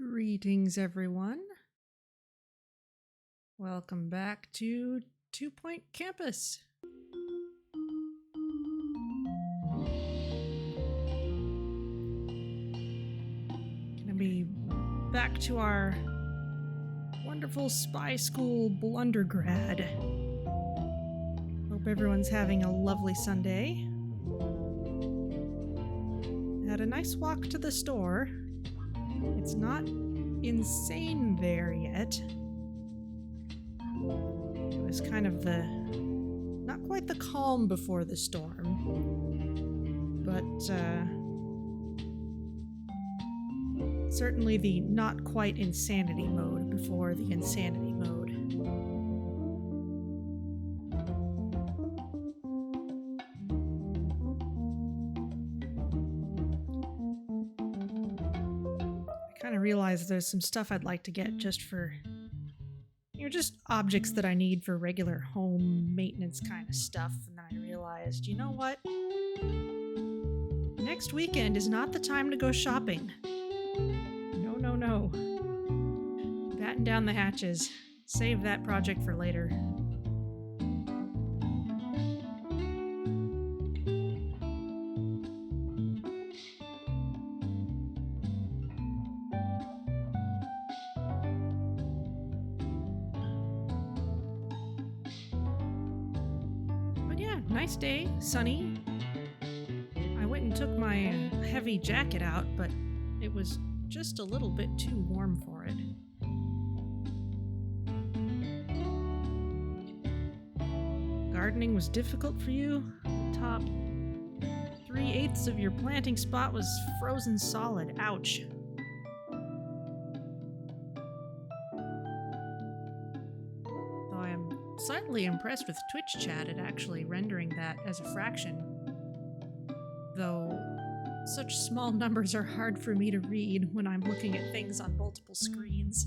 Greetings, everyone. Welcome back to 2 Point Campus. Gonna be back to our wonderful spy school, Blundergrad. Hope everyone's having a lovely Sunday. Had a nice walk to the store. It's not insane there yet. It was kind of not quite the calm before the storm, but certainly the not quite insanity mode before the insanity mode. Realize there's some stuff I'd like to get just for, just objects that I need for regular home maintenance kind of stuff. And then I realized, you know what? Next weekend is not the time to go shopping. No. Batten down the hatches. Save that project for later. Nice day, sunny. I went and took my heavy jacket out, but it was just a little bit too warm for it. Gardening was difficult for you. The top 3/8 of your planting spot was frozen solid. Ouch. Slightly impressed with Twitch chat at actually rendering that as a fraction. Though such small numbers are hard for me to read when I'm looking at things on multiple screens.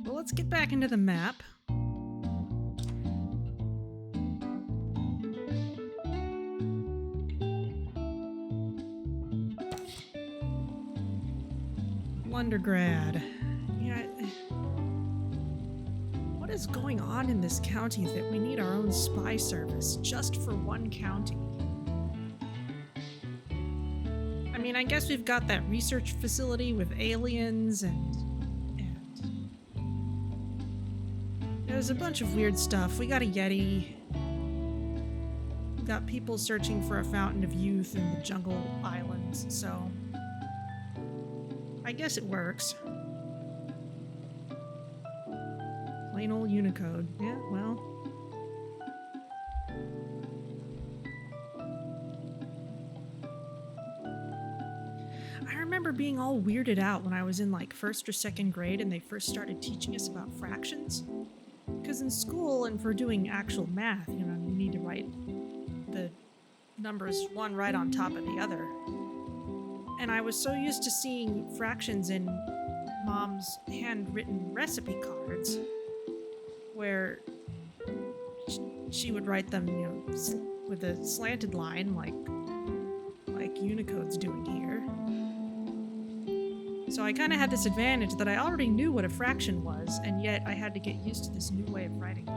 Well, let's get back into the map. Blundergrad. Yeah. What is going on in this county that we need our own spy service just for one county? I mean, I guess we've got that research facility with aliens and there's a bunch of weird stuff. We got a Yeti. We got people searching for a fountain of youth in the jungle islands, so I guess it works. Plain old Unicode. Yeah, well. I remember being all weirded out when I was in like 1st or 2nd grade and they first started teaching us about fractions. Because in school and for doing actual math, you need to write the numbers one right on top of the other. And I was so used to seeing fractions in Mom's handwritten recipe cards where she would write them, with a slanted line like Unicode's doing here. So I kind of had this advantage that I already knew what a fraction was, and yet I had to get used to this new way of writing.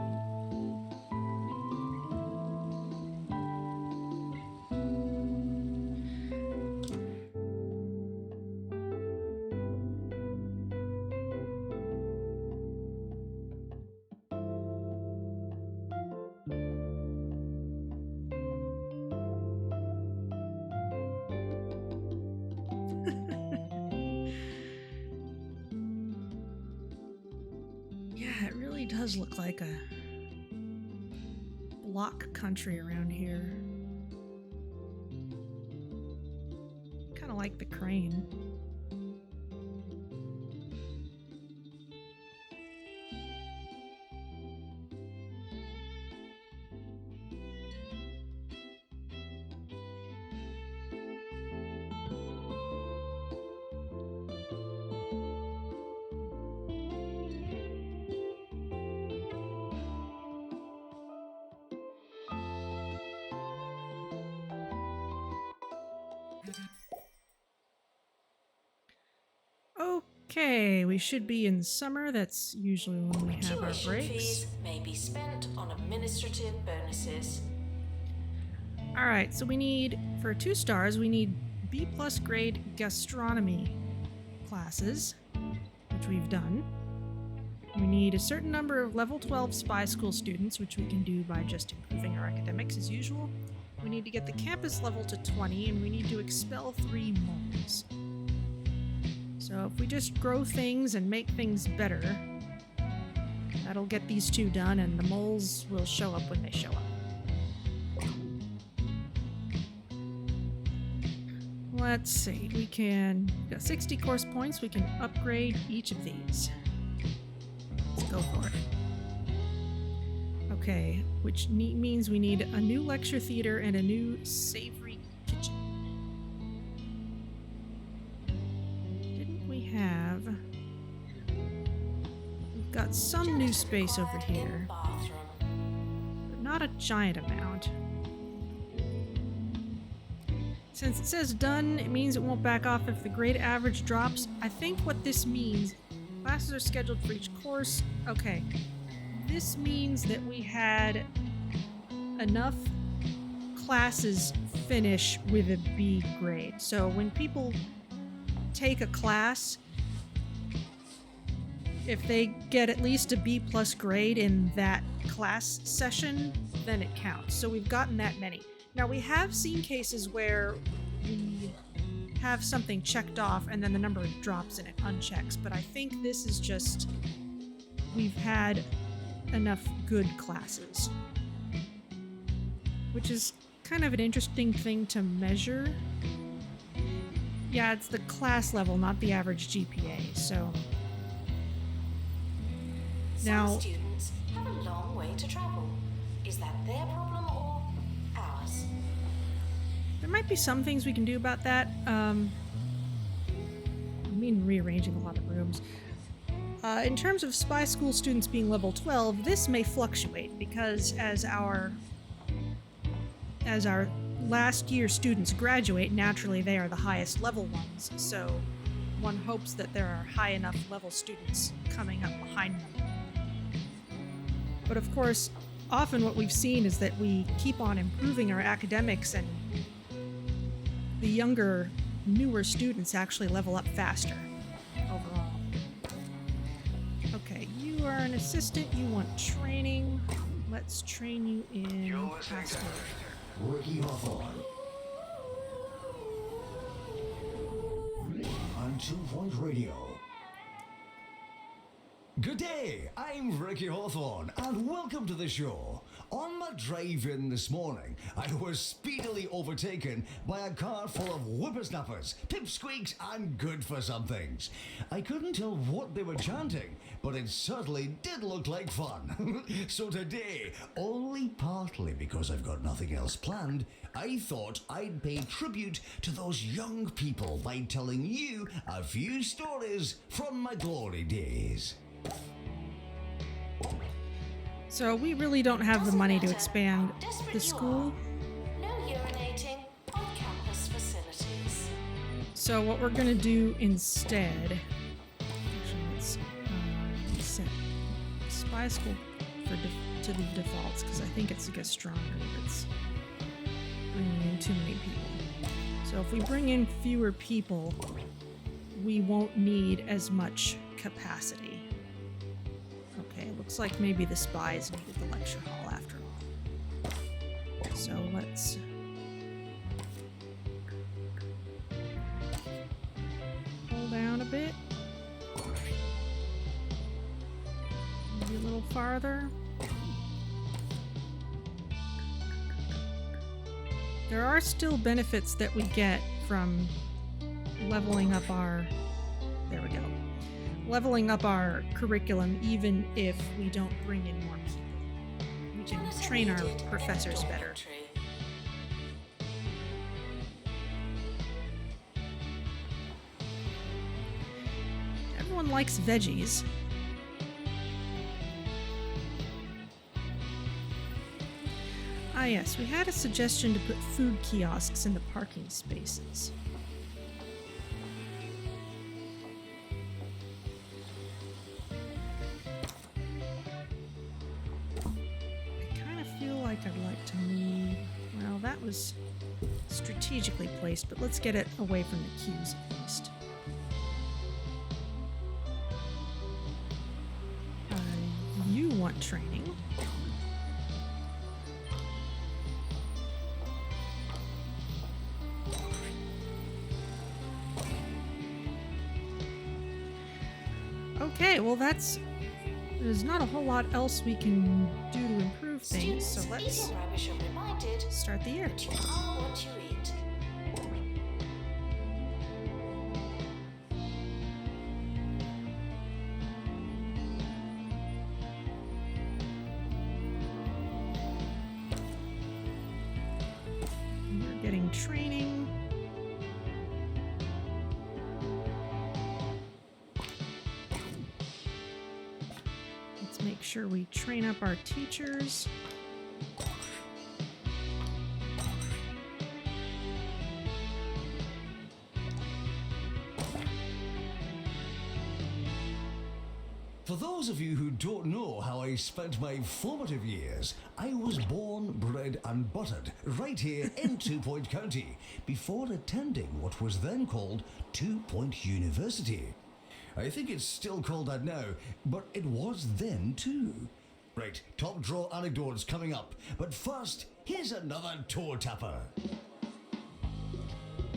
Does look like a block country around here. Kind of like the crane. Okay, we should be in summer. That's usually when we have our Tuition breaks. fees may be spent on administrative bonuses. All right, so we need, for 2 stars, we need B+ grade gastronomy classes, which we've done. We need a certain number of level 12 spy school students, which we can do by just improving our academics as usual. We need to get the campus level to 20, and we need to expel 3 moles. So if we just grow things and make things better, that'll get these 2 done, and the moles will show up when they show up. Let's see, we've got 60 course points. We can upgrade each of these. Let's go for it. Okay, which means we need a new lecture theater and a new savory kitchen. Didn't we have... We've got some new space over here, but not a giant amount. Since it says done, it means it won't back off if the grade average drops. I think what this means, classes are scheduled for each course. Okay, this means that we had enough classes finish with a B grade. So when people take a class, if they get at least a B+ grade in that class session, then it counts. So we've gotten that many. Now, we have seen cases where we have something checked off and then the number drops and it unchecks, but I think this is just we've had enough good classes, which is kind of an interesting thing to measure. Yeah, it's the class level, not the average GPA, so... Now, some students have a long way to travel. Is that their problem or ours? there might be some things we can do about that. I mean, rearranging a lot of rooms. In terms of spy school students being level 12, this may fluctuate because as our last year students graduate, naturally they are the highest level ones, so one hopes that there are high enough level students coming up behind them. But of course, often what we've seen is that we keep on improving our academics and the younger, newer students actually level up faster overall. Okay, you are an assistant, you want training. Let's train you in pastoral. Ricky Hawthorne. On 2 Point Radio. Good day, I'm Ricky Hawthorne, and welcome to the show. On my drive in this morning, I was speedily overtaken by a car full of whippersnappers, pipsqueaks, and good-for-somethings. I couldn't tell what they were chanting, but it certainly did look like fun. So today, only partly because I've got nothing else planned, I thought I'd pay tribute to those young people by telling you a few stories from my glory days. So we really don't have the money to expand the school. No urinating on campus facilities. So what we're gonna do instead, actually let's set spy school to the defaults because I think it's gastronomy that's bringing in too many people. So if we bring in fewer people, we won't need as much capacity. Okay, looks like maybe the spies needed the lecture hall after all. So let's pull down a bit. Maybe a little farther. There are still benefits that we get from leveling up our... There we go. Leveling up our curriculum even if we don't bring in more people. We can train our professors better. Everyone likes veggies. Ah yes, we had a suggestion to put food kiosks in the parking spaces. Tell me. Well, that was strategically placed, but let's get it away from the cues at least. You want training. Okay, well there's not a whole lot else we can do to improve things, so Students let's eating rubbish are reminded start the year. that you are what you eat. We're getting training. Let's make sure we train up our teachers. For those of you who don't know how I spent my formative years, I was born, bred and buttered right here in 2 Point County before attending what was then called 2 Point University. I think it's still called that now, but it was then too. Right, top draw anecdotes coming up, but first, here's another toe tapper.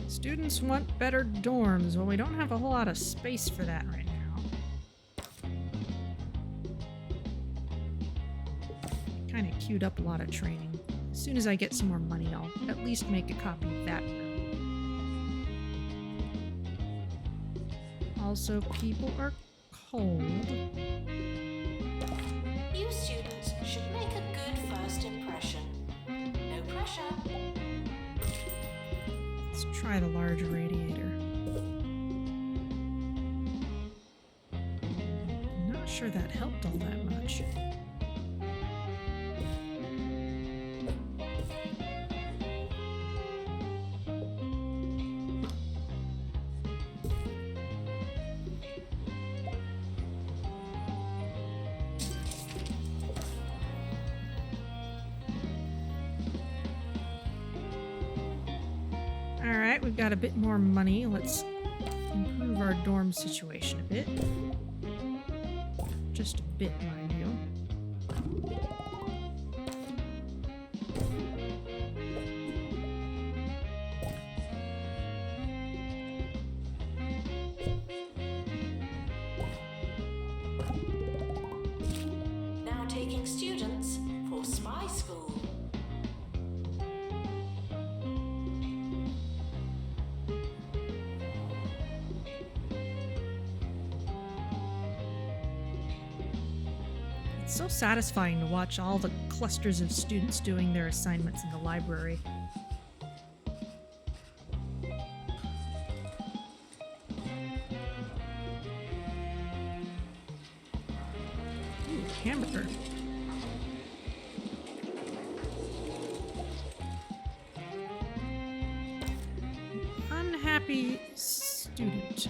Students want better dorms. Well, we don't have a whole lot of space for that right now. Kind of queued up a lot of training. As soon as I get some more money, I'll at least make a copy of that room. Also, people are cold. You students should make a good first impression. No pressure. Let's try the large radiator. I'm not sure that helped all that much. Alright, we've got a bit more money. Let's improve our dorm situation a bit. Just a bit, mind you. Now taking students for spy school. It's so satisfying to watch all the clusters of students doing their assignments in the library. Ooh, hamburger. Unhappy student.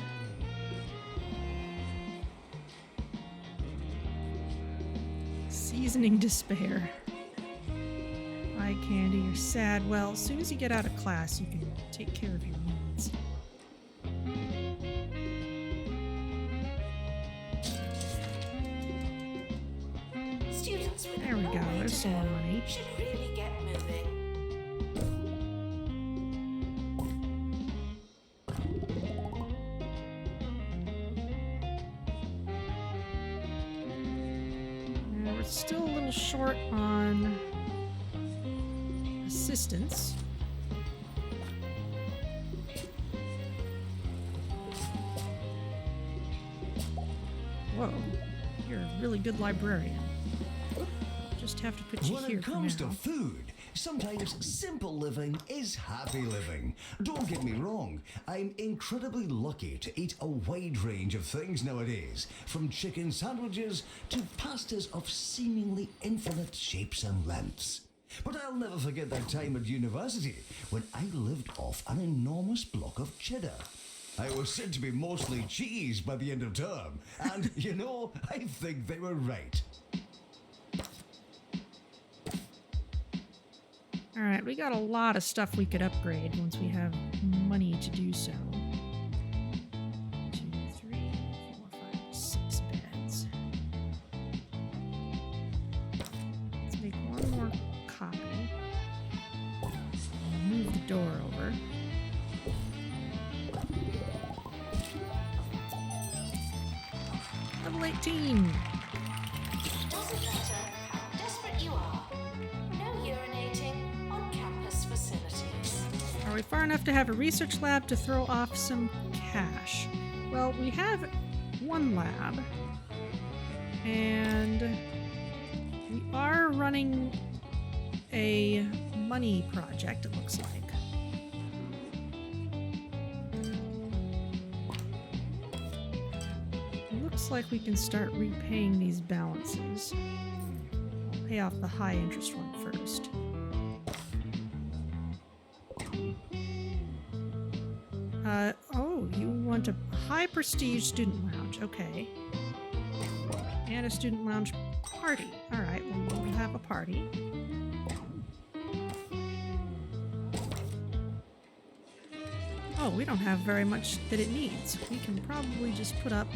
Seasoning despair. Eye candy, you're sad. Well, as soon as you get out of class, you can take care of your needs. Students with There we no go, way there's to some more go money. should really get moving. Now, we're still a little short on assistance. Whoa, you're a really good librarian. Just have to put you When here it for comes now. to food, sometimes simple living is happy living. Don't get me wrong, I'm incredibly lucky to eat a wide range of things nowadays, from chicken sandwiches to pastas of seemingly infinite shapes and lengths. But I'll never forget that time at university when I lived off an enormous block of cheddar. I was said to be mostly cheese by the end of term, and you know, I think they were right. Alright, we got a lot of stuff we could upgrade once we have money to do so. 2, 3, 4, 5, 6 beds. Let's make one more copy. Move the door over. Level 18! Doesn't matter how desperate you are. No urinating on campus facilities. Are we far enough to have a research lab to throw off some cash? Well, we have one lab, and we are running a money project, it looks like. It looks like we can start repaying these balances. I'll pay off the high interest one first. Oh, you want a high prestige student lounge, okay. And a student lounge party. Alright, well, we'll have a party. Oh, we don't have very much that it needs. We can probably just put up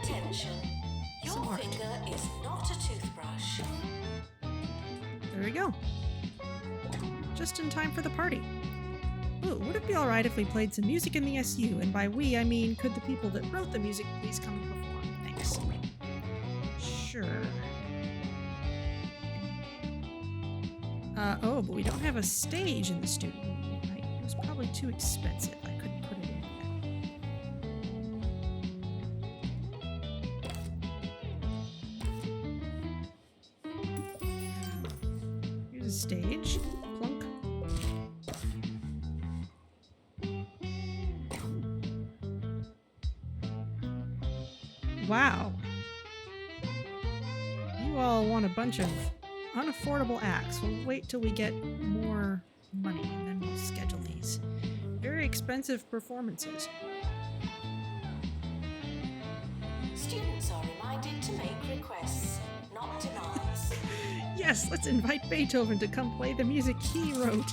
Attention. Your Smart. finger is not a toothbrush. There we go. Just in time for the party. Ooh, would it be alright if we played some music in the SU? And by we, I mean, could the people that wrote the music please come and perform? Thanks. Sure. Oh, but we don't have a stage in the student room. It was probably too expensive. I couldn't put it in there. Here's a stage. Plunk. Wow. You all want a bunch of unaffordable acts. We'll wait till we get more money and then we'll schedule these. Very expensive performances. Students are reminded to make requests, not demands. Yes, let's invite Beethoven to come play the music he wrote.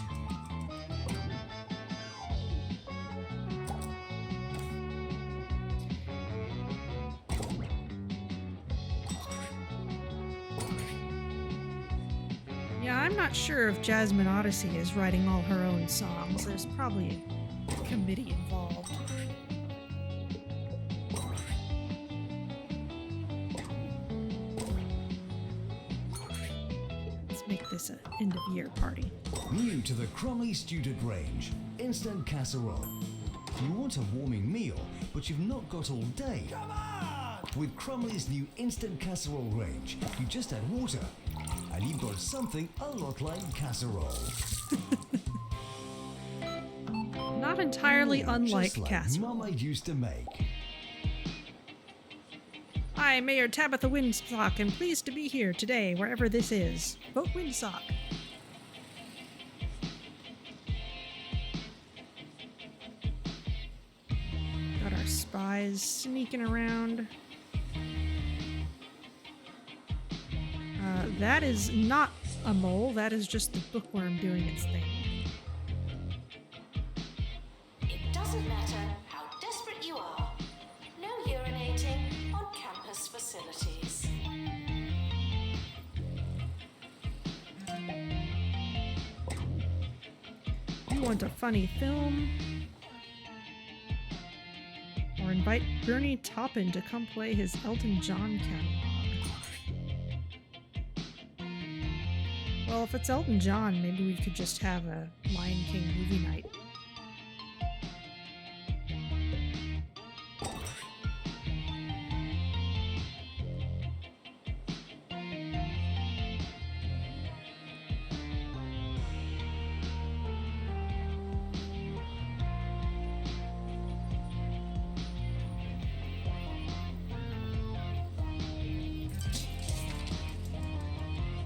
Yeah, I'm not sure if Jasmine Odyssey is writing all her own songs. There's probably a committee involved. Let's make this an end-of-year party. New to the Crumley student range, instant casserole. You want a warming meal, but you've not got all day. Come on! With Crumley's new instant casserole range, you just add water, and you've got something a lot like casserole. Not entirely unlike Just like casserole. Mama used to make. Hi, Mayor Tabitha Windsock, and pleased to be here today, wherever this is. Vote Windsock. Got our spies sneaking around. That is not a mole, that is just the bookworm doing its thing. It doesn't matter how desperate you are. No urinating on campus facilities. You want a funny film? Or invite Bernie Taupin to come play his Elton John catalog. Well, if it's Elton John, maybe we could just have a Lion King movie night.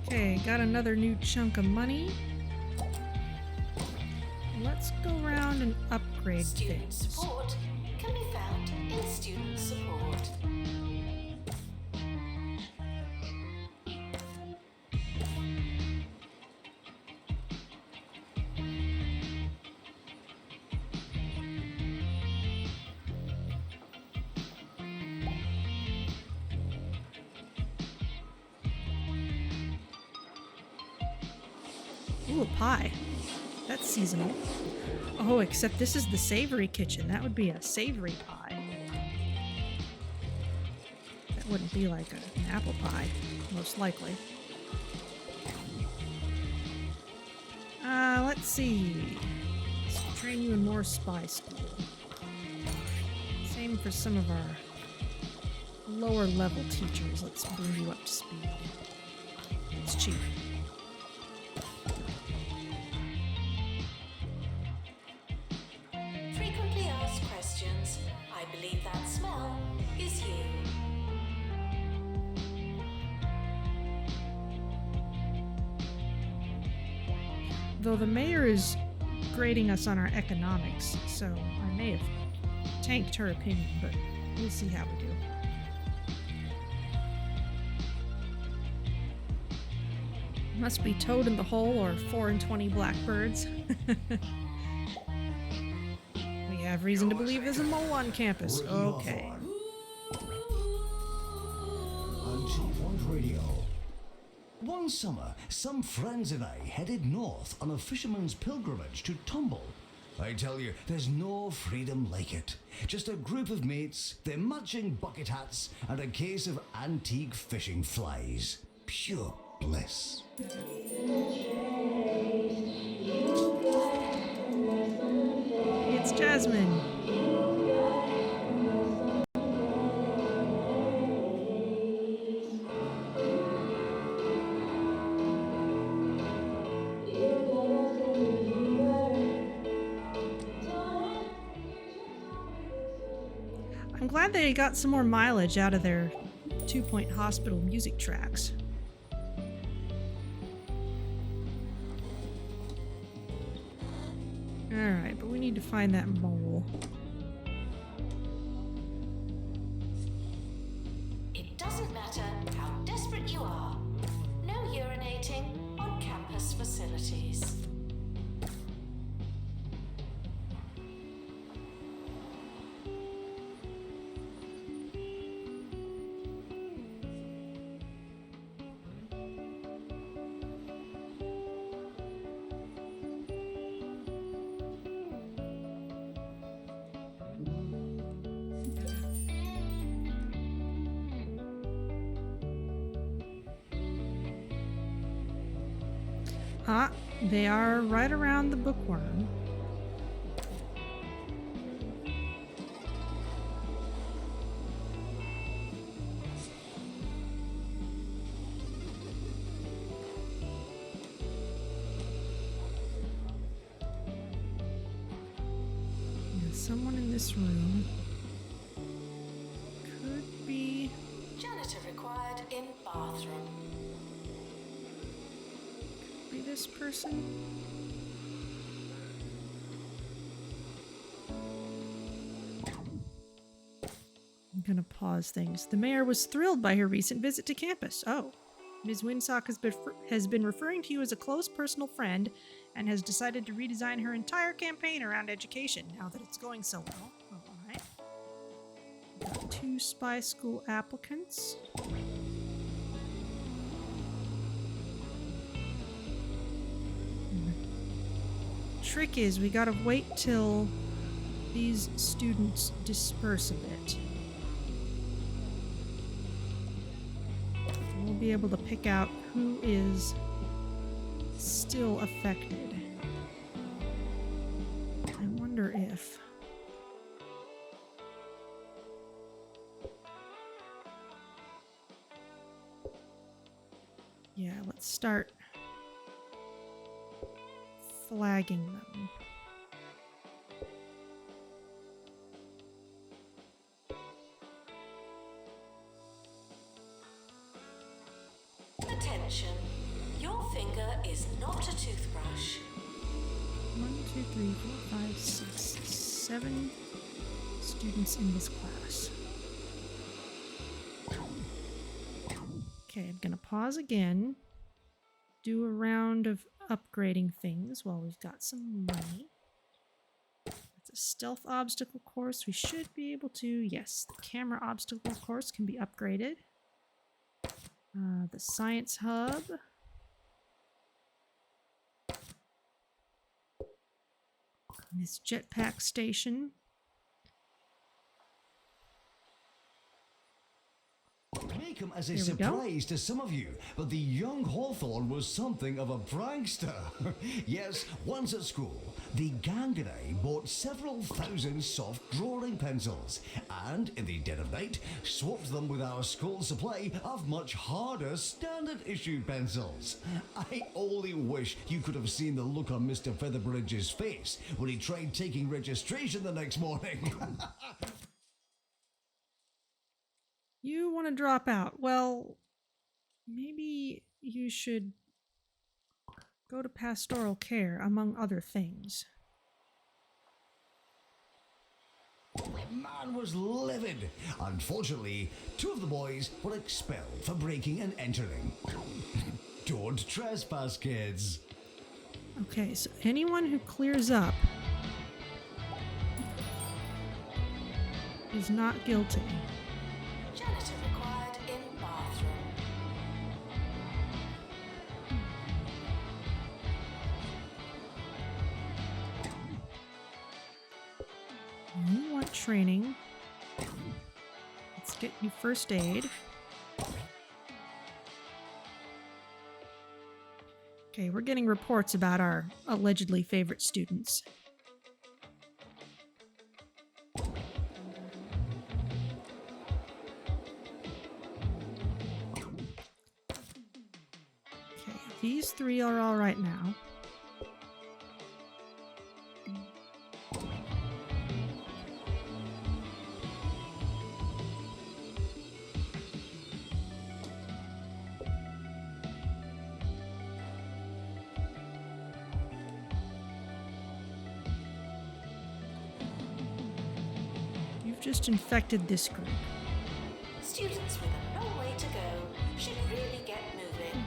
Okay, got another new chunk of money. Let's go around and upgrade Student things. support can be found in student support. Ooh, a pie. That's seasonal. Oh, except this is the savory kitchen. That would be a savory pie. That wouldn't be like an apple pie, most likely. Let's see. Let's train you in more spy school. Same for some of our lower level teachers. Let's bring you up to speed. It's cheap. Frequently asked questions. I believe that smell is you. Though the mayor is grading us on our economics, so I may have tanked her opinion, but we'll see how we do. Must be Toad in the Hole or 4 and 20 blackbirds. We have reason to believe there's a mole on campus. Ricky Okay. Hawthorne. On 2 Point Radio. One summer, some friends and I headed north on a fisherman's pilgrimage to Tumble. I tell you, there's no freedom like it. Just a group of mates, their matching bucket hats, and a case of antique fishing flies. Pure bliss. It's Jasmine. I'm glad they got some more mileage out of their 2 Point Hospital music tracks. Alright, but we need to find that mole. It doesn't matter how desperate you are. No urinating on campus facilities. Ah, they are right around the bookworm. There's someone in this room. Could be... Janitor required in bathroom. be this person? I'm gonna pause things. The mayor was thrilled by her recent visit to campus. Oh, Ms. Winsock has been referring to you as a close personal friend and has decided to redesign her entire campaign around education now that it's going so well. All right. Got 2 spy school applicants. Trick is we gotta wait till these students disperse a bit. We'll be able to pick out who is still affected. I wonder if... Yeah, let's start flagging them. Attention. Your finger is not a toothbrush. 1, 2, 3, 4, 5, 6, 7 students in this class. Okay, I'm gonna pause again. Do a round of upgrading things while we've got some money. It's a stealth obstacle course. We should be able to... Yes, the camera obstacle course can be upgraded. The science hub. This jetpack station. May come as a Here we go. surprise to some of you, but the young Hawthorne was something of a prankster. Yes, once at school, the gang and I bought several thousand soft drawing pencils, and in the dead of night, swapped them with our school supply of much harder standard issue pencils. I only wish you could have seen the look on Mr. Featherbridge's face when he tried taking registration the next morning. You want to drop out. Well, maybe you should go to pastoral care, among other things. The man was livid. Unfortunately, 2 of the boys were expelled for breaking and entering. Don't trespass, kids. Okay, so anyone who clears up is not guilty. Janitor required in bathroom. You want training. Let's get you first aid. Okay, we're getting reports about our allegedly favorite students. Okay, these 3 are all right now. You've just infected this group. Students with a long way to go should really get moving.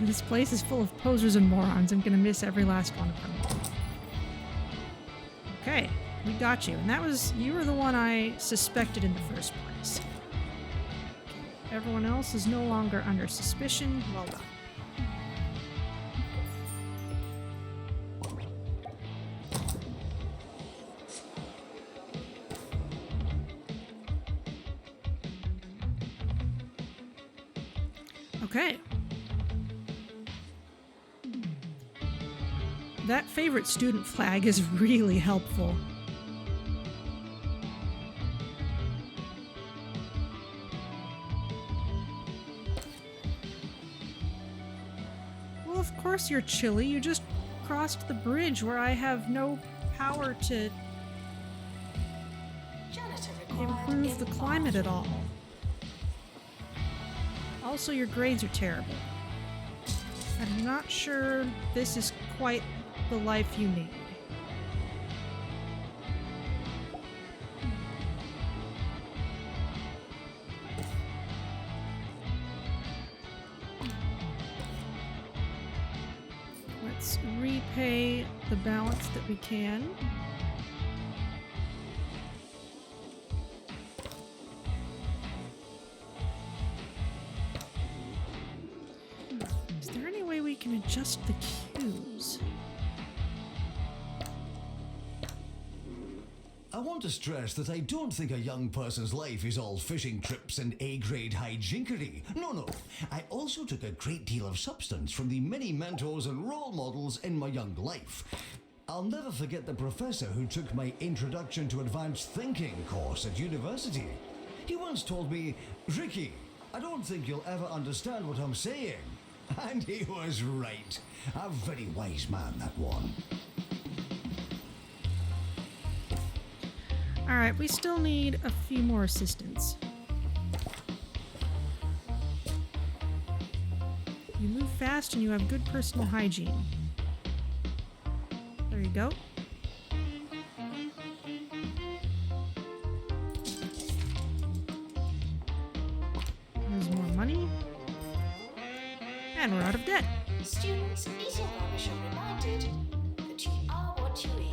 This place is full of posers and morons. I'm gonna miss every last one of them. Okay, we got you. And that was, you were the one I suspected in the first place. Okay, everyone else is no longer under suspicion. Well done. Okay. That favorite student flag is really helpful. Well, of course you're chilly. You just crossed the bridge where I have no power to Janitor required improve the in climate at bathroom. all. Also, your grades are terrible. I'm not sure this is quite the life you need. Let's repay the balance that we can. Is there any way we can adjust the cues? I want to stress that I don't think a young person's life is all fishing trips and A-grade hijinkery. No. I also took a great deal of substance from the many mentors and role models in my young life. I'll never forget the professor who took my Introduction to Advanced Thinking course at university. He once told me, "Ricky, I don't think you'll ever understand what I'm saying." And he was right. A very wise man, that one. Alright, we still need a few more assistants. You move fast and you have good personal hygiene. There you go. There's more money. And we're out of debt. Students eating rubbish are reminded that you are what you eat.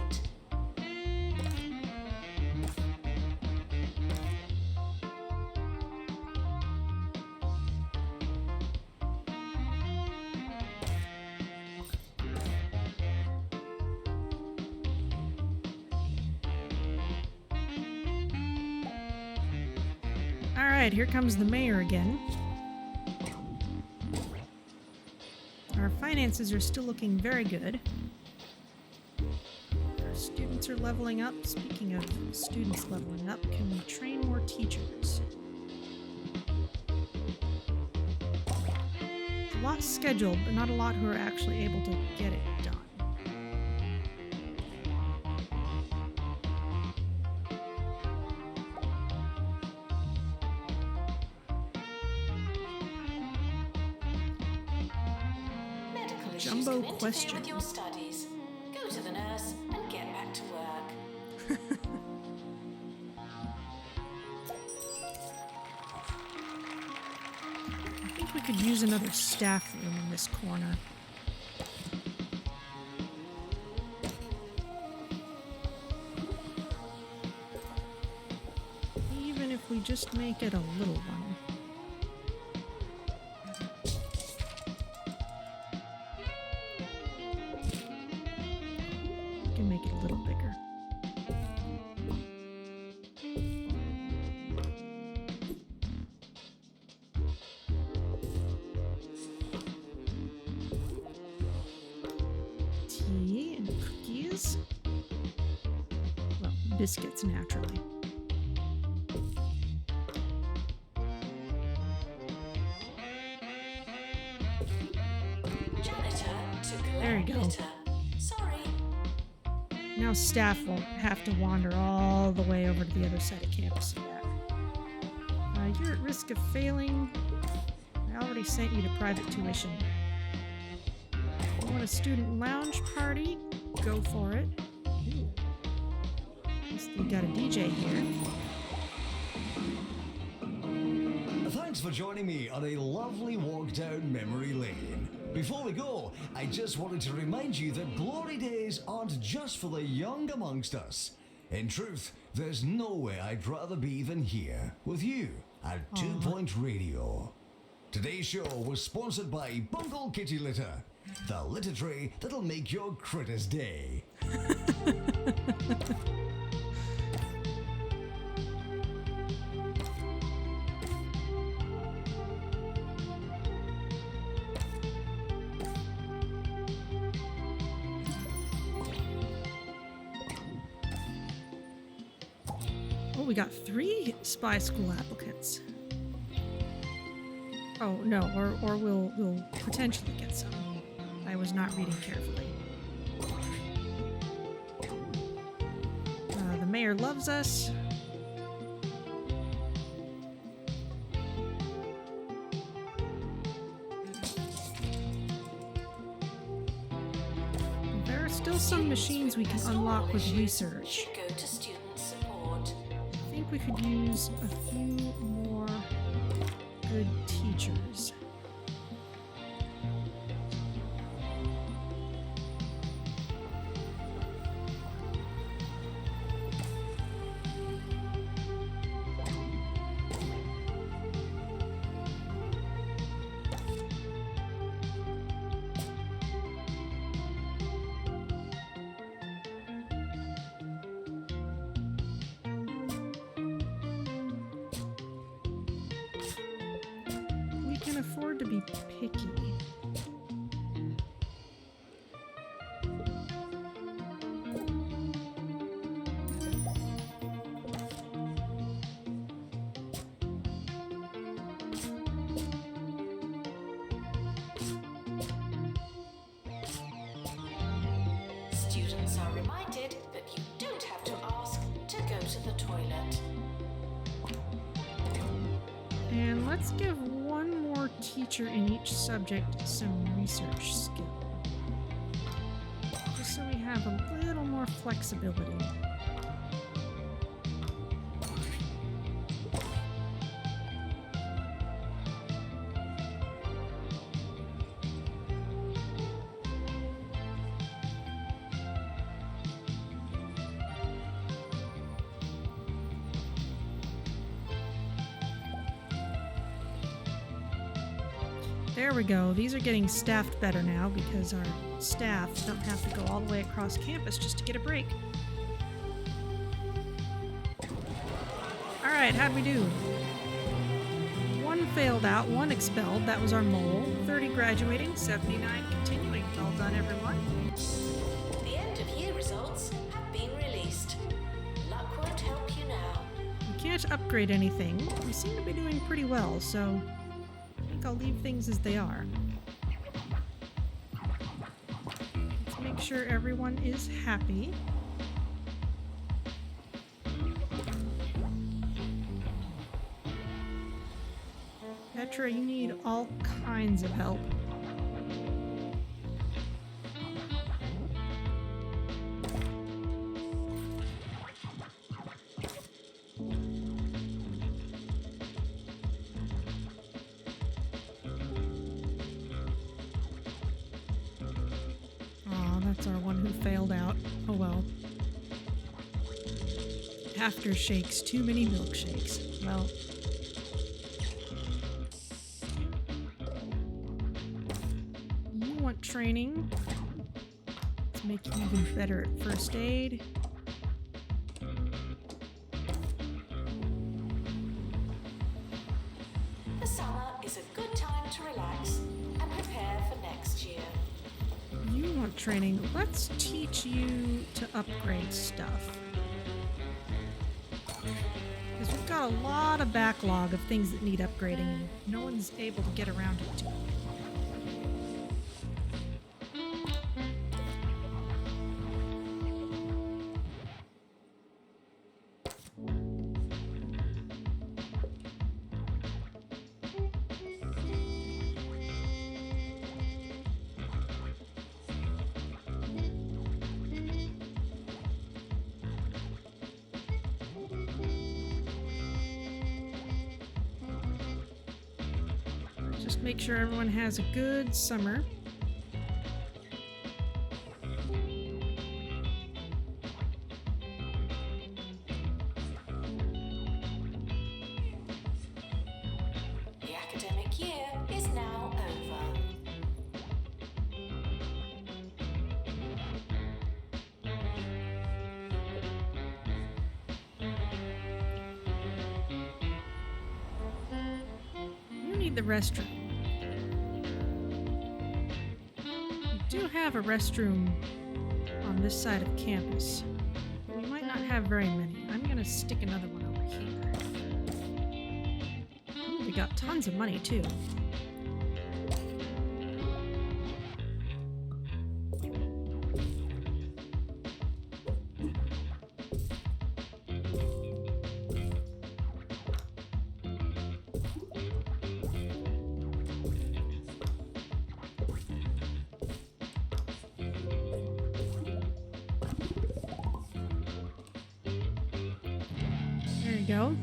Alright, here comes the mayor again. Our finances are still looking very good. Our students are leveling up. Speaking of students leveling up, can we train more teachers? A lot scheduled, but not a lot who are actually able to get it done. Medical issues Jumbo can interfere question. with your studies. Go to the nurse and get back to work. I think we could use another staff room in this corner. Even if we just make it a little one. We can make it a little bigger. Tea and cookies. Well, biscuits naturally. Janitor to There you go. litter. Sorry. Now staff won't have to wander all the way over to the other side of campus and back. You're at risk of failing. I already sent you to private tuition. You want a student lounge party? Go for it. Ooh. Guess we got a DJ here. Thanks for joining me on a lovely walk down memory lane. Before we go, I just wanted to remind you that glory days aren't just for the young amongst us. In truth, there's nowhere I'd rather be than here, with you, at 2 Point Radio. Today's show was sponsored by Bungle Kitty Litter, the litter tray that'll make your critter's day. Oh, we got 3 spy school applicants. Oh no, or we'll potentially get some. I was not reading carefully. The mayor loves us. There are still some machines we can unlock with research. Should go to student support. I think we could use a few more good teachers. We can afford to be picky. Students are reminded that you don't have to ask to go to the toilet. And let's give one more teacher in each subject some research skill. Just so we have a little more flexibility. There we go. These are getting staffed better now because our staff don't have to go all the way across campus just to get a break. Alright, how'd we do? failed out, 1 expelled. That was our mole. 30 graduating, 79 continuing. Well done, everyone. The end of year results have been released. Luck won't help you now. We can't upgrade anything. We seem to be doing pretty well, so I think I'll leave things as they are. Let's make sure everyone is happy. Petra, you need all kinds of help. Aw, that's our one who failed out. Oh well. Aftershakes, too many milkshakes. Well. Training to make you even better at first aid. The summer is a good time to relax and prepare for next year. You want training? Let's teach you to upgrade stuff. Because we've got a lot of backlog of things that need upgrading and no one's able to get around to it. Just make sure everyone has a good summer. The academic year is now over. You need the restroom. We do have a restroom on this side of campus, but we might not have very many. I'm gonna stick another one over here. Ooh, we got tons of money too. Go.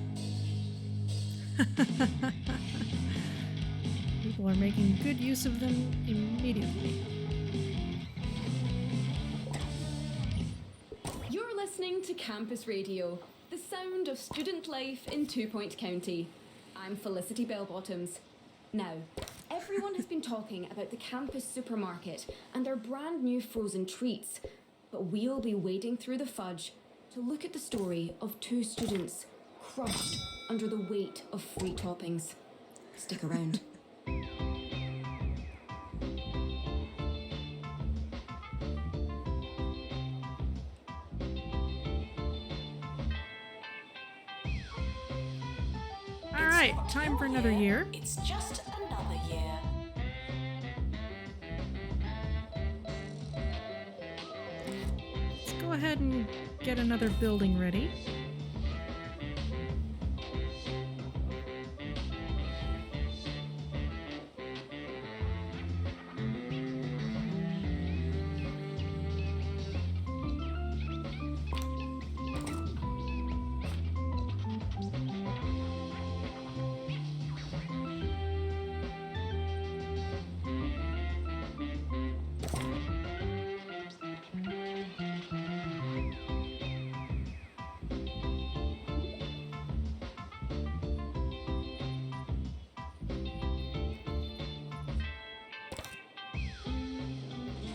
People are making good use of them immediately. You're listening to Campus Radio, the sound of student life in 2 Point County. I'm Felicity Bellbottoms. Now, everyone has been talking about the campus supermarket and their brand new frozen treats, but we'll be wading through the fudge to look at the story of 2 students crushed under the weight of free toppings. Stick around. All right, time for another year. It's just another year. Let's go ahead and get another building ready.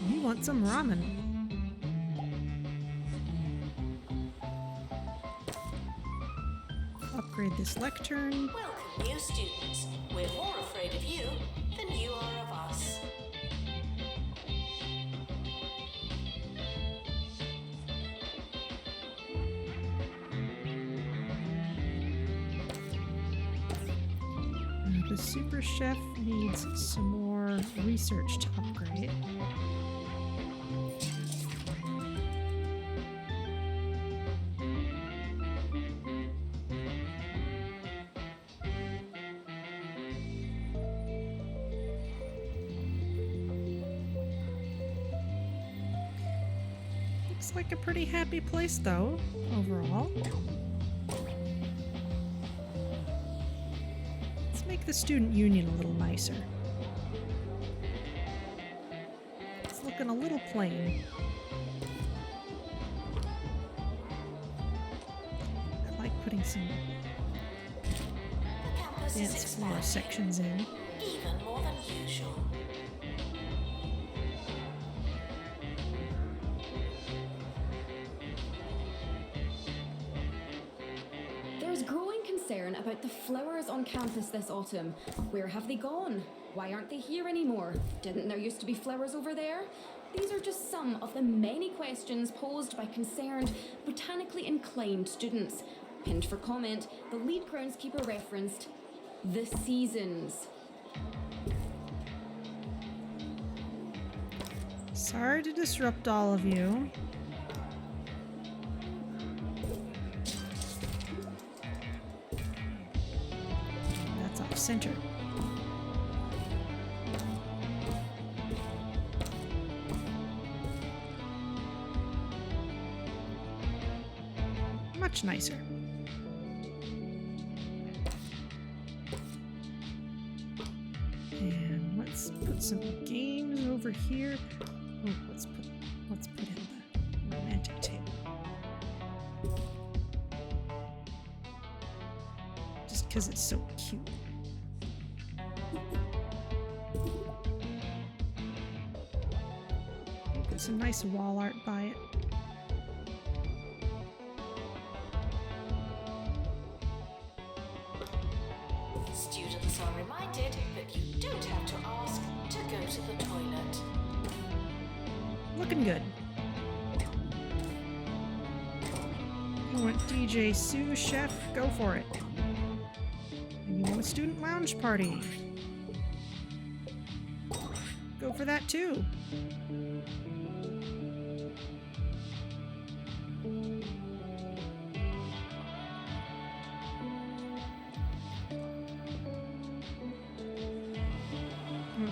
You want some ramen? upgrade this lectern. Welcome, new students. We're more afraid of you than you are of us. The super chef needs some more research to upgrade. Looks like a pretty happy place though, overall. Make the student union a little nicer. It's looking a little plain. I like putting some The campus is dance floor expanding, sections in. even more than usual. There's growing concern about the flowers on campus this autumn. Where have they gone? Why aren't they here anymore? Didn't there used to be flowers over there? These are just some of the many questions posed by concerned, botanically inclined students. Pinned for comment, the lead groundskeeper referenced the seasons. Sorry to disrupt all of you. That's off center. Much nicer. And let's put some games over here. Oh, let's put in the romantic table. Just because it's so cute. Put some nice wall art by it. Students are reminded that you don't have to ask to go to the toilet. Looking good. You want DJ Sue Chef? Go for it. And you want a student lounge party? Go for that too.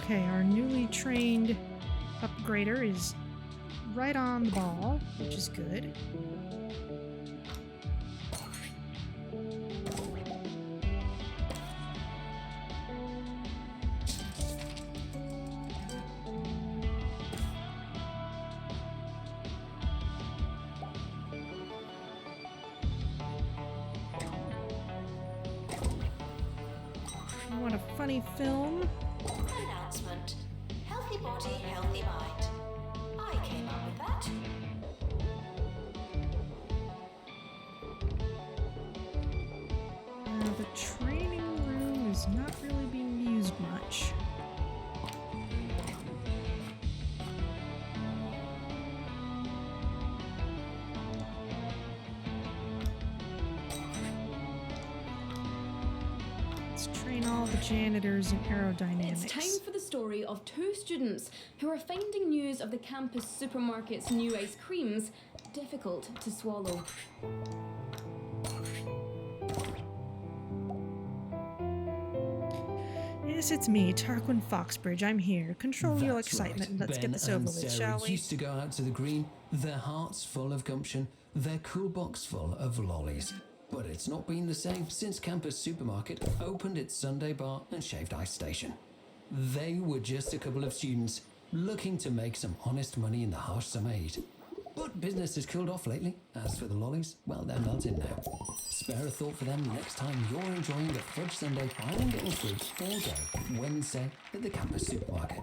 Okay, our newly trained upgrader is right on the ball, which is good. You want a funny film? Announcement. Healthy body, healthy mind. I came up with that. The training room is not really being used much. Let's train all the janitors in aerodynamics. It's time for the story of two students who are finding news of the campus supermarket's new ice creams difficult to swallow. Yes, it's me, Tarquin Foxbridge. I'm here. Control your That's excitement right. and let's Ben get this and over with, Sarah shall we? used to go out to the green, their hearts full of gumption, their cool box full of lollies. But it's not been the same since Campus Supermarket opened its Sunday bar and shaved ice station. They were just a couple of students looking to make some honest money in the harsh summer heat. But business has cooled off lately. As for the lollies, well, they're melting now. Spare a thought for them next time you're enjoying a fudge sundae buying and getting fruit all day Wednesday at the Campus Supermarket.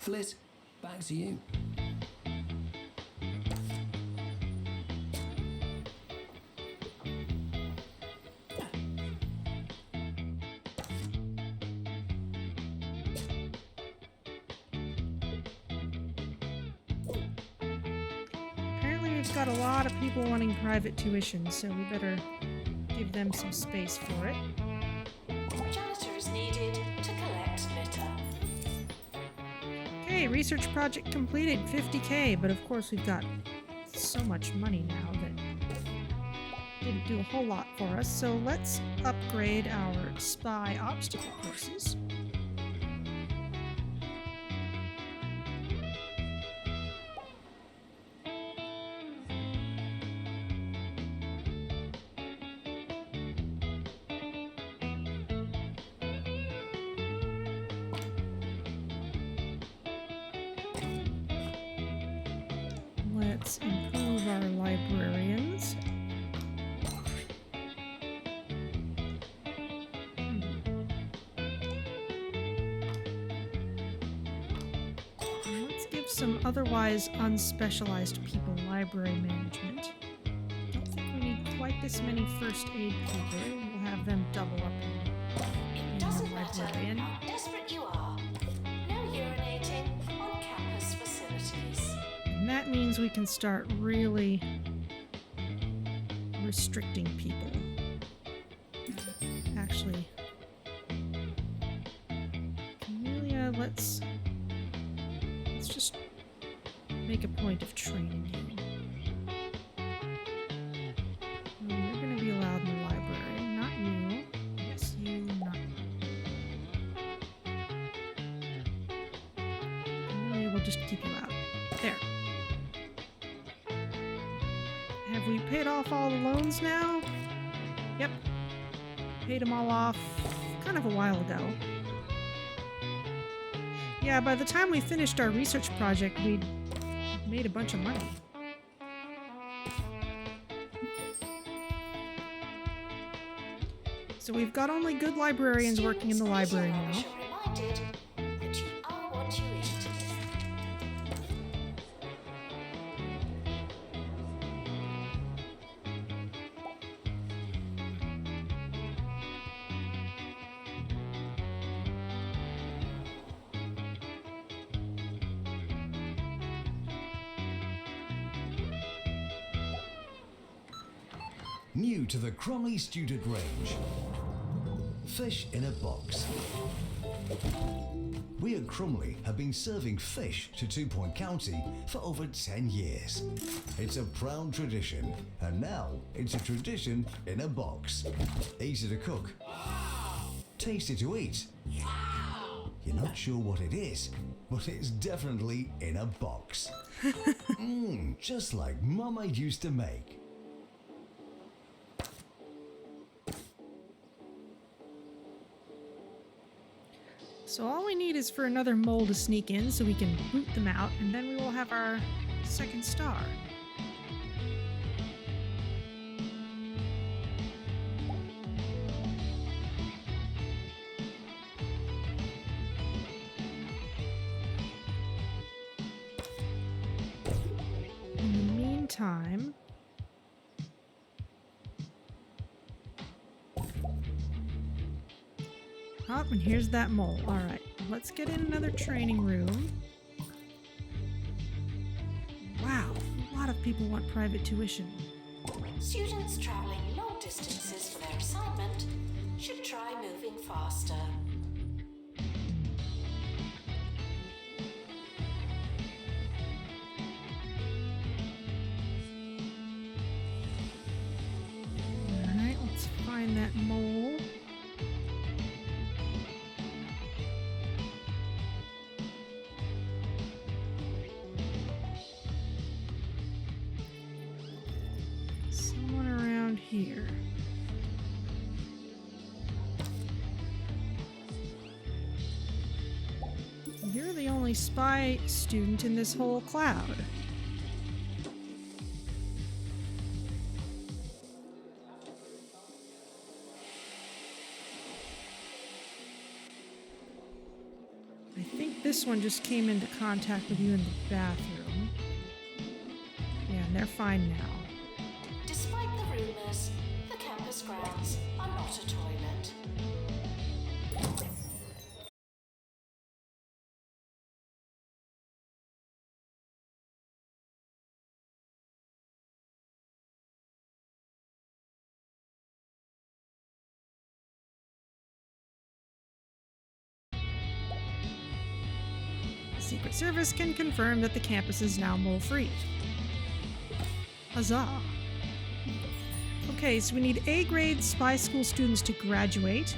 Fliss, back to you. we've got a lot of people wanting private tuition, so we better give them some space for it. Janitor is needed to collect litter. Okay, research project completed, 50K, but of course we've got so much money now that didn't do a whole lot for us, so let's upgrade our spy obstacle courses. Let's improve our librarians. Let's give some otherwise unspecialized people library management. Don't think we need quite this many first aid people. We'll have them double up It doesn't matter how desperate you are. No urinating on campus facilities. And that means we can start really restricting people. Actually, Camellia, let's just make a point of training you. You're going to be allowed in the library, not you. Yes, you, not you. Camellia, we'll just keep you out. There. Have we paid off all the loans now? Yep. Paid them all off kind of a while ago. Yeah, by the time we finished our research project, we'd made a bunch of money. So we've got only good librarians working in the library now. Students reminded that you are what you eat. New to the Crumley student range. Fish in a box. We at Crumley have been serving fish to 2 Point County for over 10 years. It's a proud tradition, and now it's a tradition in a box. Easy to cook. Tasty to eat. You're not sure what it is, but it's definitely in a box. Just like Mama used to make. So all we need is for another mole to sneak in so we can boot them out, and then we will have our second star. In the meantime, oh, and here's that mole. All right, let's get in another training room. Wow, a lot of people want private tuition. Students traveling long distances for their assignment should try moving faster. All right, let's find that mole. Someone around here. You're the only spy student in this whole cloud. I think this one just came into contact with you in the bathroom. Yeah, and they're fine now. Despite the rumors, the campus grounds are not a toilet. Secret Service can confirm that the campus is now mole-free. Huzzah. Okay, so we need A-grade spy school students to graduate.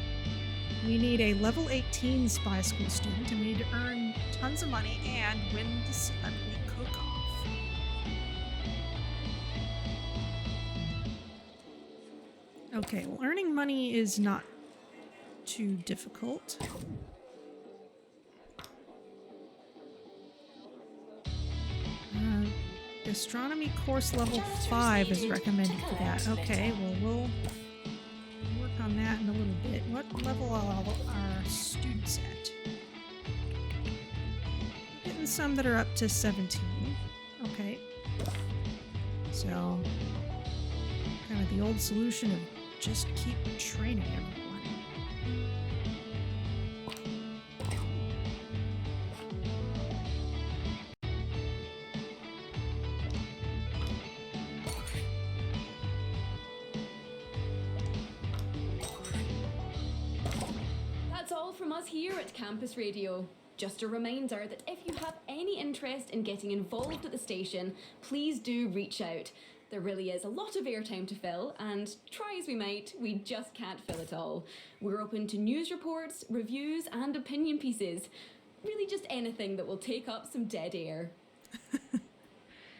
We need a level 18 spy school student, and we need to earn tons of money and win the celebrity cook-off. Okay, well, earning money is not too difficult. Gastronomy course level 5 is recommended for that. Okay, well, we'll work on that in a little bit. What level are our students at? Getting some that are up to 17. Okay. So, kind of the old solution of just keep training everyone. That's all from us here at Campus Radio. Just a reminder that if you have any interest in getting involved at the station, please do reach out. There really is a lot of airtime to fill, and try as we might, we just can't fill it all. We're open to news reports, reviews, and opinion pieces. Really just anything that will take up some dead air.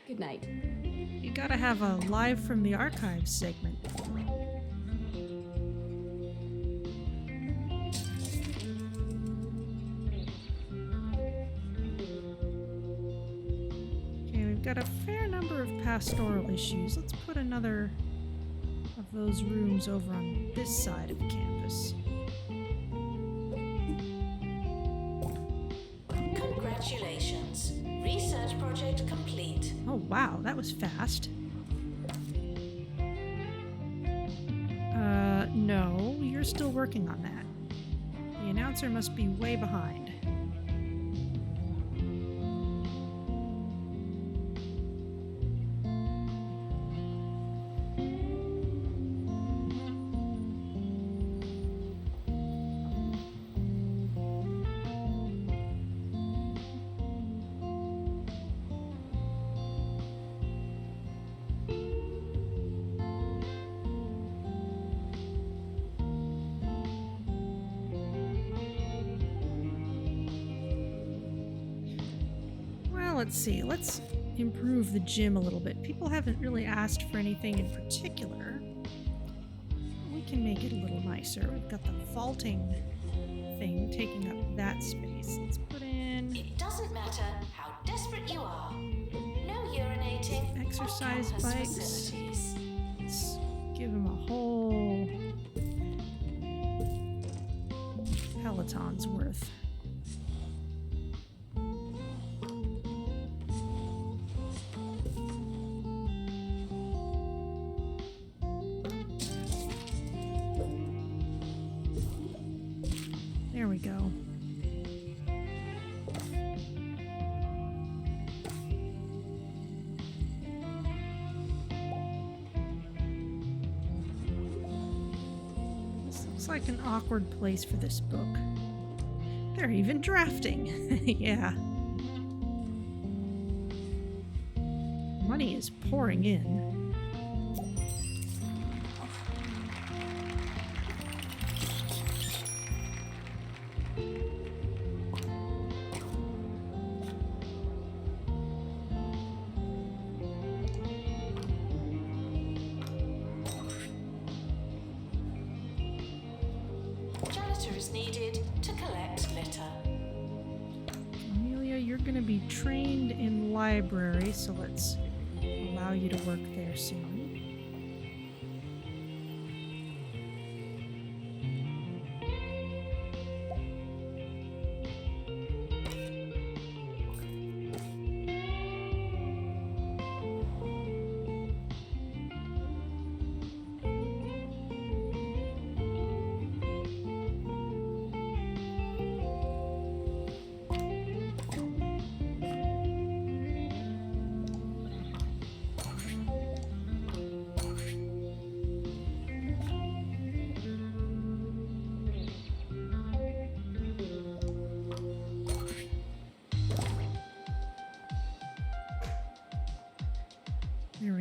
Good night. You gotta have a live from the archives segment. Okay, we've got a fair number of pastoral issues. Let's put another of those rooms over on this side of the campus. Congratulations. Research project complete. Oh wow, that was fast. No, you're still working on that. The announcer must be way behind. Let's see, let's improve the gym a little bit. People haven't really asked for anything in particular. We can make it a little nicer. We've got the vaulting thing taking up that space. Let's put in It doesn't matter how desperate you are. No urinating. on exercise campus bikes. facilities. Let's give them a whole Peloton's worth. There we go. This looks like an awkward place for this book. They're even drafting. Yeah. Money is pouring in. Janitor is needed to collect litter. Amelia, you're going to be trained in library, so let's allow you to work there soon.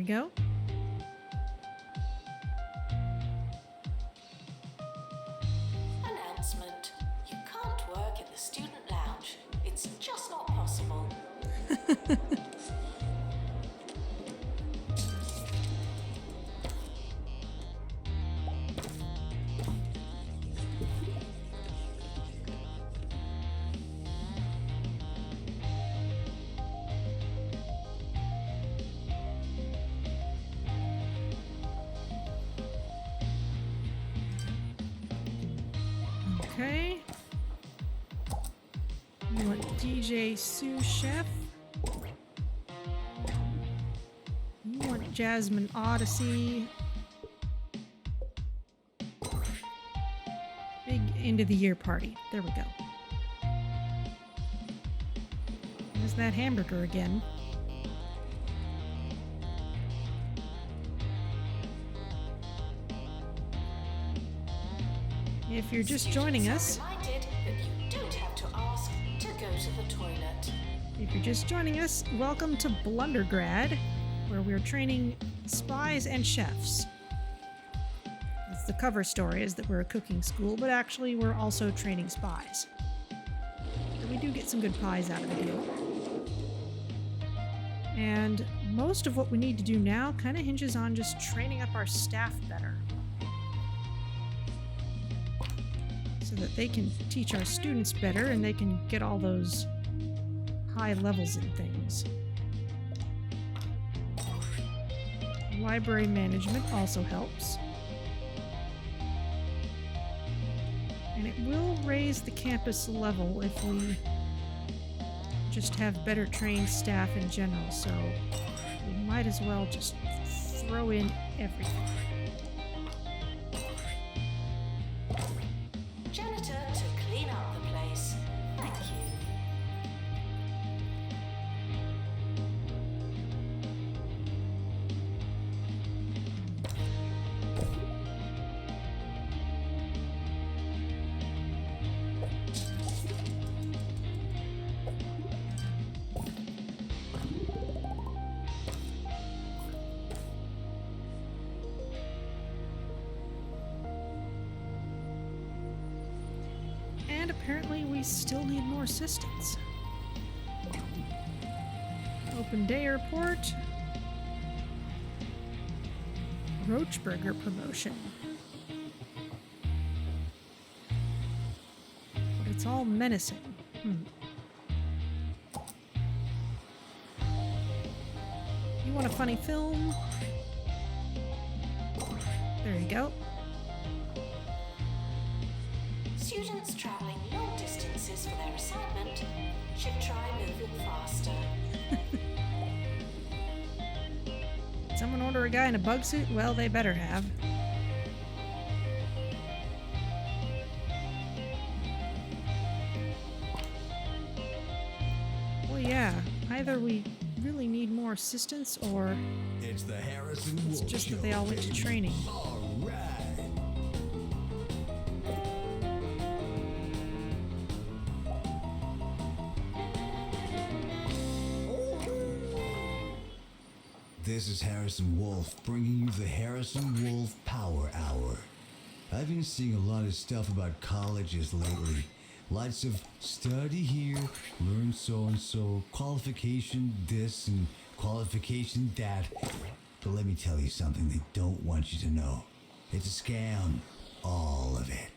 we go. Announcement. You can't work in the student lounge. It's just not possible. Okay. You want DJ Sous Chef? You want Jasmine Odyssey? Big end of the year party. There we go. There's that hamburger again. If you're just joining us, Reminded that you don't have to ask to go to the toilet. if you're just joining us, welcome to Blundergrad, where we're training spies and chefs. It's the cover story is that we're a cooking school, but actually we're also training spies. But we do get some good pies out of the deal. And most of what we need to do now kind of hinges on just training up our staff better, so that they can teach our students better and they can get all those high levels in things. Library management also helps. And it will raise the campus level if we just have better trained staff in general, so we might as well just throw in everything. Janitor to clean up the place. Thank you. And apparently we still need more assistants. Open day report. Roachburger promotion. But it's all menacing. You want a funny film? There you go. Students traveling long distances for their assignment should try moving faster. Someone order a guy in a bug suit? Well, they better have. Well, yeah. Either we really need more assistants, or It's the Harrison it's Wolf just Show, that they all went to baby. training. All right. This is Harrison Wolf bringing you the Harrison Wolf Power Hour. I've been seeing a lot of stuff about colleges lately. Lots of study here, learn so and so, qualification this and qualification that. But let me tell you something they don't want you to know. It's a scam. All of it.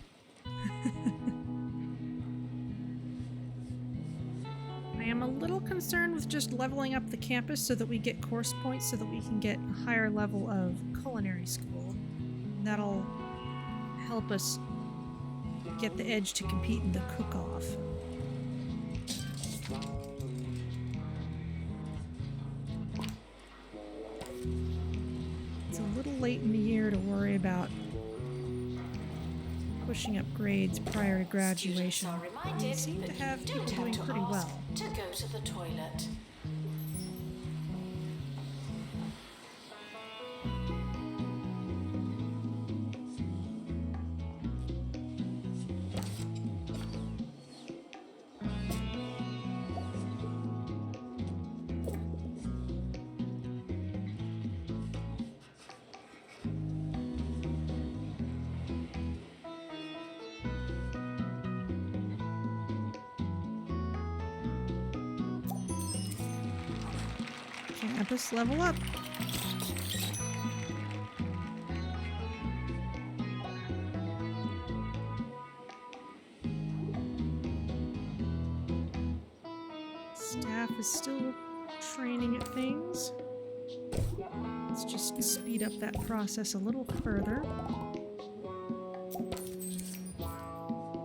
I am a little concerned with just leveling up the campus so that we get course points so that we can get a higher level of culinary school. That'll help us get the edge to compete in the cook-off. It's a little late in the year to worry about pushing up grades prior to graduation. Students are We reminded seem to that have you people don't have doing to pretty ask well. to go to the toilet. Campus level up. Staff is still training at things. Let's just speed up that process a little further.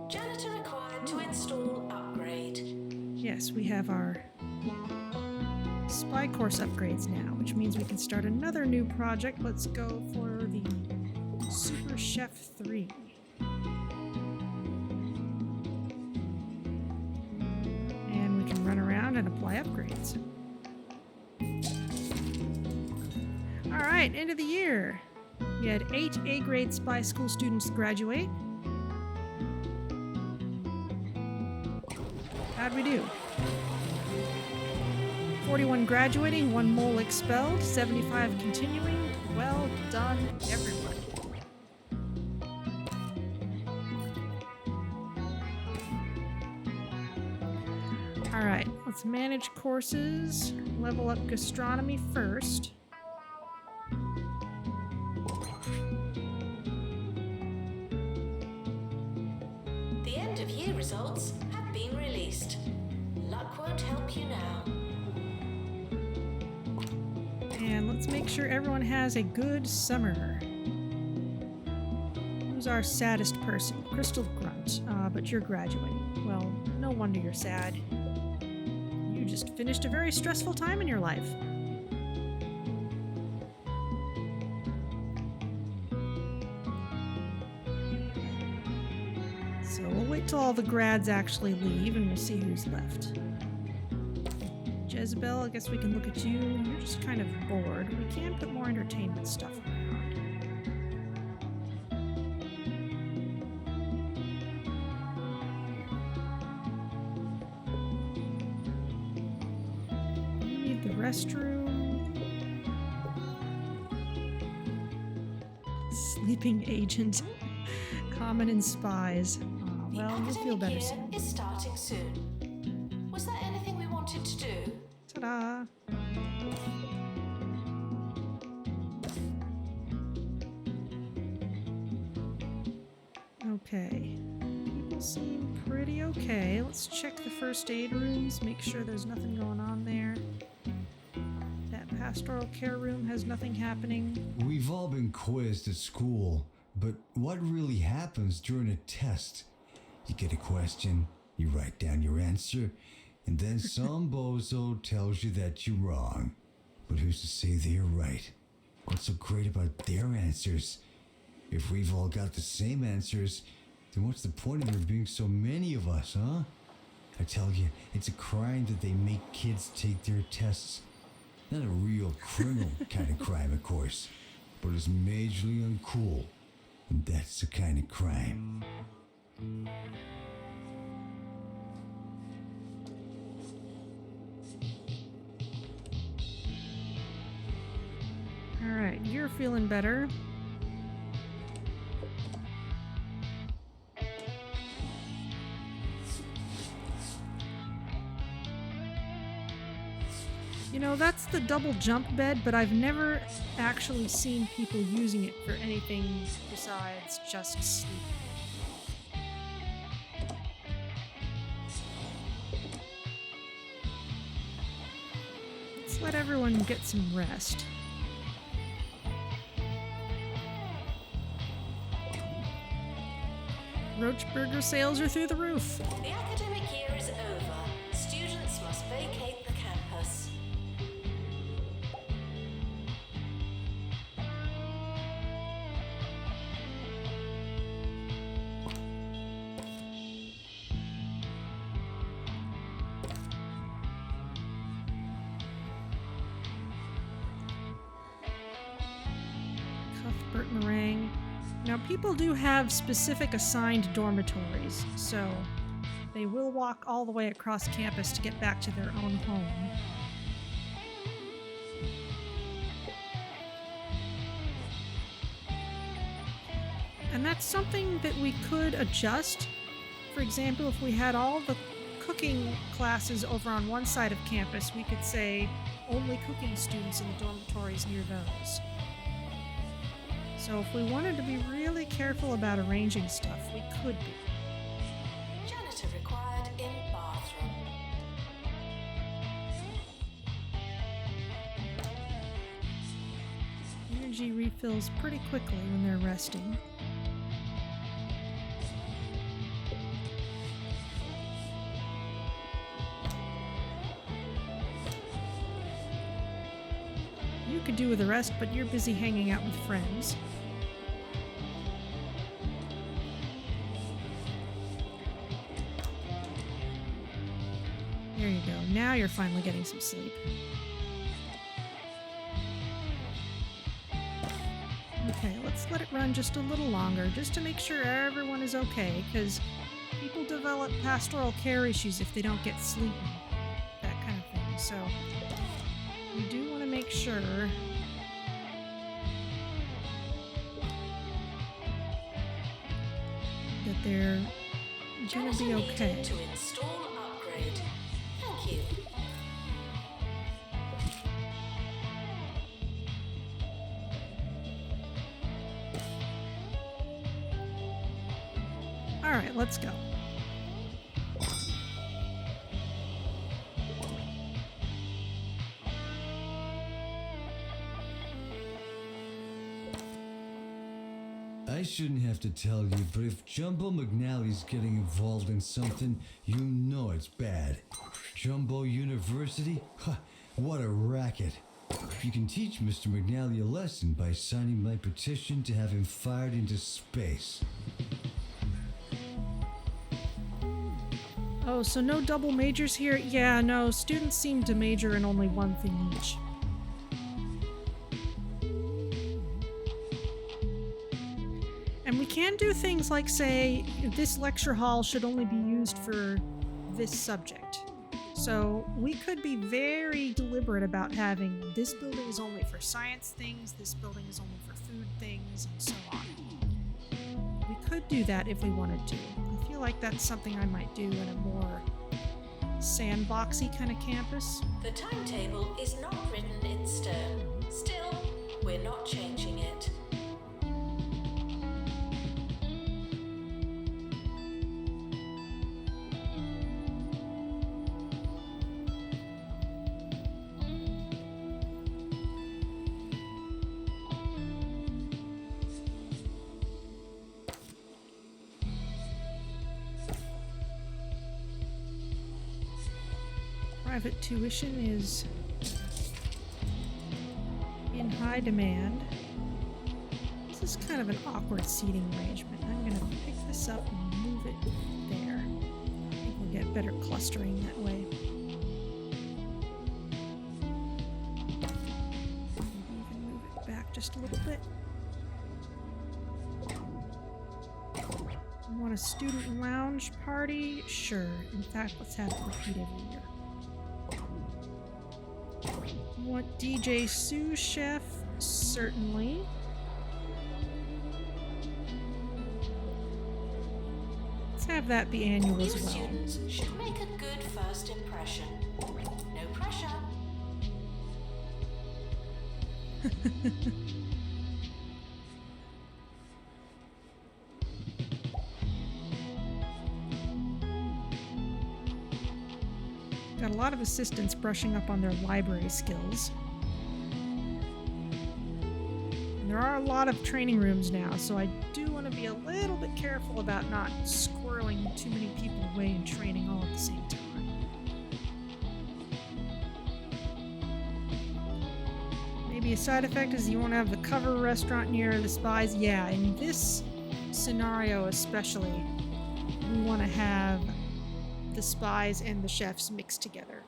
Janitor required to install upgrade. Yes, we have our spy course upgrades now, which means we can start another new project. Let's go for the Super Chef 3. And we can run around and apply upgrades. Alright, end of the year. We had 8 A-grade spy school students graduate. How'd we do? 41 graduating, 1 mole expelled, 75 continuing. Well done, everyone. Alright, let's manage courses. Level up gastronomy first. The end of year results have been released. Luck won't help you now. And let's make sure everyone has a good summer. Who's our saddest person? Crystal Grunt. But you're graduating. Well, no wonder you're sad. You just finished a very stressful time in your life. So we'll wait till all the grads actually leave and we'll see who's left. Jezebel, I guess we can look at you. You're just kind of bored. We can put more entertainment stuff around. We need the restroom. Sleeping agent. Common and spies. Well, you'll feel better year soon. is starting soon. Was there anything we wanted to do? Ta-da! Okay. People seem pretty okay. Let's check the first aid rooms, make sure there's nothing going on there. That pastoral care room has nothing happening. We've all been quizzed at school, but what really happens during a test? You get a question, you write down your answer, and then some bozo tells you that you're wrong. But who's to say they're right? What's so great about their answers? If we've all got the same answers, then what's the point of there being so many of us, huh? I tell you, it's a crime that they make kids take their tests. Not a real criminal kind of crime, of course, but it's majorly uncool. And that's the kind of crime. Alright, you're feeling better. You know, that's the double jump bed, but I've never actually seen people using it for anything besides just sleep. Let's let everyone get some rest. Roach burger sales are through the roof. The academic year is over. Students must vacate the campus. Cuthbert Meringue. Now, people do have specific assigned dormitories, so they will walk all the way across campus to get back to their own home. And that's something that we could adjust. For example, if we had all the cooking classes over on one side of campus, we could say only cooking students in the dormitories near those. So if we wanted to be really careful about arranging stuff, we could be. Janitor required in bathroom. Energy refills pretty quickly when they're resting. You could do with a rest, but you're busy hanging out with friends. There you go. Now you're finally getting some sleep. Okay, let's let it run just a little longer, just to make sure everyone is okay, because people develop pastoral care issues if they don't get sleep, that kind of thing. So we do want to make sure that they're going to be Janitor okay. needed to install upgrade. Thank you. All right, let's go. I shouldn't have to tell you, but if Jumbo McNally's getting involved in something, you know it's bad. Jumbo University? Ha, what a racket. You can teach Mr. McNally a lesson by signing my petition to have him fired into space. Oh, so no double majors here? Yeah, no, students seem to major in only one thing each. And we can do things like say, this lecture hall should only be used for this subject. So we could be very deliberate about having this building is only for science things, this building is only for food things, and so on. We could do that if we wanted to. I feel like that's something I might do in a more sandboxy kind of campus. The timetable is not written in stone. Still, we're not changing it. Private tuition is in high demand. This is kind of an awkward seating arrangement. I'm going to pick this up and move it there. I think we'll get better clustering that way. Maybe even move it back just a little bit. You want a student lounge party? Sure. In fact, let's have it repeat every year. You want DJ sous chef? Certainly. Let's have that be annual New as well. students should make a good first impression. No pressure. Got a lot of assistants brushing up on their library skills. And there are a lot of training rooms now, so I do want to be a little bit careful about not squirreling too many people away in training all at the same time. Maybe a side effect is you want to have the cover restaurant near the spies. Yeah, in this scenario especially, we want to have the spies and the chefs mixed together.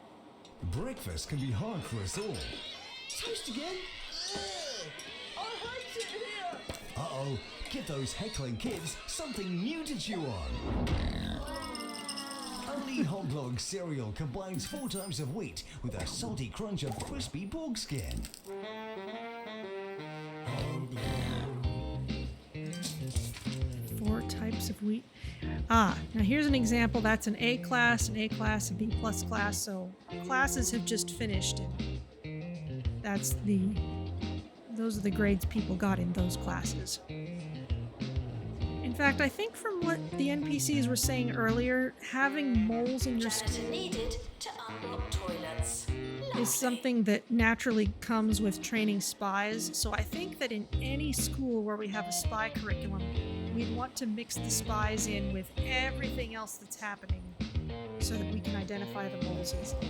Breakfast can be hard for us all. Toast again? Ugh, I hate it here! Uh-oh, give those heckling kids something new to chew on. Only Hog Log cereal combines 4 types of wheat with a salty crunch of crispy pork skin. 4 types of wheat. Ah, now here's an example. That's an A class, a B plus class. So classes have just finished. And Those are the grades people got in those classes. In fact, I think from what the NPCs were saying earlier, having moles in your Janitor school needed to unblock toilets. Lovely. is something that naturally comes with training spies. So I think that in any school where we have a spy curriculum, we'd want to mix the spies in with everything else that's happening so that we can identify the moles easily.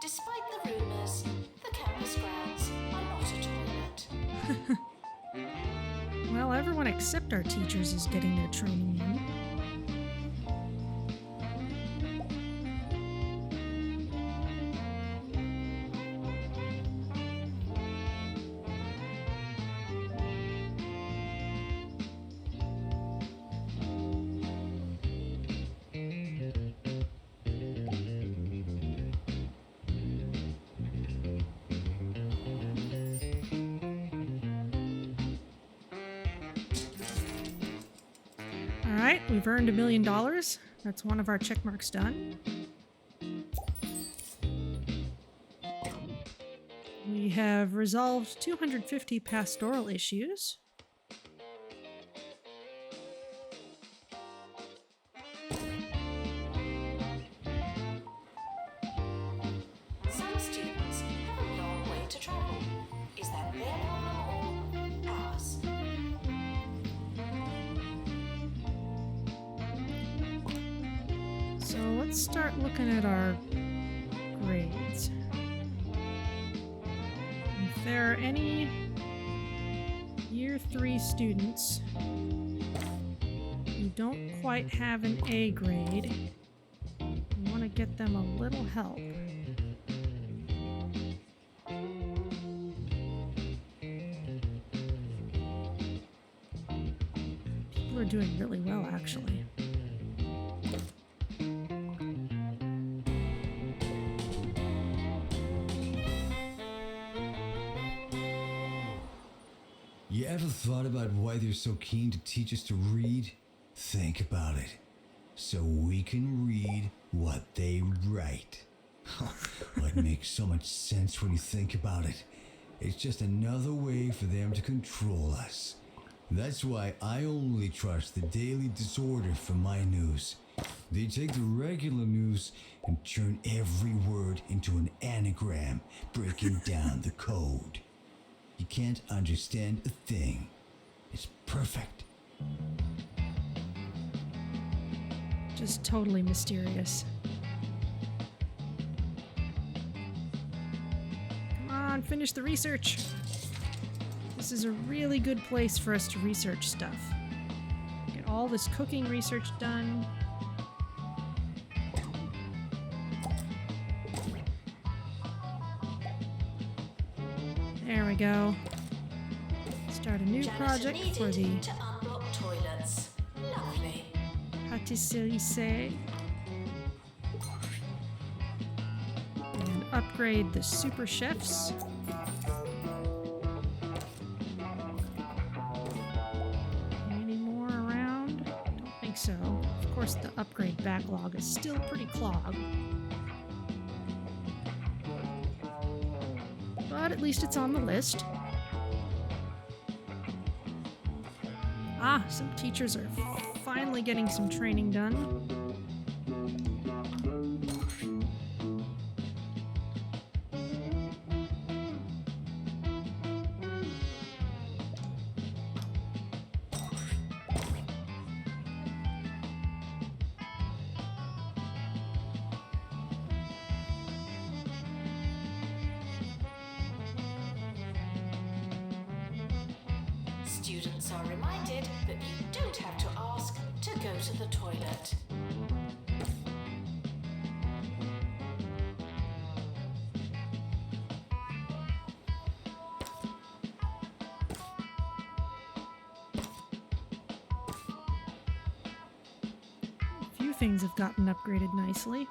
Despite the rumours, the campus grounds are not a toilet. Well, everyone except our teachers is getting their training in. Alright, we've earned $1 million. That's one of our check marks done. We have resolved 250 pastoral issues. Some students have a long way to travel. Is that their problem or ours? So let's start looking at our grades. If there are any Year 3 students who don't quite have an A grade, we want to get them a little help. People are doing really well, actually. You ever thought about why they're so keen to teach us to read? Think about it. So we can read what they write. Well, it makes so much sense when you think about it. It's just another way for them to control us. That's why I only trust the Daily Disorder for my news. They take the regular news and turn every word into an anagram, breaking down the code. You can't understand a thing. It's perfect. Just totally mysterious. Come on, finish the research. This is a really good place for us to research stuff. Get all this cooking research done. There we go. Start a new Janitor project for the needed to unblock toilets. Lovely. pâtisserie and upgrade the super chefs. Any more around? Don't think so. Of course, the upgrade backlog is still pretty clogged. But at least it's on the list. Ah, some teachers are finally getting some training done. Students are reminded that you don't have to ask to go to the toilet. A few things have gotten upgraded nicely.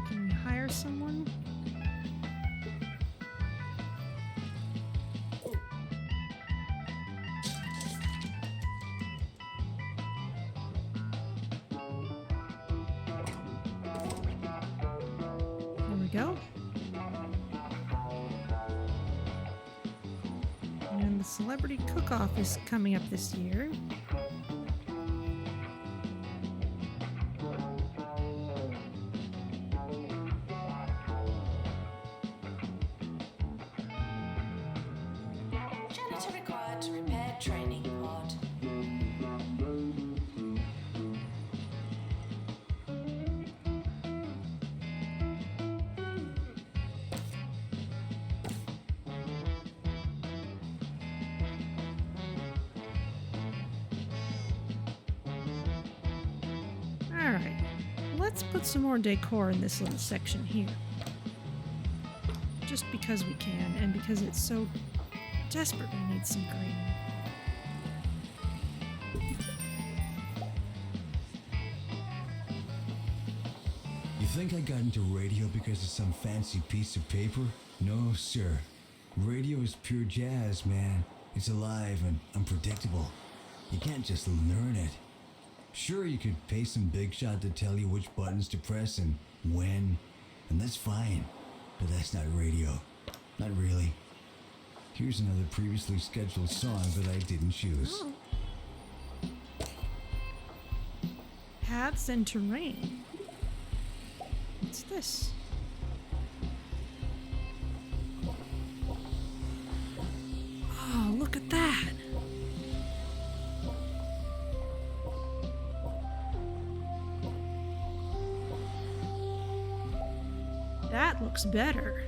Can we hire someone? There we go. And the celebrity cook-off is coming up this year. Janitor required to repair training pod. Alright, let's put some more decor in this little section here. Just because we can, and because it so desperately needs some green. You think I got into radio because of some fancy piece of paper? No, sir. Radio is pure jazz, man. It's alive and unpredictable. You can't just learn it. Sure, you could pay some big shot to tell you which buttons to press and when, and that's fine. But that's not radio. Not really. Here's another previously scheduled song that I didn't choose. Oh. Paths and terrain. What's this? Oh, look at that. That looks better.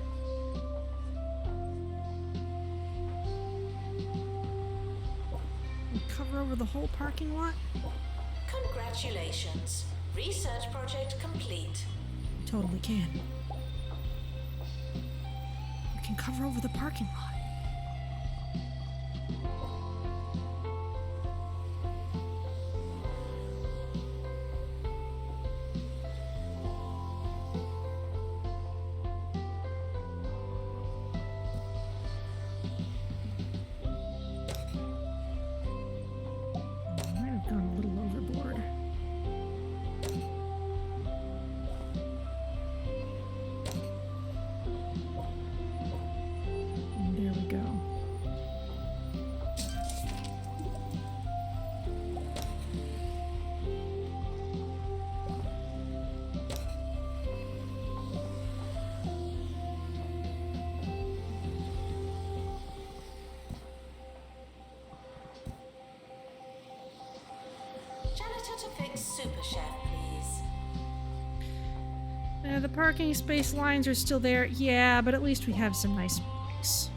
We cover over the whole parking lot? Congratulations. Research project complete. Totally can. We can cover over the parking lot. Might have gone a little overboard. And there we go. Janitor to fix Super Chef, please. The parking space lines are still there. Yeah, but at least we have some nice bricks.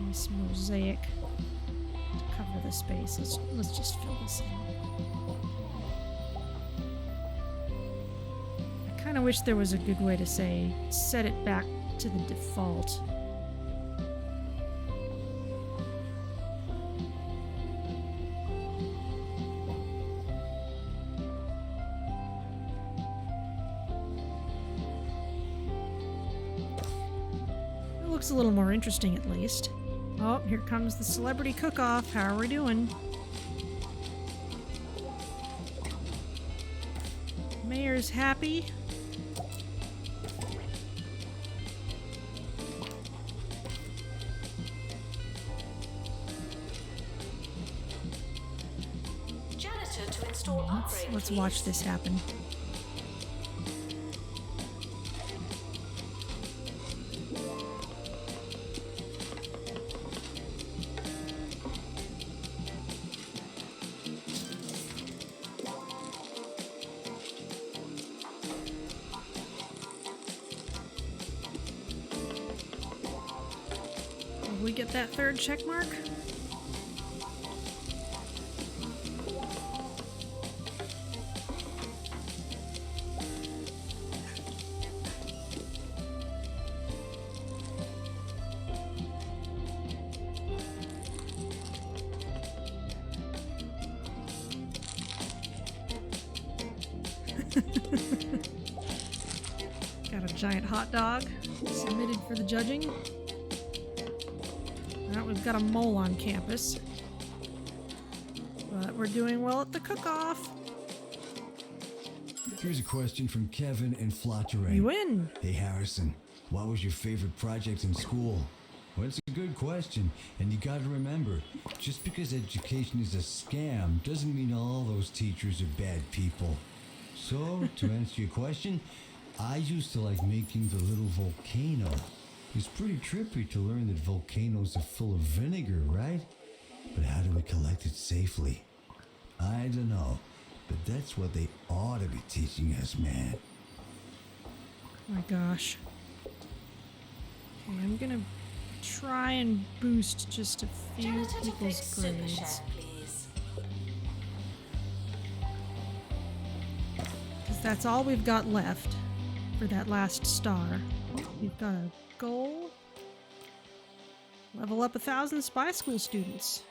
Nice mosaic to cover the space. Let's just fill this in. I kind of wish there was a good way to say set it back to the default. It looks a little more interesting at least. Oh, here comes the celebrity cook-off. How are we doing? Mayor's happy. Janitor to install upgrade, Let's please. watch this happen. we get that third check mark? Got a giant hot dog submitted for the judging. Alright, we've got a mole on campus. But we're doing well at the cook-off. Here's a question from Kevin in Flattering. You win! Hey Harrison, what was your favorite project in school? Well, it's a good question, and you gotta remember, just because education is a scam doesn't mean all those teachers are bad people. So, to answer your question, I used to like making the little volcano. It's pretty trippy to learn that volcanoes are full of vinegar, right? But how do we collect it safely? I don't know, but that's what they ought to be teaching us, man. My gosh. Okay, I'm gonna try and boost just a few Janitor to fix people's super grades. share, please. Because that's all we've got left for that last star. We've got a goal. Level up 1,000 spy school students.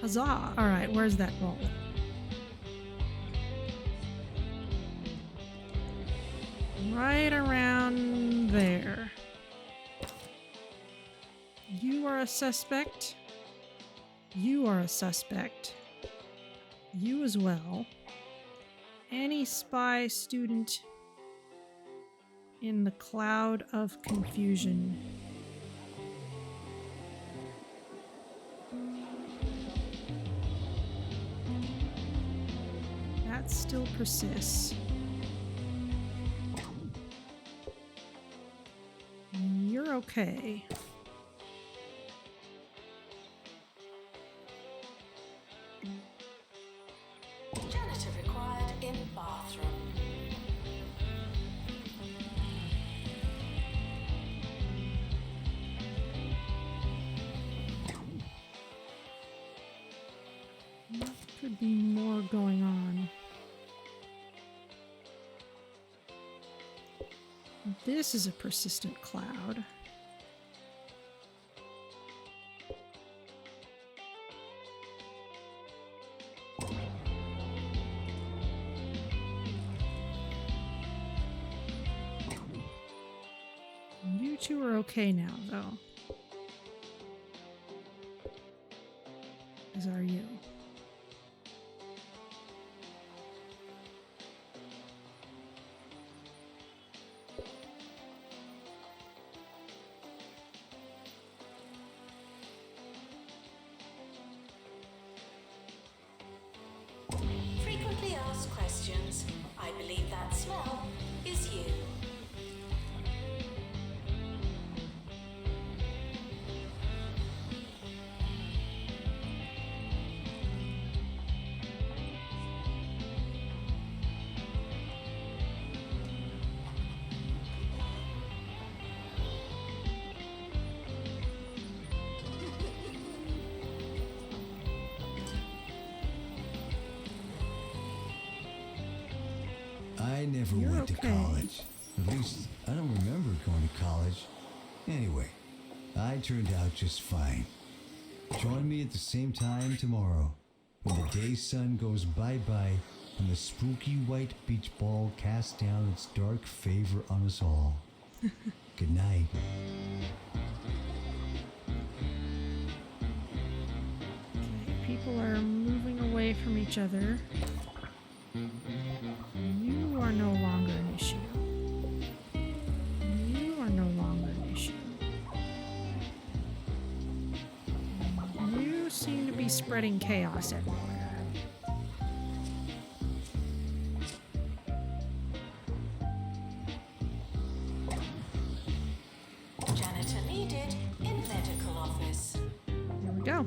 Huzzah! Alright, where's that goal? Right around there. You are a suspect. You are a suspect. You as well. Any spy student in the cloud of confusion. That still persists. You're okay. Janitor required in bathroom. Could be more going on. This is a persistent cloud. You two are okay now, though. As are you. Frequently asked questions. I believe that smell is you. I never You're went to okay. college. At least, I don't remember going to college. Anyway, I turned out just fine. Join me at the same time tomorrow, when the day sun goes bye-bye and the spooky white beach ball casts down its dark favor on us all. Good night. People are moving away from each other. You are no longer an issue. You are no longer an issue. You seem to be spreading chaos everywhere. Janitor needed in medical office. Here we go.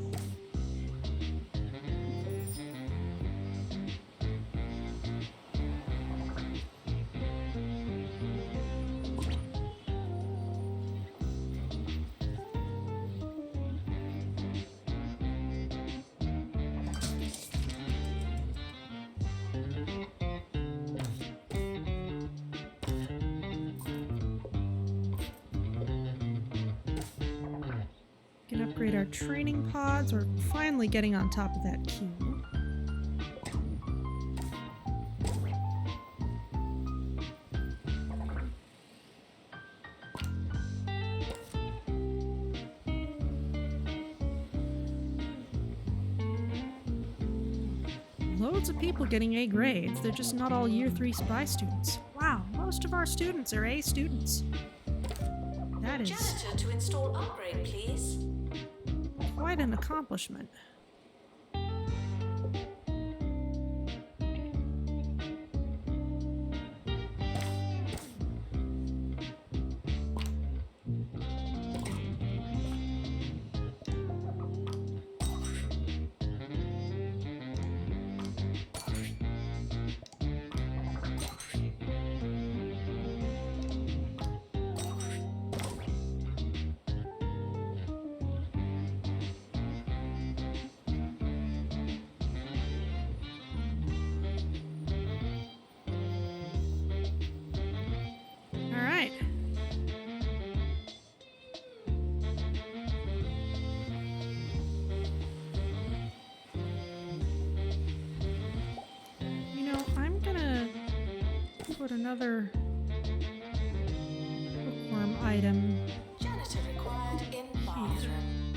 can upgrade our training pods. We're finally getting on top of that queue. Loads of people getting A grades. They're just not all Year 3 spy students. Wow, most of our students are A students. That is Janitor to install upgrade, please. quite an accomplishment. All right. You know, I'm gonna put another bookworm item. Janitor required in bathroom.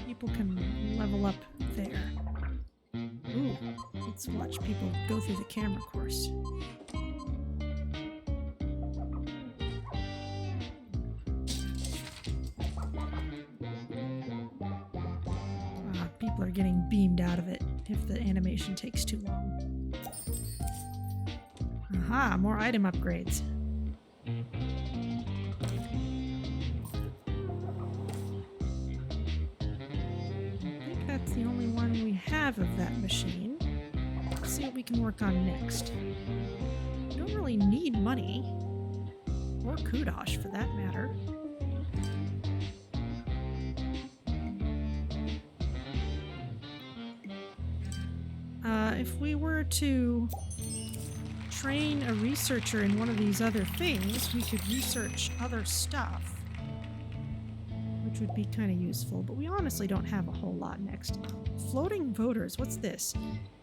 People can level up there. Ooh, let's watch people go through the camera course. People are getting beamed out of it if the animation takes too long. Aha, more item upgrades. I think that's the only one we have of that machine. Let's see what we can work on next. We don't really need money. Or kudosh for that matter. If we were to train a researcher in one of these other things, we could research other stuff, which would be kind of useful, but we honestly don't have a whole lot next. Floating voters, what's this?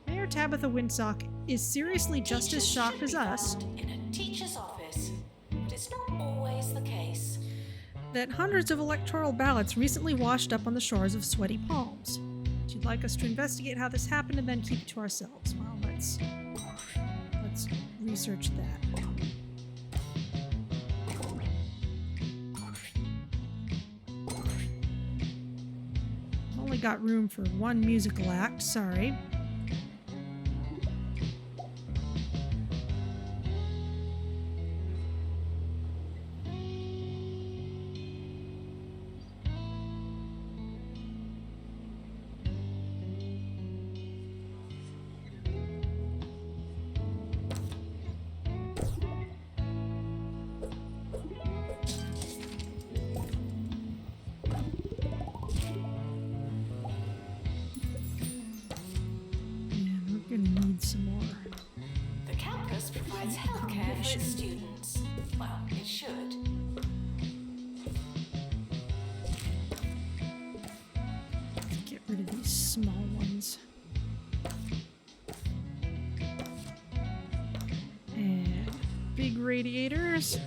Mayor Tabitha Windsock is seriously just as Teachers shocked should as be us found in a teacher's office, but it's not always the case. that hundreds of electoral ballots recently washed up on the shores of Sweaty Palms. She'd like us to investigate how this happened and then keep it to ourselves. Well, let's research that. Only got room for one musical act, sorry. Some more. The campus provides healthcare for its students. Well, it should. Get rid of these small ones. And big radiators.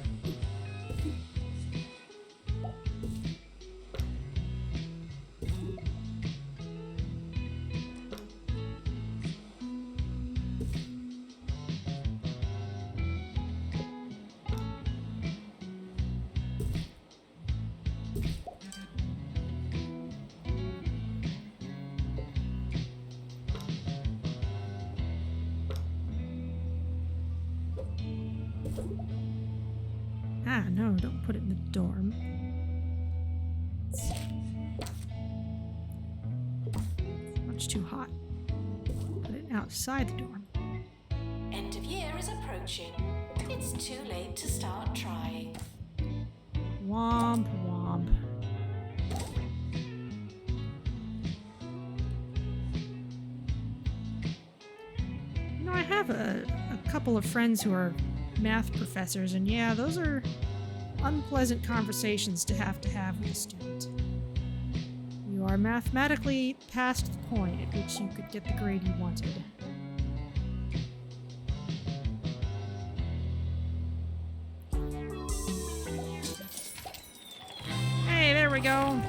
Ah, no, don't put it in the dorm. It's much too hot. Put it outside the dorm. End of year is approaching. It's too late to start trying. Womp womp. You know, I have a couple of friends who are math professors, and yeah, those are unpleasant conversations to have with a student. You are mathematically past the point at which you could get the grade you wanted. Hey, there we go.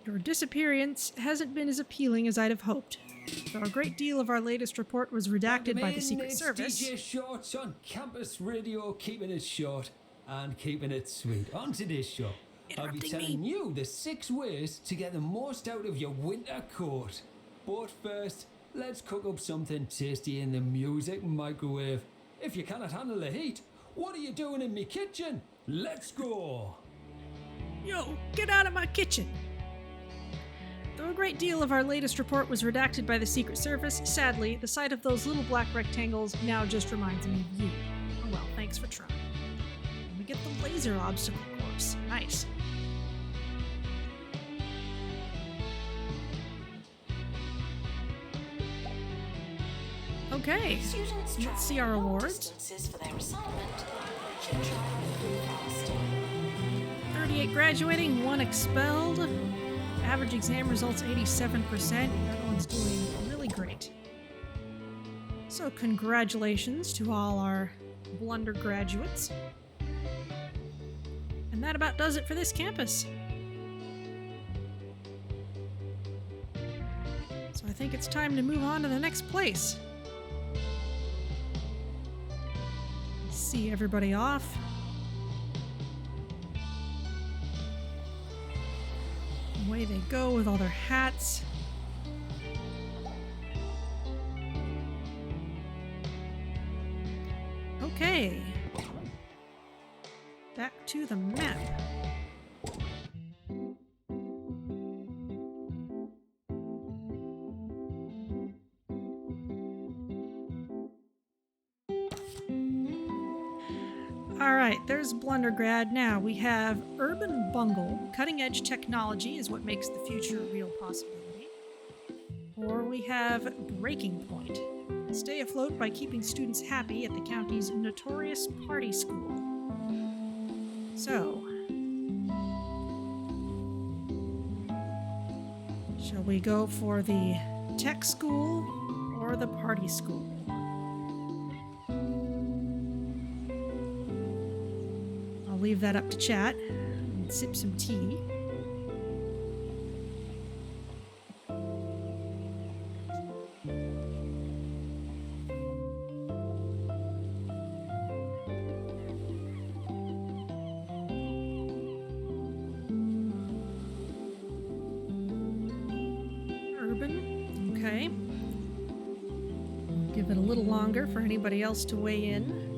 Your disappearance hasn't been as appealing as I'd have hoped. Though a great deal of our latest report was redacted by the Secret Service. DJ Shorts on Campus Radio, keeping it short and keeping it sweet. On today's show, I'll be telling you the 6 ways to get the most out of your winter coat. But first, let's cook up something tasty in the music microwave. If you cannot handle the heat, what are you doing in me kitchen? Let's go! Yo, get out of my kitchen! Though a great deal of our latest report was redacted by the Secret Service, sadly, the sight of those little black rectangles now just reminds me of you. Oh well, thanks for trying. And we get the laser obstacle course. Nice. Okay, Students let's see our travelling long awards. distances for their assignment should try a little faster. 38 graduating, 1 expelled. Average exam results 87%. Everyone's doing really great. So congratulations to all our Blunder graduates. And that about does it for this campus. So I think it's time to move on to the next place. See everybody off. Away they go with all their hats. Okay. Back to the map. Alright, there's Blundergrad. Now we have Urban Bungle. Cutting edge technology is what makes the future a real possibility. Or we have Breaking Point. Stay afloat by keeping students happy at the county's notorious party school. So, shall we go for the tech school or the party school? I'll leave that up to chat and sip some tea. Urban, okay. Give it a little longer for anybody else to weigh in.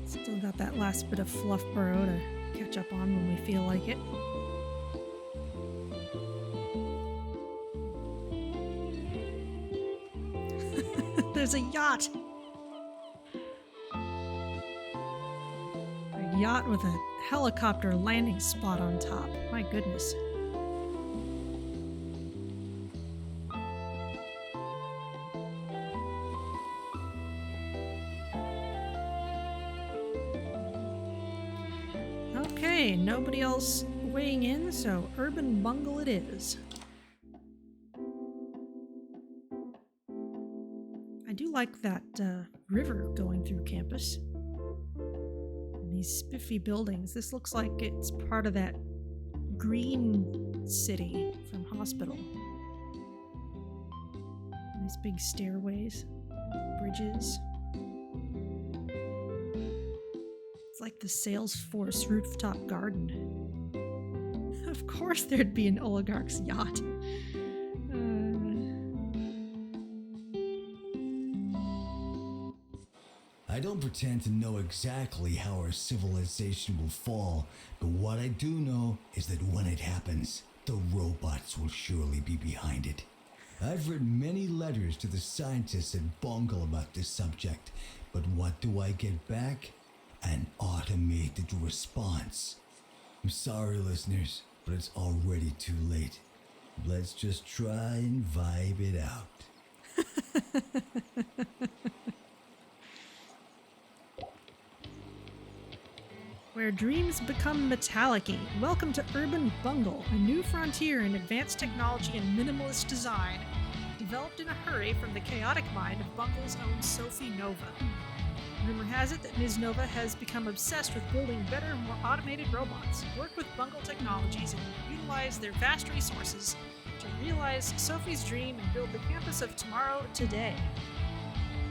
Still got that last bit of fluff burrow to catch up on when we feel like it. There's a yacht! A yacht with a helicopter landing spot on top. My goodness. Okay, nobody else weighing in, so Urban Bungle it is. I do like that river going through campus. And these spiffy buildings. This looks like it's part of that green city from Hospital. Nice big stairways, bridges. It's like the Salesforce rooftop garden. Of course there'd be an oligarch's yacht. I don't pretend to know exactly how our civilization will fall, but what I do know is that when it happens, the robots will surely be behind it. I've written many letters to the scientists at Bungle about this subject, but what do I get back? An automated response. I'm sorry, listeners, but it's already too late. Let's just try and vibe it out. Where dreams become metallic-y. Welcome to Urban Bungle, a new frontier in advanced technology and minimalist design, developed in a hurry from the chaotic mind of Bungle's own Sophie Nova. Rumor has it that Ms. Nova has become obsessed with building better, more automated robots, work with Bungle technologies, and utilize their vast resources to realize Sophie's dream and build the campus of tomorrow today.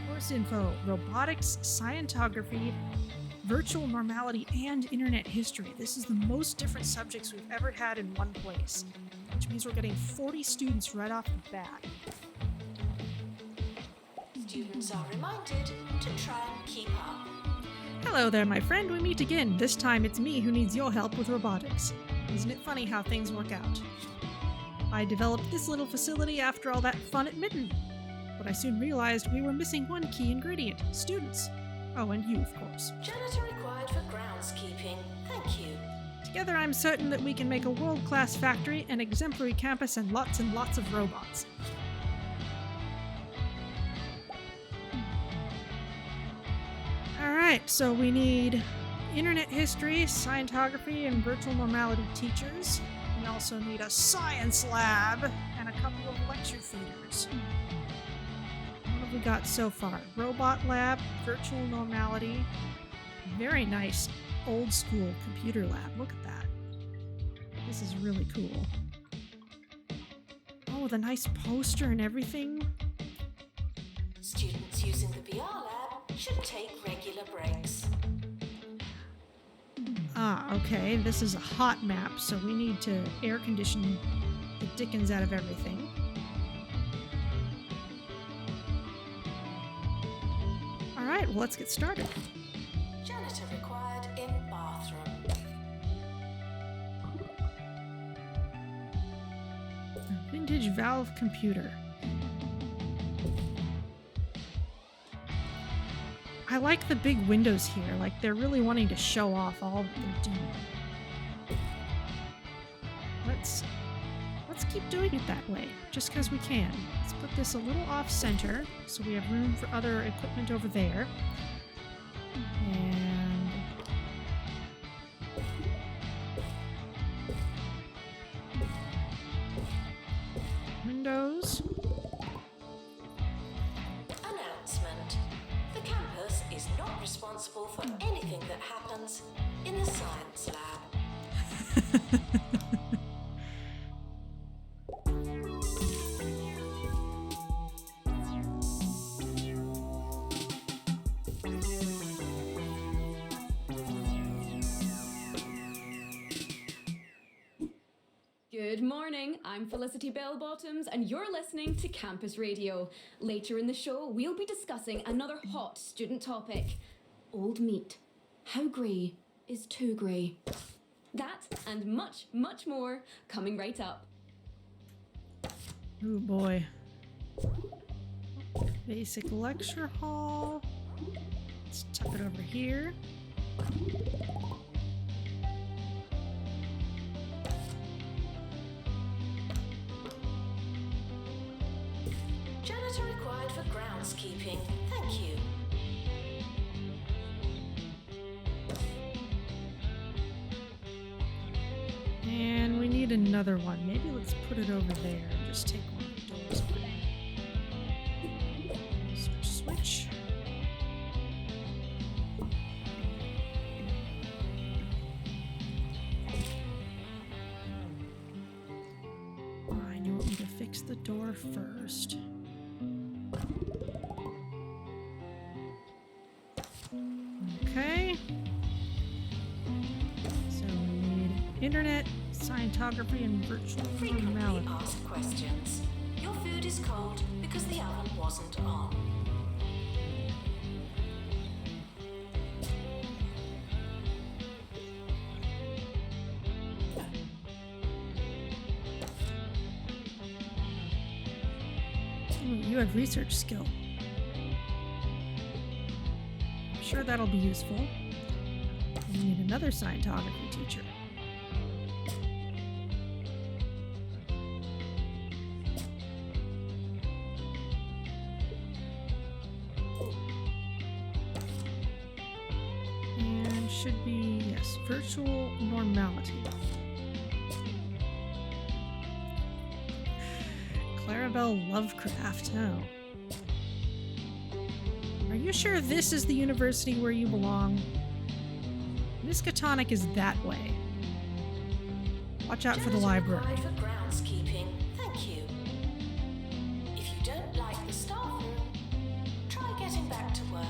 Course info, robotics, scientography, virtual normality, and internet history. This is the most different subjects we've ever had in one place, which means we're getting 40 students right off the bat. Students are reminded to try and keep up. Hello there, my friend. We meet again. This time it's me who needs your help with robotics. Isn't it funny how things work out? I developed this little facility after all that fun at Mitten, but I soon realized we were missing one key ingredient: students. Oh, and you, of course. Janitor required for groundskeeping. Thank you. Together I'm certain that we can make a world-class factory, an exemplary campus, and lots of robots. Alright, so we need internet history, scientography, and virtual normality teachers. We also need a science lab and a couple of lecture theaters. What have we got so far? Robot lab, virtual normality, very nice old school computer lab. Look at that. This is really cool. Oh, the nice poster and everything. Students using the VR lab should take regular breaks. Ah, okay, this is a hot map, so we need to air condition the dickens out of everything. Alright, well, let's get started. Janitor required in bathroom. A vintage valve computer. I like the big windows here, like they're really wanting to show off all that they're doing. Let's keep doing it that way, just because we can. Let's put this a little off center, so we have room for other equipment over there. And windows. Announcement. The campus is not responsible for anything that happens in the science lab. Good morning, I'm Felicity Bellbottoms, and you're listening to Campus Radio. Later in the show, we'll be discussing another hot student topic: old meat. How grey is too grey? That and much, much more coming right up. Oh boy. Basic lecture hall. Let's tuck it over here. Janitor required for groundskeeping. Thank you. And we need another one. Maybe let's put it over there and just take one of the doors away. Switch. I knew we need to fix the door first. Okay. So we need internet, scientography, and virtual Frequently normality. asked questions. Your food is cold because the oven wasn't on. Ooh, you have research skill. I'm sure that'll be useful. We need another scientography teacher. should be, yes, virtual normality. Clarabelle Lovecraft, oh. Are you sure this is the university where you belong? Miskatonic is that way. Watch out for the library. Janitor required for groundskeeping. Thank you. If you don't like the staff room, try getting back to work.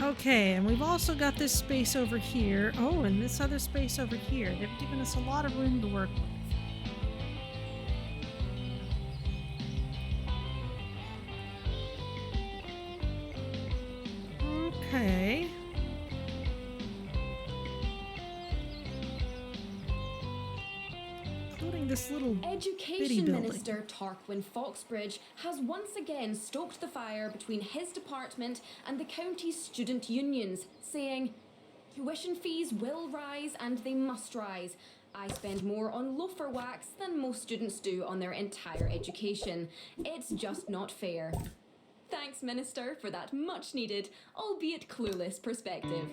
Okay, and we've also got this space over here. Oh, and this other space over here. They've given us a lot of room to work with. Okay. Including this little bitty Education building. Minister Tarquin Foxbridge has once again stoked the fire between his department and the county's student unions, saying, "Tuition fees will rise and they must rise. I spend more on loafer wax than most students do on their entire education. It's just not fair." Thanks, Minister, for that much needed, albeit clueless perspective.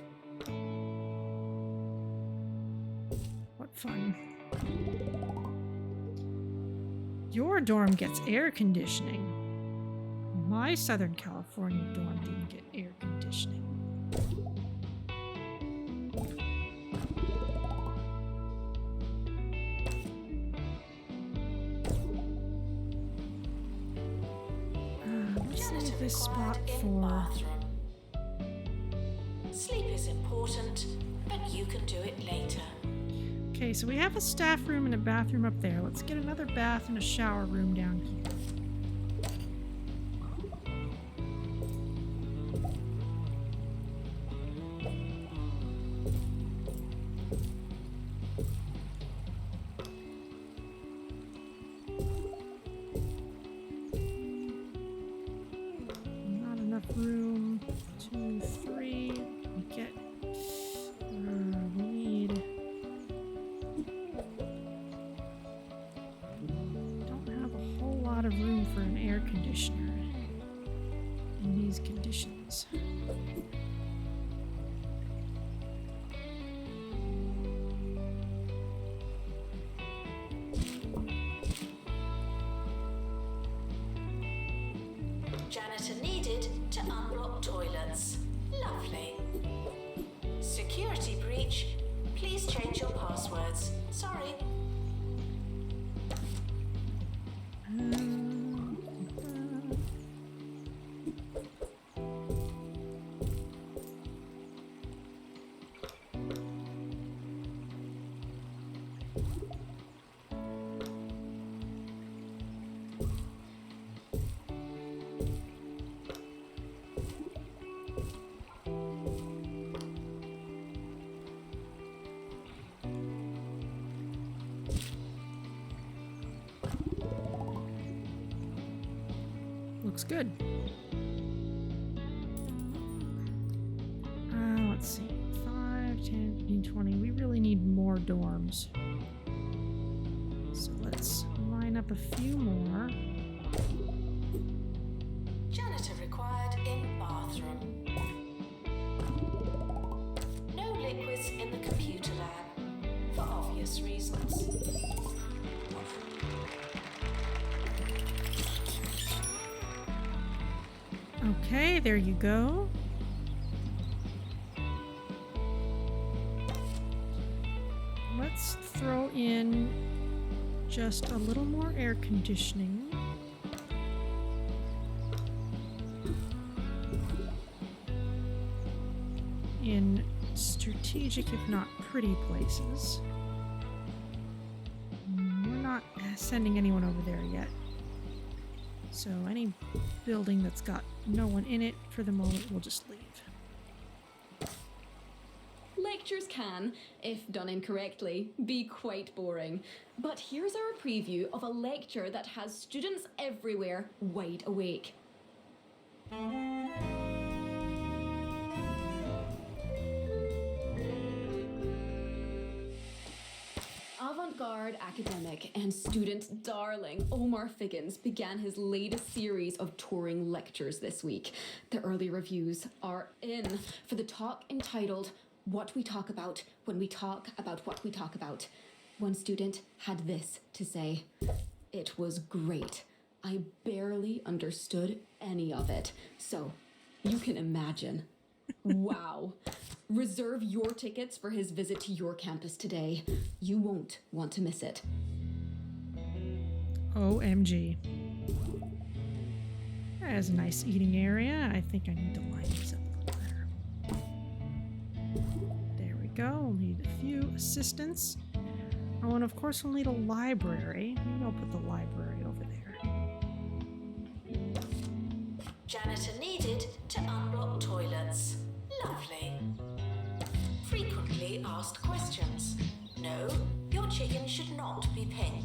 What fun. Your dorm gets air conditioning. My Southern California dorm didn't get air conditioning. Let's Janitor leave this spot required in for... bathroom. Sleep is important, but you can do it later. Okay, so we have a staff room and a bathroom up there. Let's get another bath and a shower room down here. Not enough room. 2, 3. We get... we need... Don't have a whole lot of room for an air conditioner in these conditions. Janitor needed to unblock toilets. Lovely. Security breach. Please change your passwords. Sorry. Looks good. Let's see. 5, 10, 15, 20. We really need more dorms. So let's line up a few more. Janitor required in bathroom. No liquids in the computer lab, for obvious reasons. Okay, there you go. Let's throw in just a little more air conditioning. In strategic, if not pretty places. We're not sending anyone over there yet. So any building that's got no one in it for the moment, we'll just leave. Lectures can, if done incorrectly, be quite boring. But here's our preview of a lecture that has students everywhere wide awake. retired academic and student darling Omar Figgins began his latest series of touring lectures this week. The early reviews are in for the talk entitled What We Talk About When We Talk About What We Talk About. One student had this to say: "It was great. I barely understood any of it. So you can imagine." Wow. Reserve your tickets for his visit to your campus today. You won't want to miss it. OMG. There's a nice eating area. I think I need to line these up a little better. There we go. We'll need a few assistants. Oh, and of course we'll need a library. Maybe I'll put the library over there. Janitor needed to unblock toilets. Lovely. Frequently asked questions. No, your chicken should not be pink.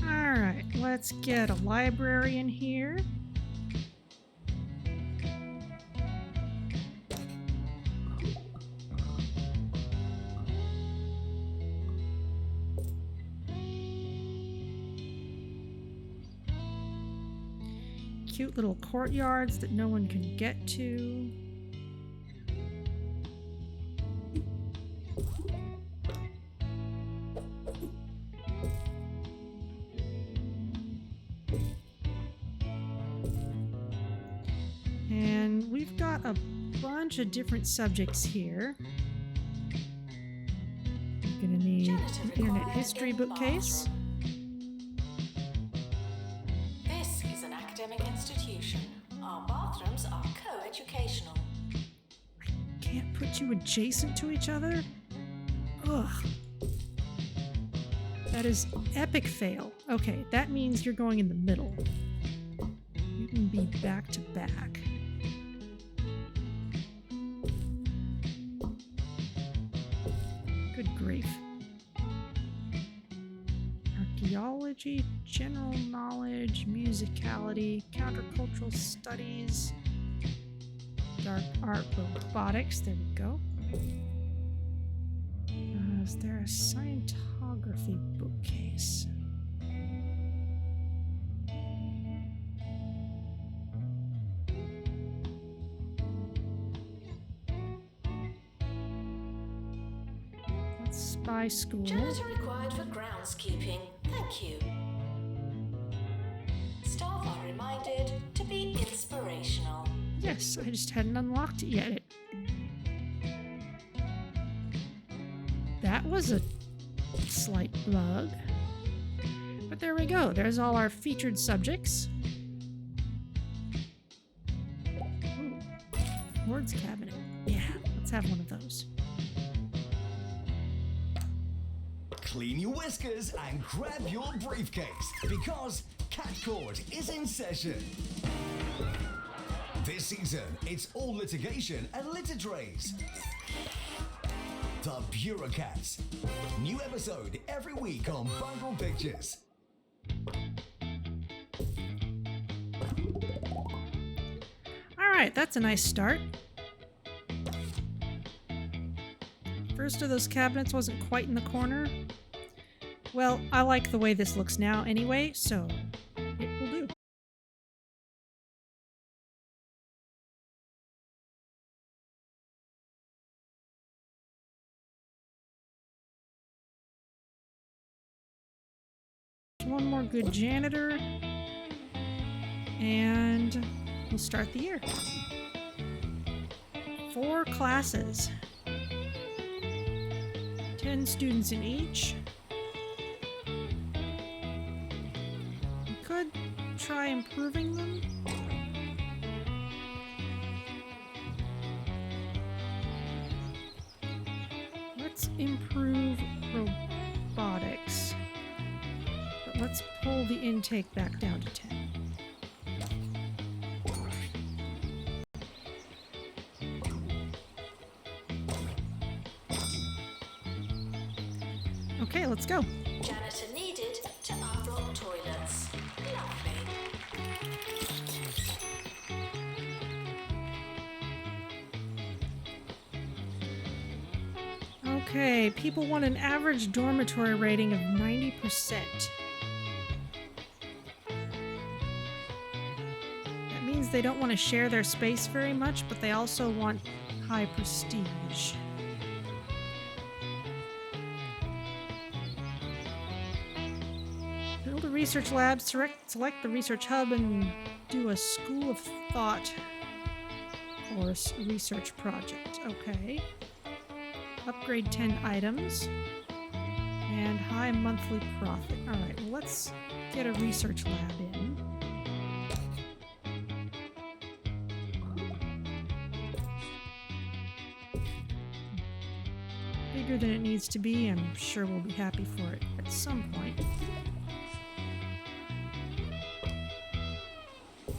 Alright, let's get a library in here. Cute little courtyards that no one can get to. And we've got a bunch of different subjects here. We're gonna need an internet history bookcase. This is an academic institution. Our bathrooms are co-educational. Can't put you adjacent to each other? Ugh. That is epic fail. Okay, that means you're going in the middle. You can be back to back. Good grief. Archaeology, general knowledge, musicality, countercultural studies, dark art, robotics. There we go. Is there a Scientography bookcase? Let's spy school. Janitor required for groundskeeping. Thank you. Staff are reminded to be inspirational. Yes, I just hadn't unlocked it yet. That was a slight bug. But there we go. There's all our featured subjects. Ooh, words cabinet. Yeah, let's have one of those. Clean your whiskers and grab your briefcase because Cat Court is in session. This season, it's all litigation and litter trays. The Bureaucrats. New episode every week on Bungle Pictures. Alright, that's a nice start. First of those cabinets wasn't quite in the corner. Well, I like the way this looks now anyway, so it will do. One more good janitor, and we'll start the year. 4 classes. 10 students in each. We could try improving them. Let's improve robotics. But let's pull the intake back down to 10. Okay, let's go. Janitor needed to unblock toilets. Lovely. Okay, people want an average dormitory rating of 90%. That means they don't want to share their space very much, but they also want high prestige. Build a research lab, select the research hub, and do a school of thought or a research project. Okay. Upgrade 10 items. And high monthly profit. Alright, well, let's get a research lab in. Bigger than it needs to be. I'm sure we'll be happy for it at some point.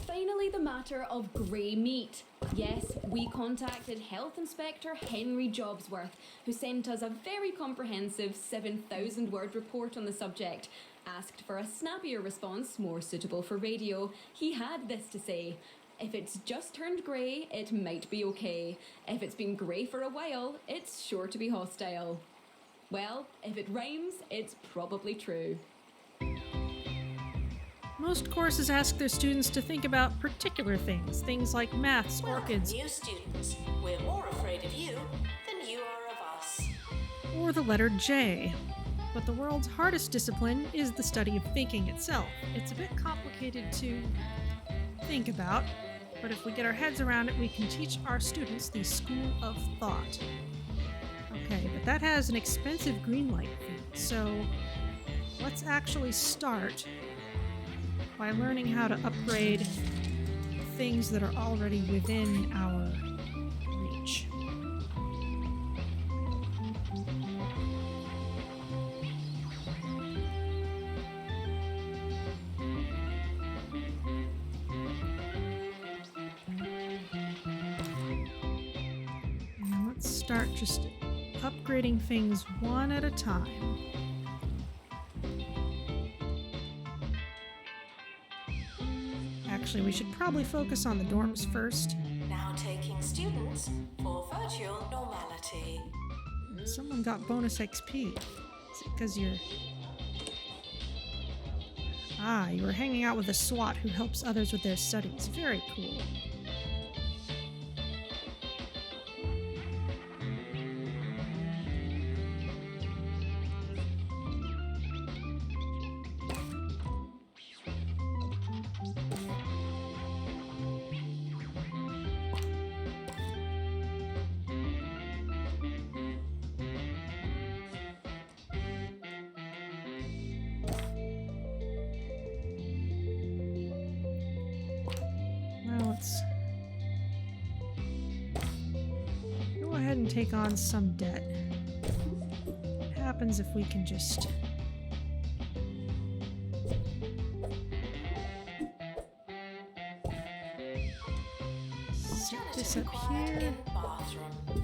Finally, the matter of grey meat. Yes, we contacted Health Inspector Henry Jobsworth, who sent us a very comprehensive 7,000-word report on the subject. Asked for a snappier response, more suitable for radio, he had this to say: if it's just turned grey, it might be okay. If it's been grey for a while, it's sure to be hostile. Well, if it rhymes, it's probably true. Most courses ask their students to think about particular things like maths, orchids, New students, we're more afraid of you than you are of us. or the letter J. But the world's hardest discipline is the study of thinking itself. It's a bit complicated to think about, but if we get our heads around it, we can teach our students the school of thought. Okay, but that has an expensive green light fee, so let's actually start by learning how to upgrade things that are already within our reach. And let's start just upgrading things one at a time. Actually, we should probably focus on the dorms first. Now taking students for virtual normality. Someone got bonus XP. Is it because you're... Ah, you were hanging out with a SWAT who helps others with their studies. Very cool. Now let's go ahead and take on some debt. What happens if we can just... set this up Required here? in bathroom.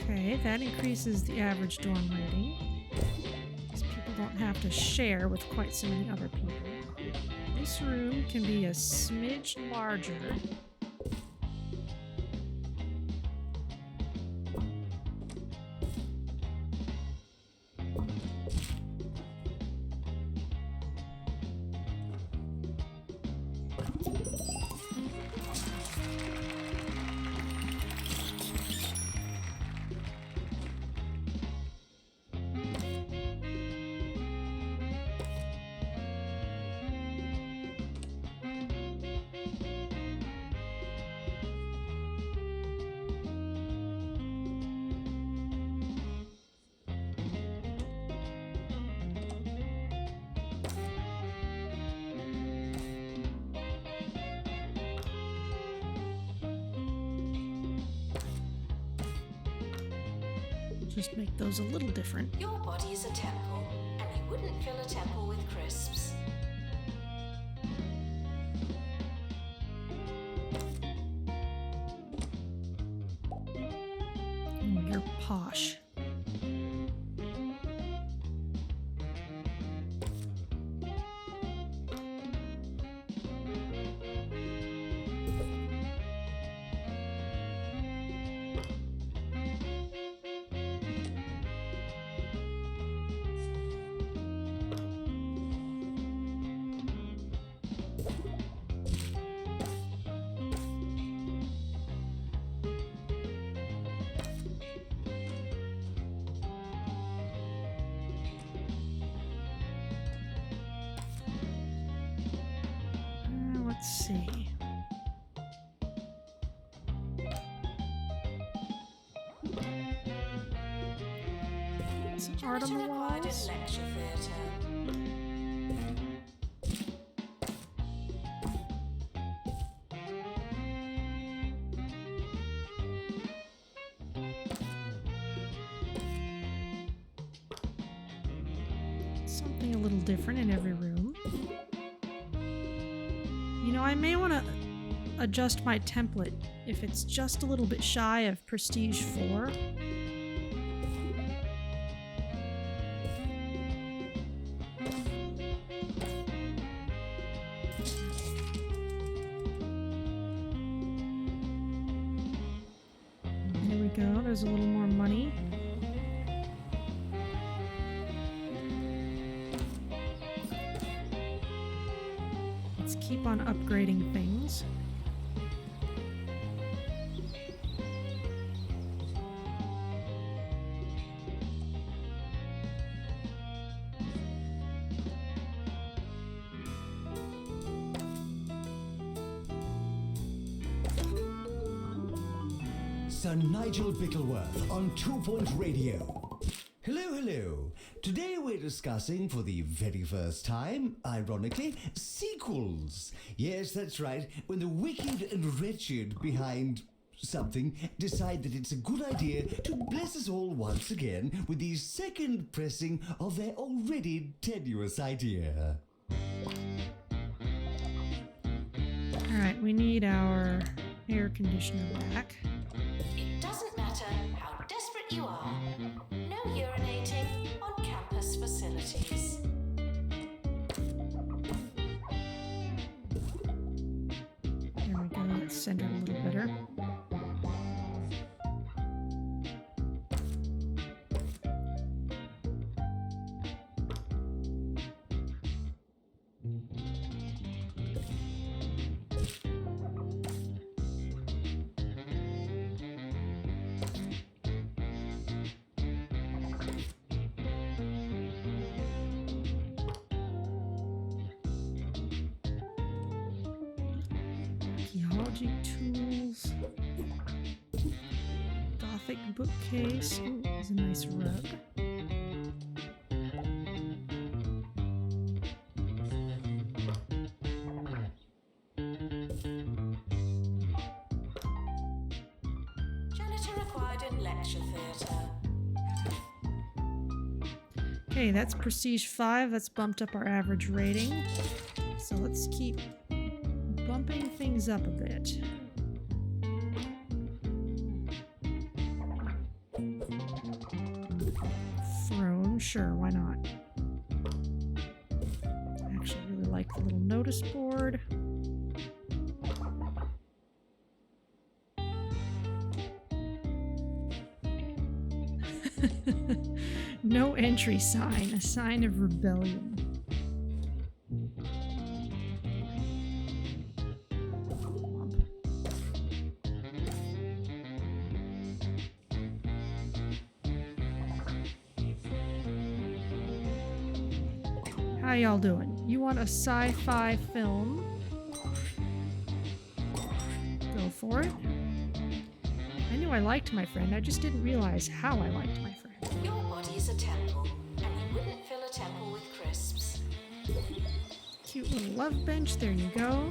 Okay, that increases the average dorm rating. Because people don't have to share with quite so many other people. This room can be a smidge larger. Just make those a little different. Your body is a temple, and you wouldn't fill a temple with crisps. You're posh. Let's see. Some art on the Janitor required in walls. lecture theatre. Something a little different in every room. You know, I may want to adjust my template if it's just a little bit shy of Prestige 4. There we go, there's a little more money. Let's keep on upgrading things. Sir Nigel Bickleworth on 2 Point Radio. Hello, hello. Today we're discussing for the very first time, ironically, sequels. Yes, that's right. When the wicked and wretched behind something decide that it's a good idea to bless us all once again with the second pressing of their already tenuous idea. Alright, we need our air conditioner back. It doesn't matter how desperate you are. No urinating on campus facilities. There we go, let's center it a little better. Archaeology tools. Gothic bookcase. Ooh, there's a nice rug. Janitor required in lecture theatre. Okay, that's Prestige 5. That's bumped up our average rating. So let's keep bumping things up a bit. Throne, sure, why not? I actually really like the little notice board. No entry sign, a sign of rebellion. How y'all doing? You want a sci-fi film? Go for it. I knew I liked my friend, I just didn't realize how I liked my friend. Your body is a temple, and you wouldn't fill a temple with crisps. Cute little love bench, there you go.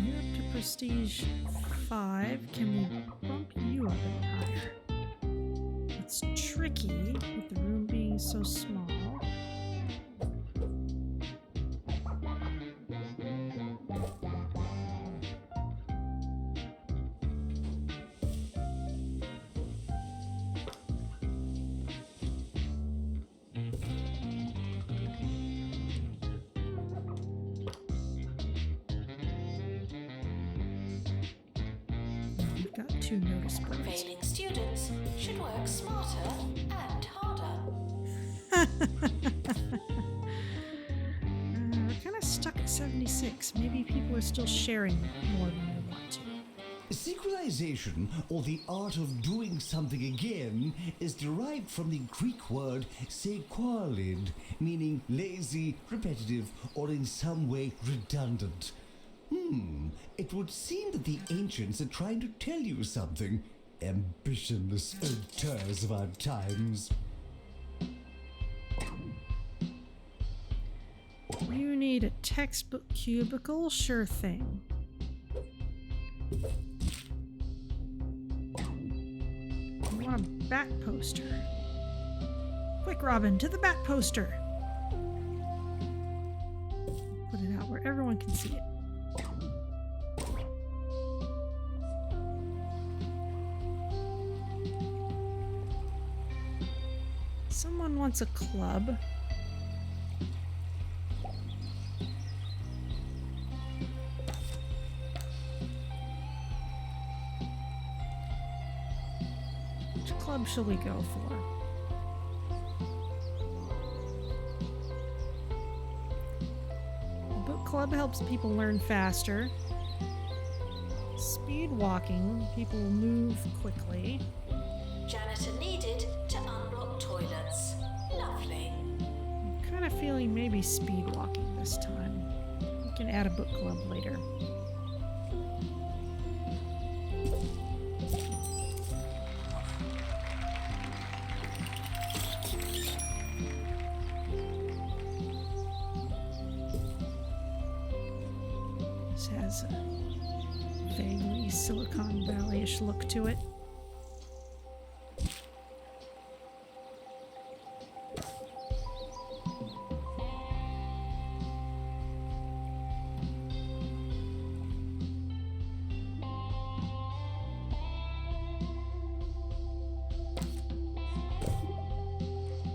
You're up to Prestige 5. Can we bump you up any higher? It's tricky with the room being so small. We've got 2 notice boards. Failing students should work smarter and harder. 76. Maybe people are still sharing more than they want to. Sequelization, or the art of doing something again, is derived from the Greek word sequalid, meaning lazy, repetitive, or in some way redundant. It would seem that the ancients are trying to tell you something. Ambitionless auteurs of our times. You need a textbook cubicle? Sure thing. You want a bat poster? Quick, Robin, to the bat poster! Put it out where everyone can see it. Someone wants a club. Which club shall we go for? Book club helps people learn faster. Speed walking, people move quickly. Janitor needed to unblock toilets. Lovely. I'm kind of feeling maybe speed walking this time. We can add a book club later. This has a vaguely Silicon Valley-ish look to it.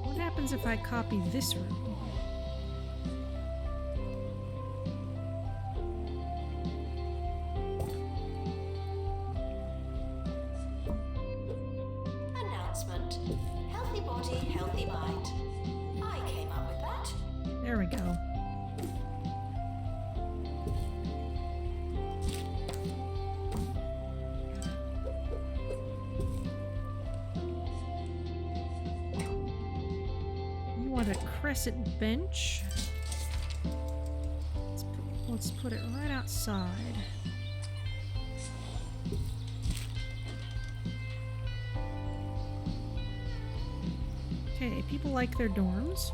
What happens if I copy this room? Announcement. Healthy body, healthy mind. I came up with that. There we go. You want a crescent bench? Let's put it right outside. Okay, people like their dorms.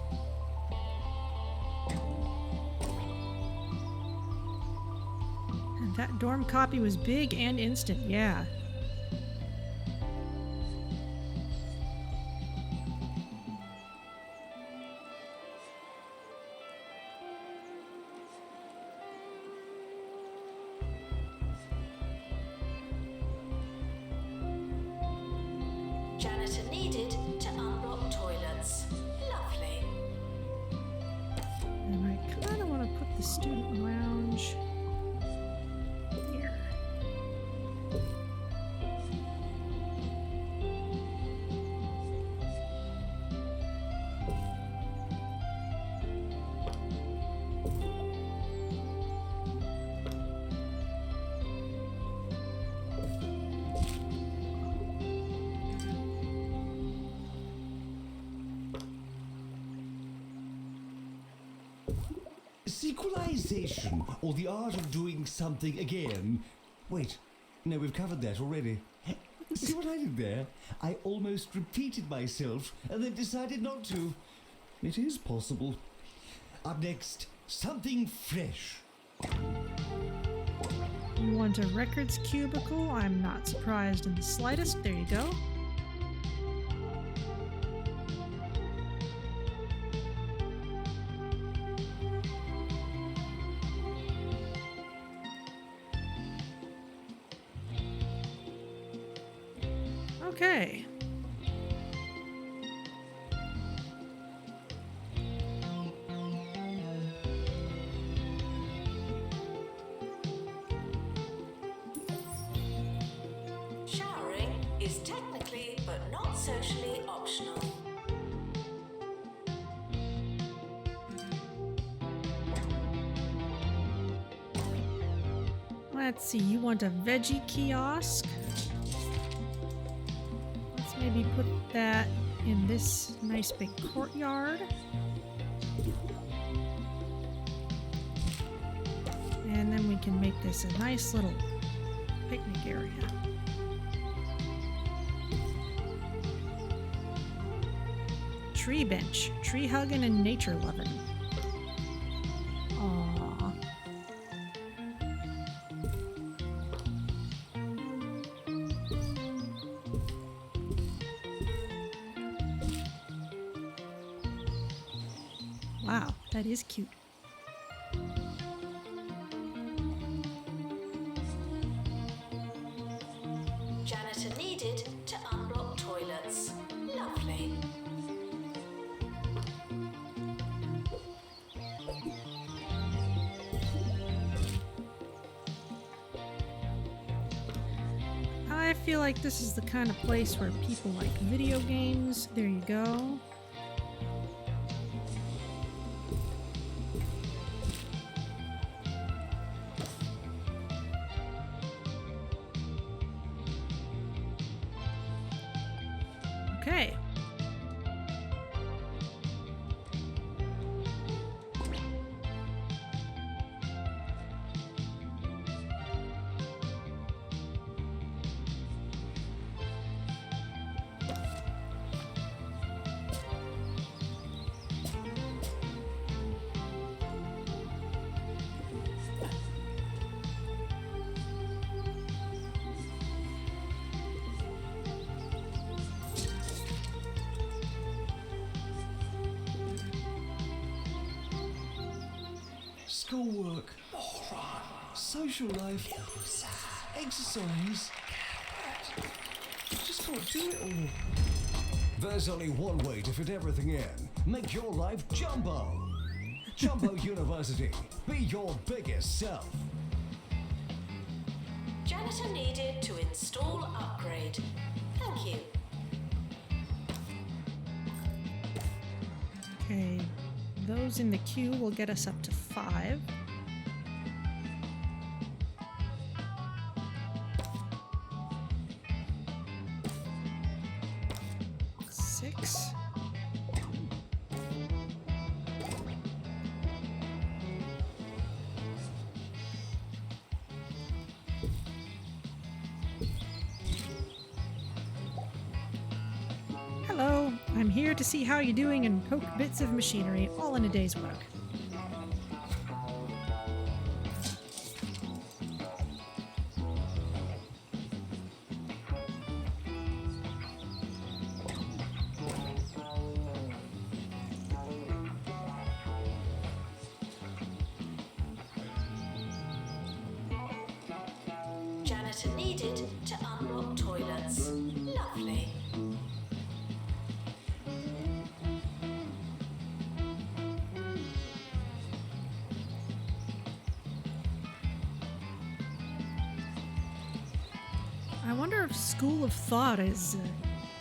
And that dorm copy was big and instant, yeah. Janitor needed to unblock toilets. Lovely. And I kind of want to put the student lounge here. Sequelization, or the art of doing something again. Wait, no, we've covered that already. See what I did there? I almost repeated myself and then decided not to. It is possible. Up next, something fresh. You want a records cubicle? I'm not surprised in the slightest. There you go. Okay. Showering is technically but not socially optional. Let's see, you want a veggie kiosk? Let's maybe put that in this nice big courtyard. And then we can make this a nice little picnic area. Tree bench, tree hugging and nature loving. Aww. Wow, that is cute. Janitor needed to unblock toilets. Lovely. I feel like this is the kind of place where people like video games. There you go. Okay. Schoolwork, social life, exercise. Just can't do it all. There's only one way to fit everything in. Make your life Jumbo. Jumbo University. Be your biggest self. Janitor needed to install upgrade. Thank you. Okay. Those in the queue will get us up to 5. Six. Hello, I'm here to see how you're doing and poke bits of machinery, all in a day's work. Janitor needed to unlock toilets. Lovely. I wonder if school of thought is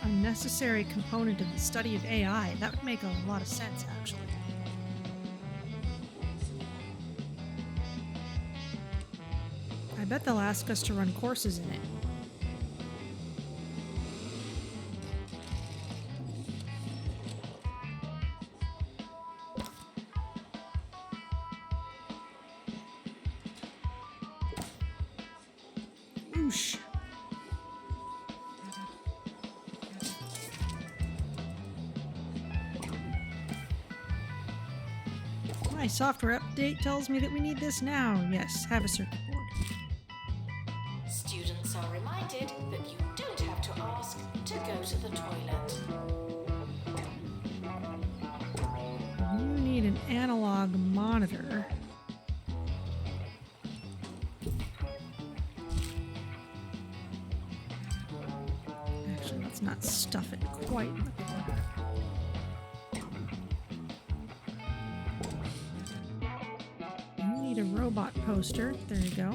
a necessary component of the study of AI. That would make a lot of sense, actually. I bet they'll ask us to run courses in it. Oosh. My software update tells me that we need this now. Yes, have a circuit board. Students are reminded that you don't have to ask to go to the toilet. You need an analog monitor. Actually, let's not stuff it quite in the corner. You need a robot poster. There you go.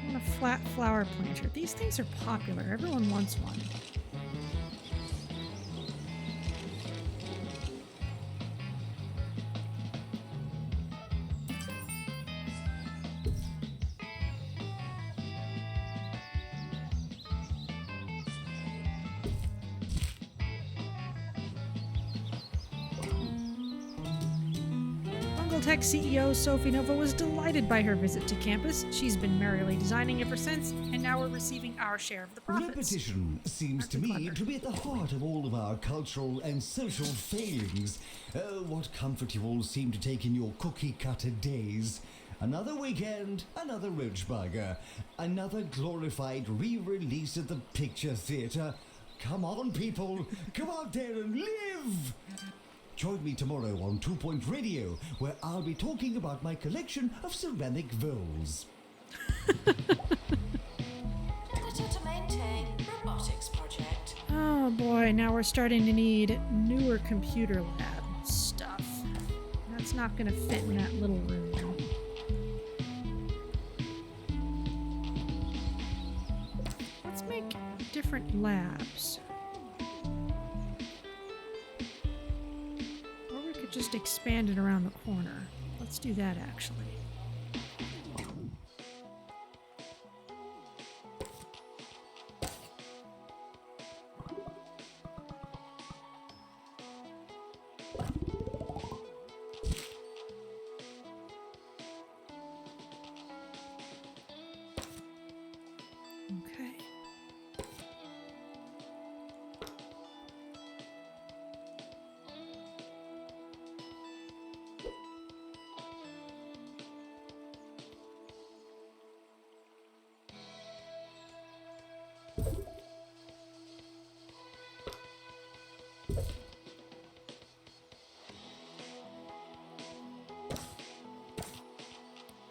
I want to flat flower planter. These things are popular. Everyone wants one. Bungle Tech CEO Sophie Nova was delighted by her visit to campus. She's been merrily designing ever since, and now we're receiving our share of the profits. Repetition seems to me to be at the heart of all of our cultural and social failings. Oh, what comfort you all seem to take in your cookie-cutter days. Another weekend, another roach burger, another glorified re-release at the picture theatre. Come on, people, come out there and live! Join me tomorrow on 2 Point Radio, where I'll be talking about my collection of ceramic vowels. Editor to maintain robotics project. Oh boy, now we're starting to need newer computer lab stuff. That's not gonna fit in that little room. Let's make different labs. Or we could just expand it around the corner. Let's do that actually. Okay.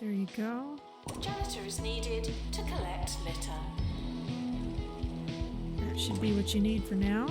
There you go. Janitor is needed to collect litter. That should be what you need for now.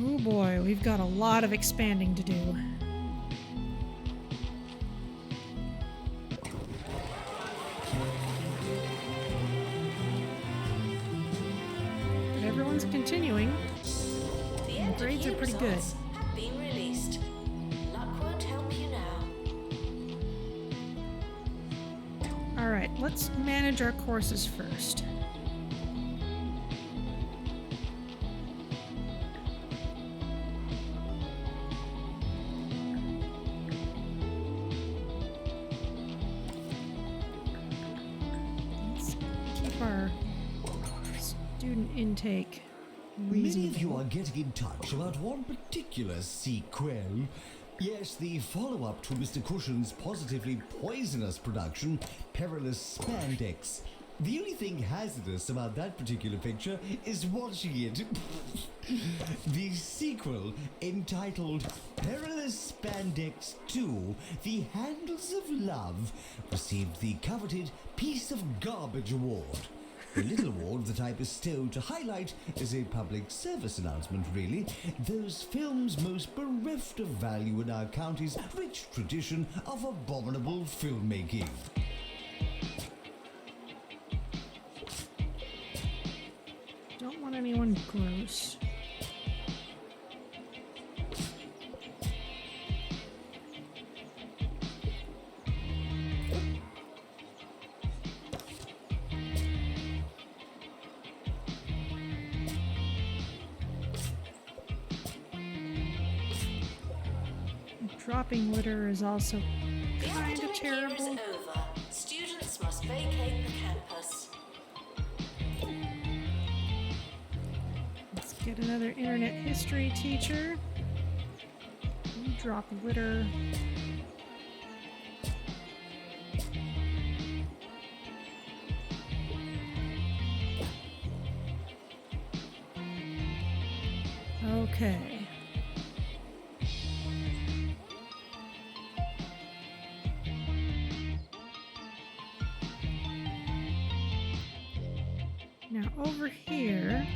Oh boy, we've got a lot of expanding to do. But everyone's continuing. The And end grades of are pretty good. results have been released. Luck won't help you now. Alright, let's manage our courses first. Let's keep our student intake Many of you reasonable. are getting in touch about one particular sequel. Yes, the follow-up to Mr. Cushion's positively poisonous production, Perilous Spandex. The only thing hazardous about that particular picture is watching it. The sequel, entitled Perilous Spandex 2, The Handles of Love, received the coveted Piece of Garbage Award. A little award that I bestow to highlight as a public service announcement, really, those films most bereft of value in our county's rich tradition of abominable filmmaking. Don't want anyone gross. Dropping litter is also The kind of academic year is terrible. over. Students must vacate the campus. Let's get another internet history teacher. Drop litter. Okay. Now over here,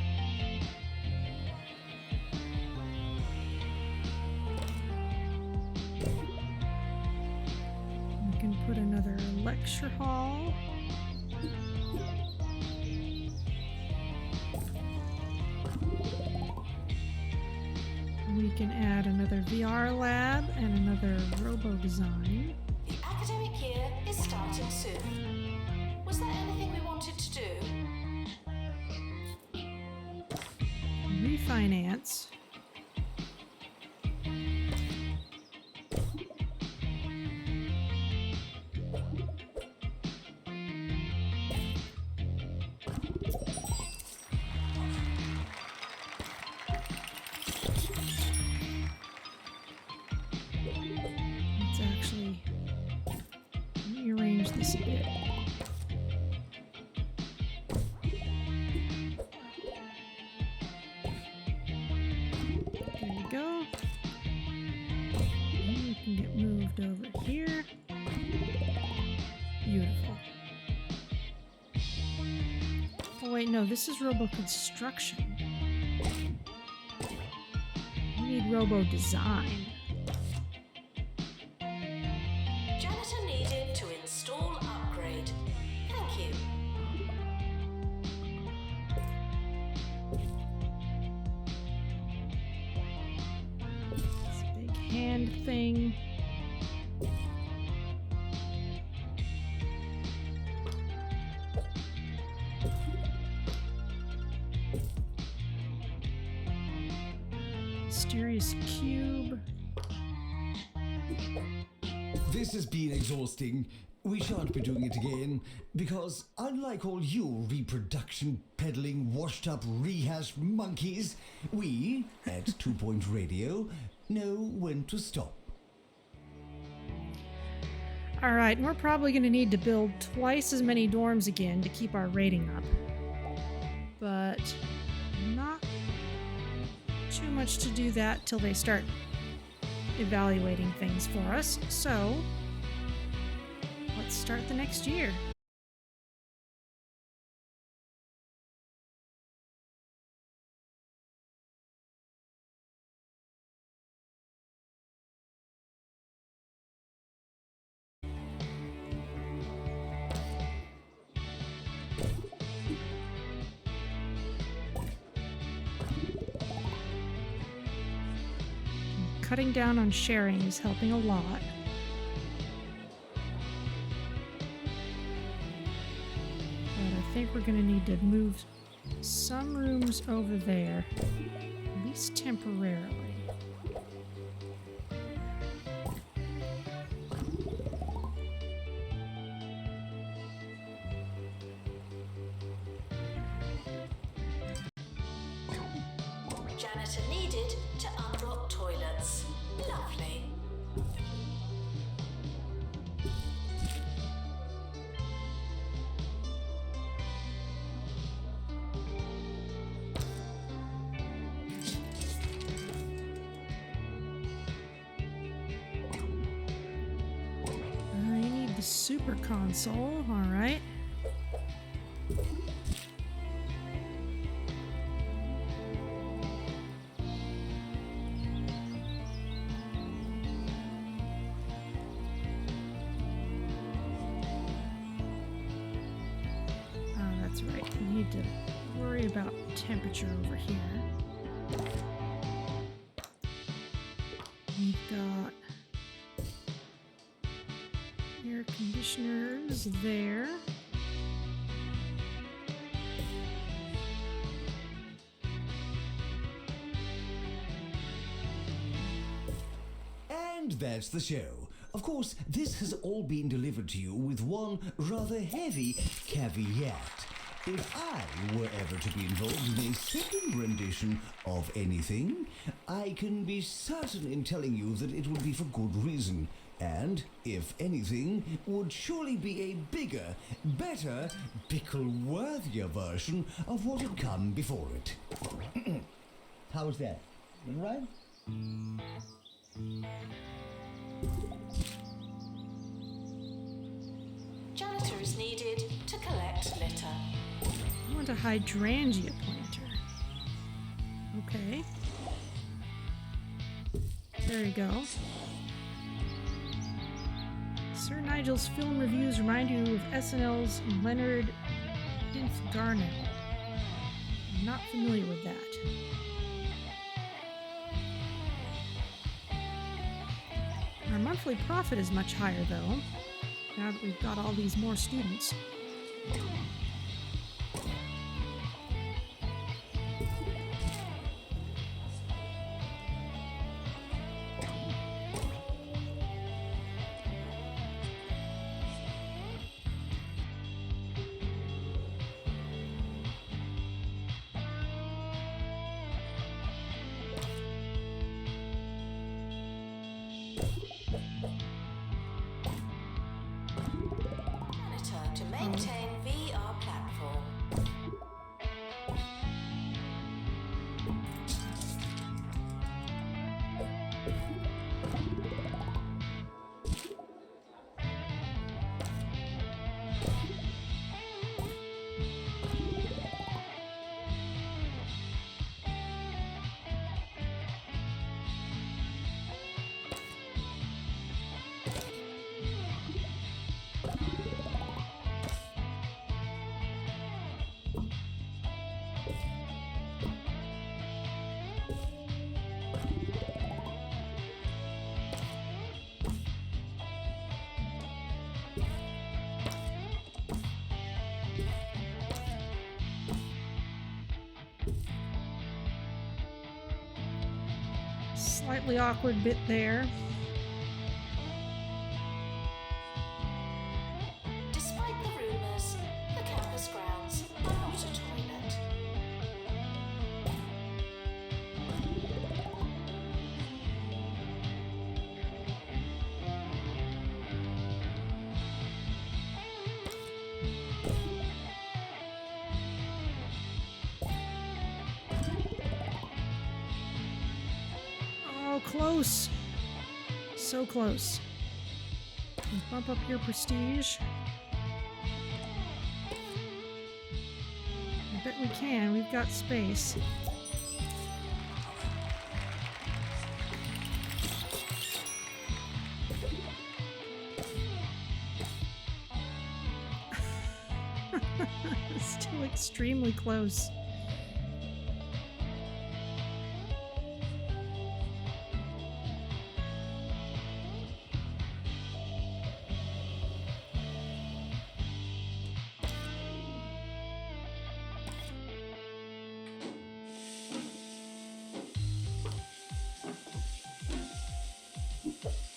we can put another lecture hall. We can add another VR lab and another robo design. The academic year is starting soon. Was there anything we wanted to do? Refinance. Let's actually rearrange this a bit. There you go. And we can get moved over here. Beautiful. Oh wait, no, this is Robo Construction. We need Robo Design. Janitor needed to install upgrade. Thank you. This big hand thing. Mysterious cube. This has been exhausting. We shan't be doing it again, because unlike all you reproduction peddling, washed up, rehashed monkeys, we, at 2 Point Radio, know when to stop. Alright, we're probably going to need to build twice as many dorms again to keep our rating up. But not too much to do that till they start evaluating things for us. So, let's start the next year. Cutting down on sharing is helping a lot. But I think we're going to need to move some rooms over there, at least temporarily. Janitor needed to unblock toilets. Lovely. I need the super console, alright. That's right. We need to worry about temperature over here. We've got air conditioners there. And that's the show. Of course, this has all been delivered to you with one rather heavy caveat. If I were ever to be involved in a second rendition of anything, I can be certain in telling you that it would be for good reason. And, if anything, would surely be a bigger, better, pickle-worthier version of what had come before it. How's that? Right? Janitor is needed to collect litter. I want a hydrangea planter. Okay. There you go. Sir Nigel's film reviews remind you of SNL's Leonard Garnell. I'm not familiar with that. Our monthly profit is much higher, though, now that we've got all these more students. Janitor to maintain VR platform. Slightly awkward bit there. Despite the rumours, the campus grounds are not a toilet. Oh, close. So close. Let's bump up your prestige. I bet we can. We've got space. Still extremely close.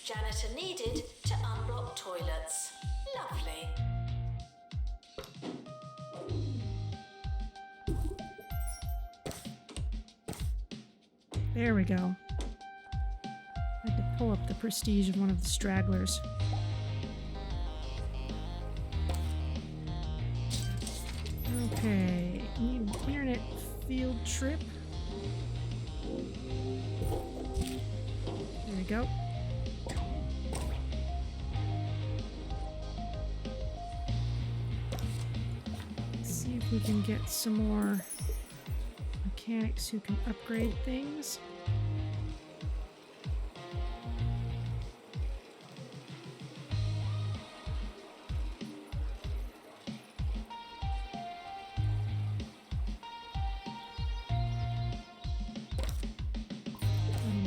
Janitor needed to unblock toilets. Lovely. There we go. I had to pull up the prestige of one of the stragglers. Okay, need an internet field trip. There we go. Let's see if we can get some more mechanics who can upgrade things.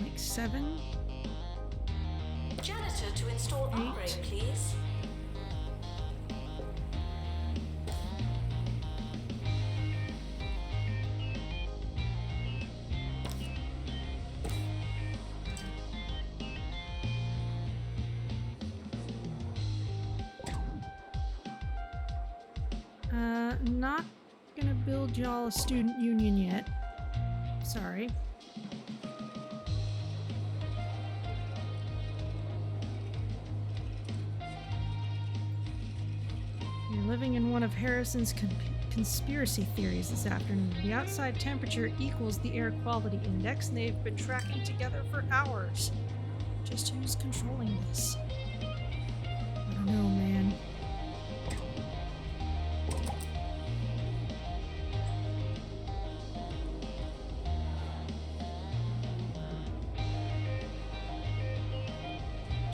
Like 7. Janitor to install upgrade, please. Not gonna build y'all a student union yet. Sorry. You're living in one of Harrison's conspiracy theories this afternoon. The outside temperature equals the air quality index, and they've been tracking together for hours. Just who's controlling this? I don't know, man.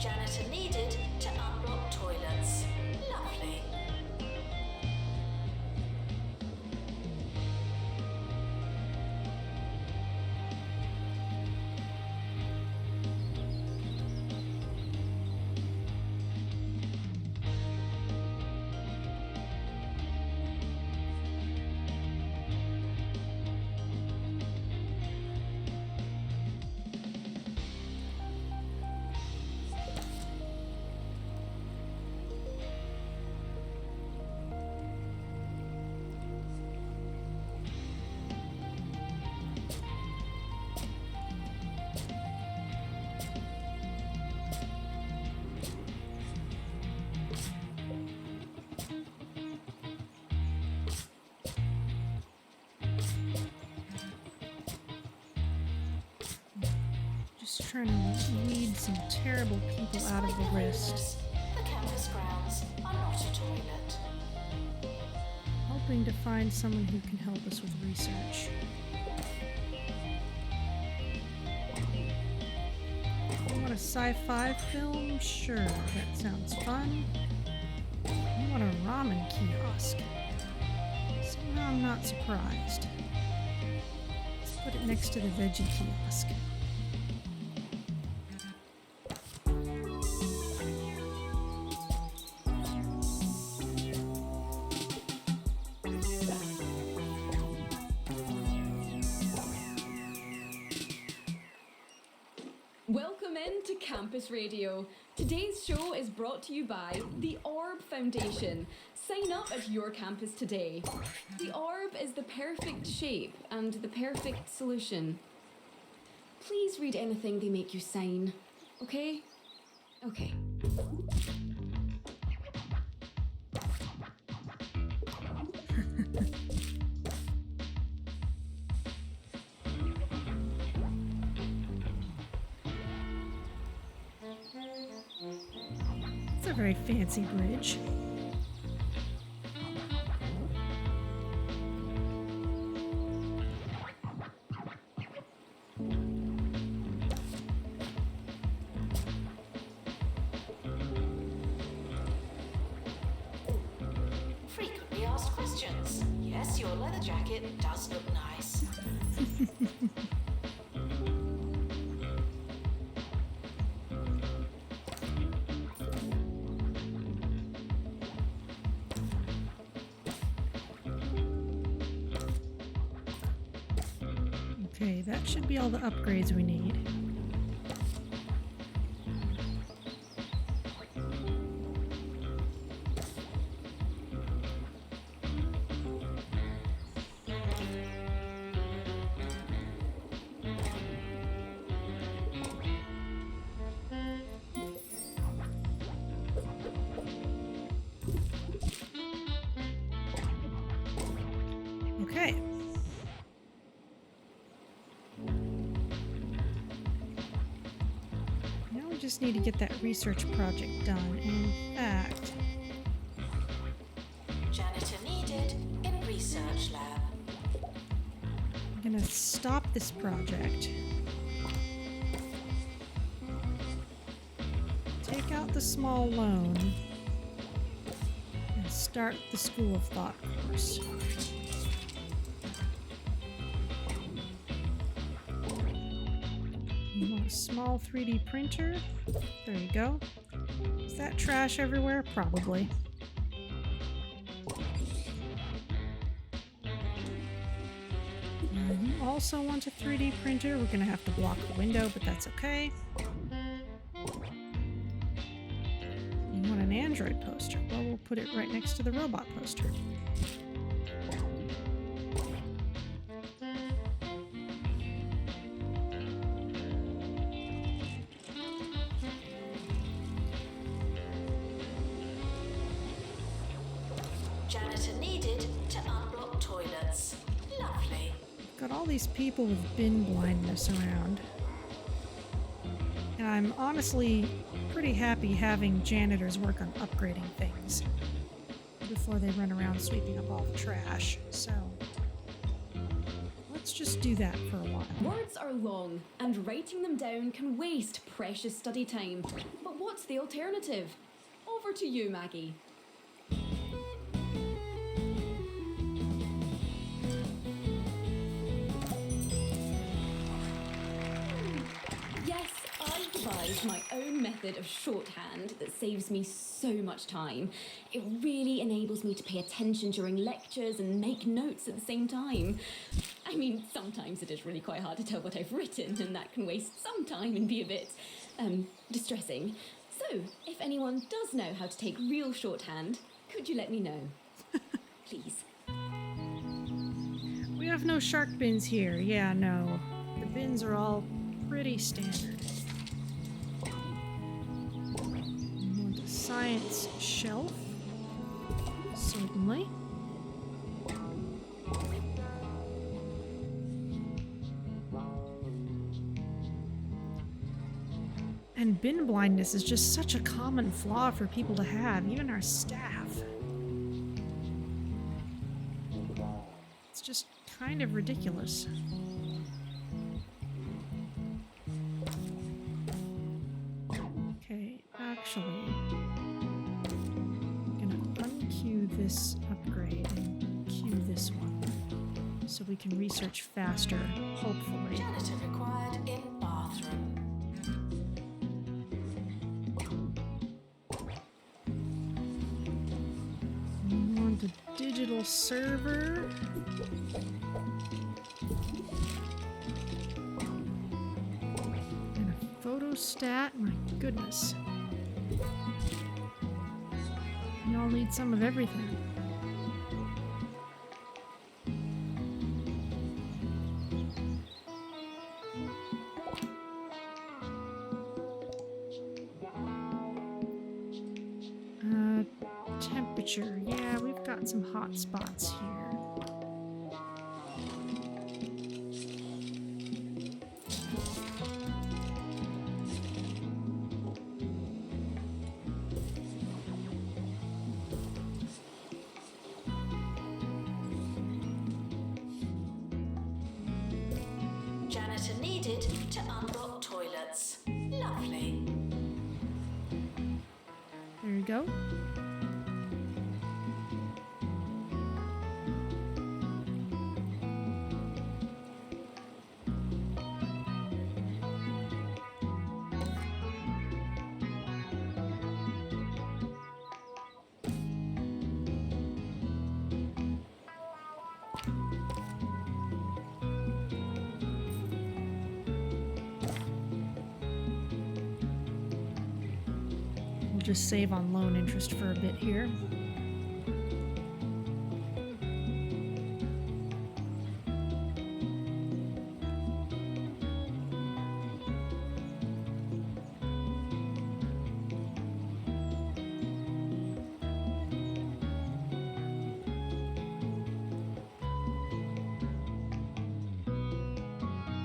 Janitor needed to unblock toilets. Lovely. Just trying to weed some terrible people out of the wrist. The campus grounds are not a toilet. Hoping to find someone who can help us with research. You want a sci-fi film? Sure, that sounds fun. You want a ramen kiosk? Somehow I'm not surprised. Let's put it next to the veggie kiosk. Welcome into Campus Radio. Today's show is brought to you by the Orb Foundation. Sign up at your campus today. The Orb is the perfect shape and the perfect solution. Please read anything they make you sign, okay? Okay. It's a very fancy bridge. Frequently asked questions. Yes, your leather jacket does look nice. Okay, that should be all the upgrades we need. Okay. Now we just need to get that research project done. In fact, Janitor needed in research lab. I'm gonna stop this project. Take out the small loan and start the School of Thought course. You want a small 3D printer? There you go. Is that trash everywhere? Probably. You also want a 3D printer. We're gonna have to block the window, but that's okay. You want an Android poster? Well, we'll put it right next to the robot poster. Janitor needed to unblock toilets. Lovely. Got all these people with bin blindness around. And I'm honestly pretty happy having janitors work on upgrading things before they run around sweeping up all the trash. So let's just do that for a while. Words are long, and writing them down can waste precious study time. But what's the alternative? Over to you, Maggie. Yes, I've devised my own method of shorthand that saves me so much time. It really enables me to pay attention during lectures and make notes at the same time. I mean, sometimes it is really quite hard to tell what I've written, and that can waste some time and be a bit, distressing. So, if anyone does know how to take real shorthand, could you let me know? Please. We have no shark bins here. Yeah, no. The bins are all pretty standard. You want a science shelf? Certainly. And bin blindness is just such a common flaw for people to have, even our staff. It's just kind of ridiculous. Okay, actually, I'm gonna unqueue this upgrade and queue this one so we can research faster, hopefully. Janitor required in bathroom. We want a digital server. And a photostat. My goodness. We all need some of everything. Temperature. Yeah, we've got some hot spots here. Janitor needed to unblock toilets. Lovely. There you go. We'll just save on loan interest for a bit here.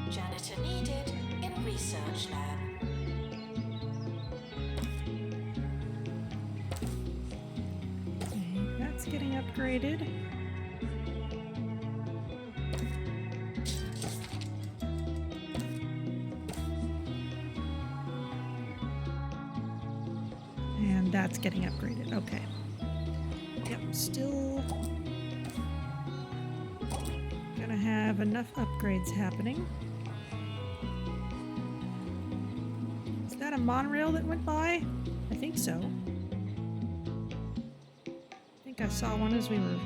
Janitor needed in research lab. Okay, that's getting upgraded. And that's getting upgraded. Okay. Yep, still gonna have enough upgrades happening. Is that a monorail that went by? I think so. I think I saw one as we were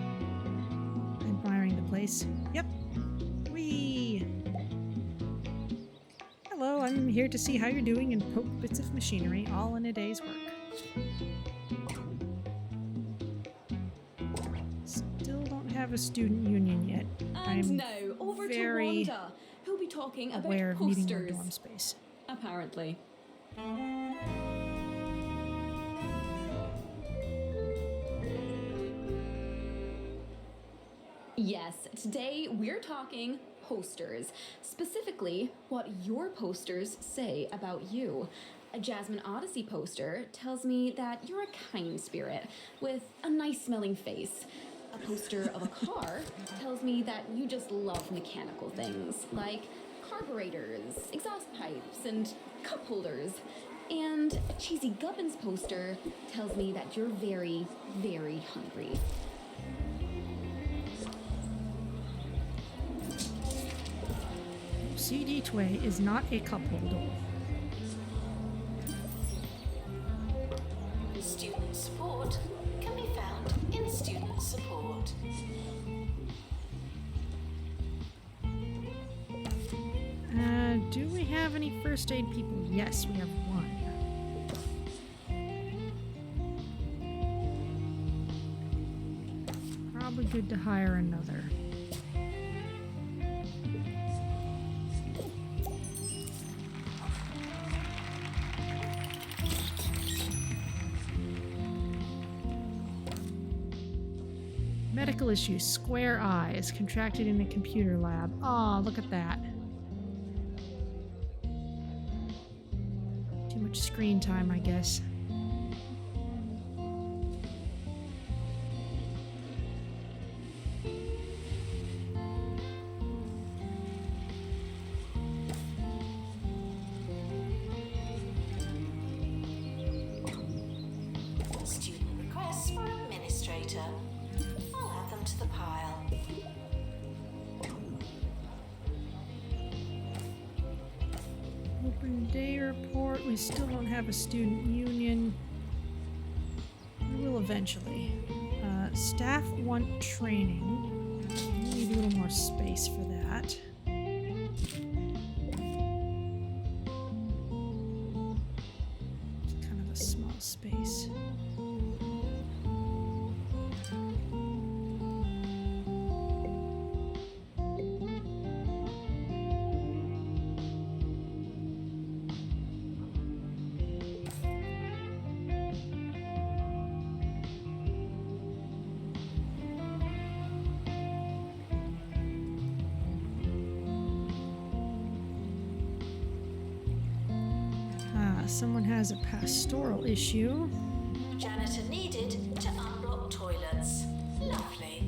admiring the place. Yep. Whee! Hello, I'm here to see how you're doing and poke bits of machinery, all in a day's work. Still don't have a student union yet. And I'm now, over to very Wanda, who'll be talking about aware of needing more posters. dorm space. Apparently. Yes, today we're talking posters. Specifically, what your posters say about you. A Jasmine Odyssey poster tells me that you're a kind spirit with a nice smelling face. A poster of a car tells me that you just love mechanical things like carburetors, exhaust pipes, and cup holders. And a cheesy Gubbins poster tells me that you're very, very hungry. CD Tway is not a cup holder. Student support can be found in student support. Do we have any first aid people? Yes, we have one. Probably good to hire another. Medical issues. Square eye is contracted in a computer lab. Aw, look at that. Too much screen time, I guess. Student requests for administrator. I'll add them to the pile. Open day report. We still don't have a student union. We will eventually. Staff want training. We need a little more space for that. It's kind of a small space. Someone has a pastoral issue. Janitor needed to unblock toilets. Lovely.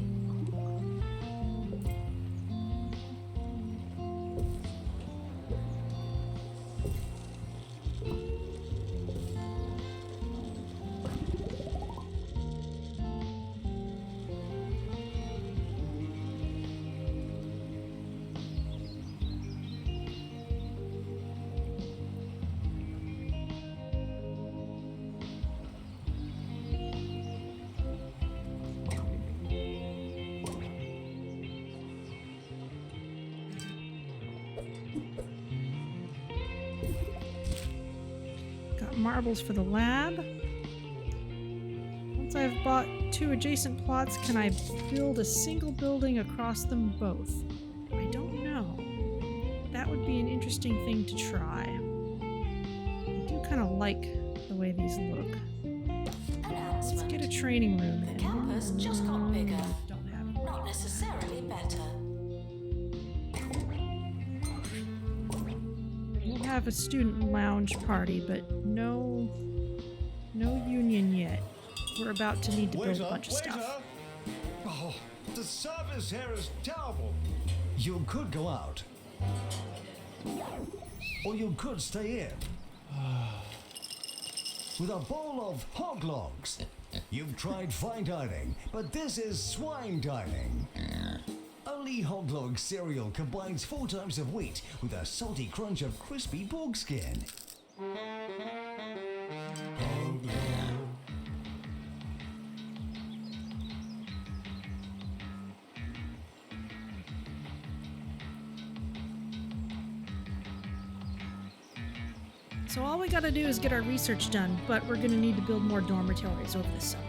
Got marbles for the lab. Once I've bought 2 adjacent plots, can I build a single building across them both? I don't know. That would be an interesting thing to try. I do kind of like the way these look. Let's get a training room The in. campus just got bigger, Don't have it. not necessarily better. We'll have a student lounge party, but no union yet. We're about to need to build a bunch of stuff. Oh, the service here is terrible. You could go out. Or you could stay in. With a bowl of hog logs. You've tried fine dining, but this is swine dining. Only hog log cereal combines 4 types of wheat with a salty crunch of crispy pork skin. So all we gotta do is get our research done, but we're gonna need to build more dormitories over the summer.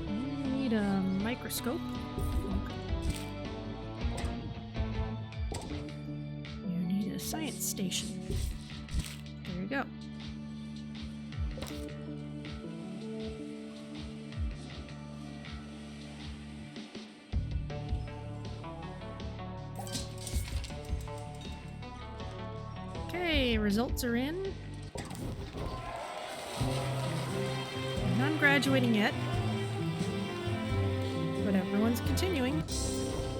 We need a microscope. You need a science station. There you go. Okay, results are in. None graduating yet, but everyone's continuing.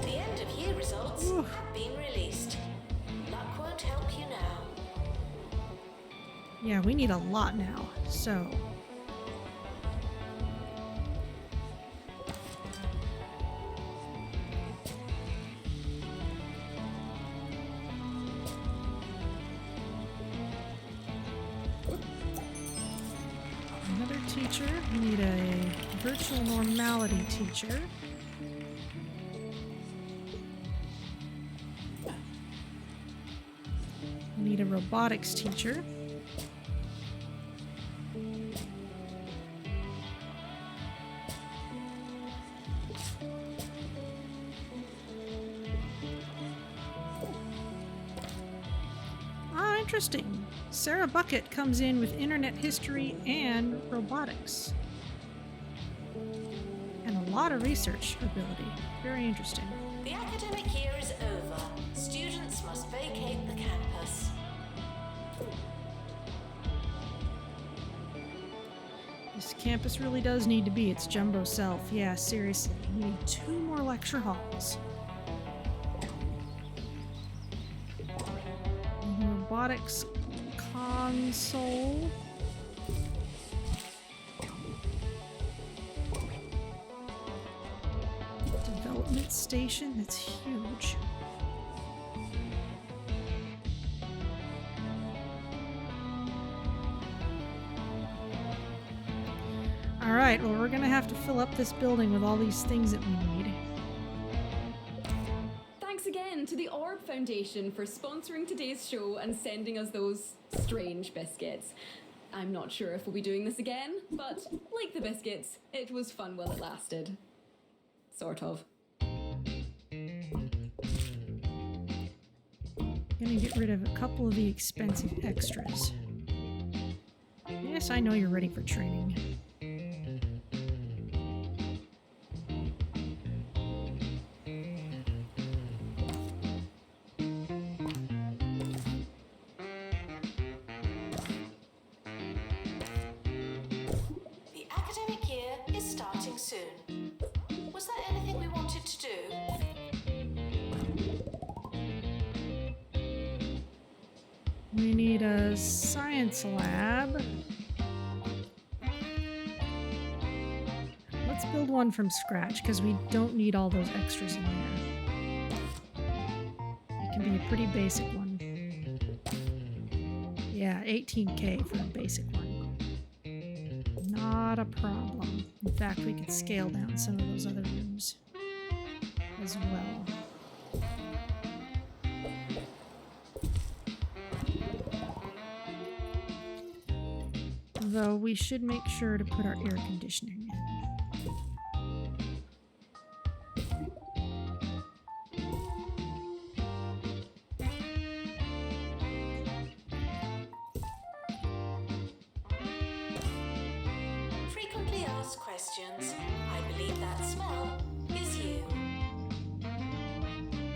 The end of year results Ooh. have been released. Luck won't help you now. Yeah, we need a lot now, so... Another teacher. We need a virtual normality teacher. We need a robotics teacher. Ah, interesting. Sarah Bucket comes in with internet history and robotics. And a lot of research ability. Very interesting. The academic year is over. Students must vacate the campus. This campus really does need to be its jumbo self. Yeah, seriously. We need 2 more lecture halls. Robotics console. Development station. That's huge. Alright, well, we're gonna have to fill up this building with all these things that we need. Thanks again to the Orb Foundation for sponsoring today's show and sending us those strange biscuits. I'm not sure if we'll be doing this again, but like the biscuits, it was fun while it lasted. Sort of. Gonna get rid of a couple of the expensive extras. Yes, I know you're ready for training. The academic year is starting soon. Was there anything we wanted to do? We need a science lab. Let's build one from scratch because we don't need all those extras in there. It can be a pretty basic one. Yeah, 18K for a basic one. Not a problem. In fact, we could scale down some of those other rooms as well. Though we should make sure to put our air conditioning in. Frequently asked questions. I believe that smell is you.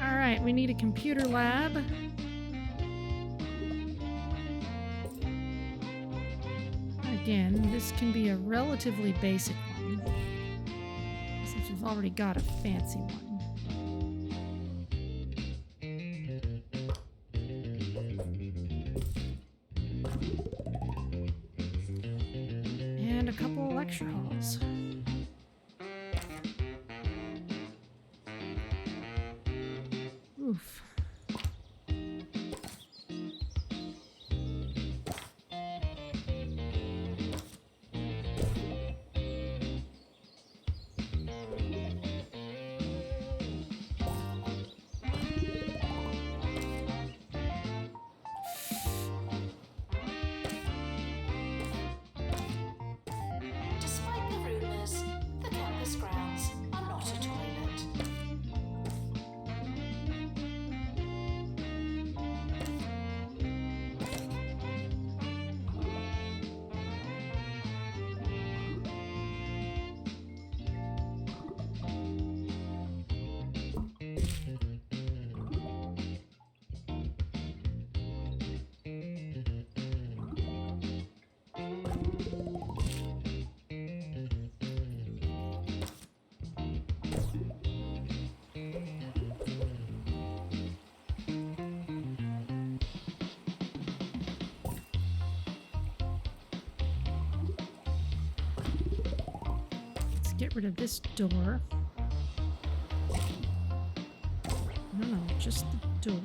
Alright, we need a computer lab. Again, this can be a relatively basic one, since we've already got a fancy one. And a couple of lecture halls. Oof. get rid of this door. No, just the door.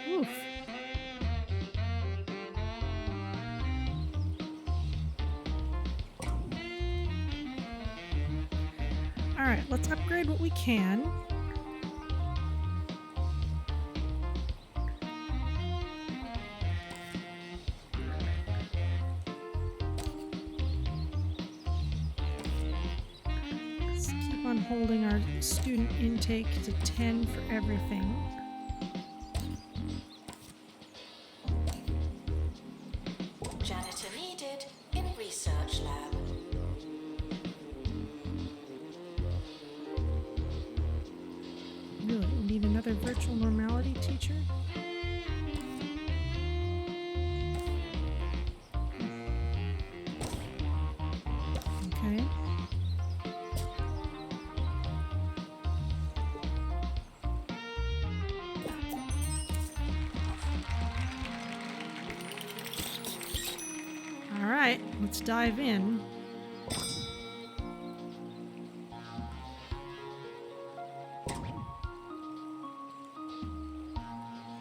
Oof. All right, let's upgrade what we can. Let's keep on holding our student intake to 10 for everything. Janitor needed in research lab. Really, we need another virtual normality teacher? Okay. All right, let's dive in.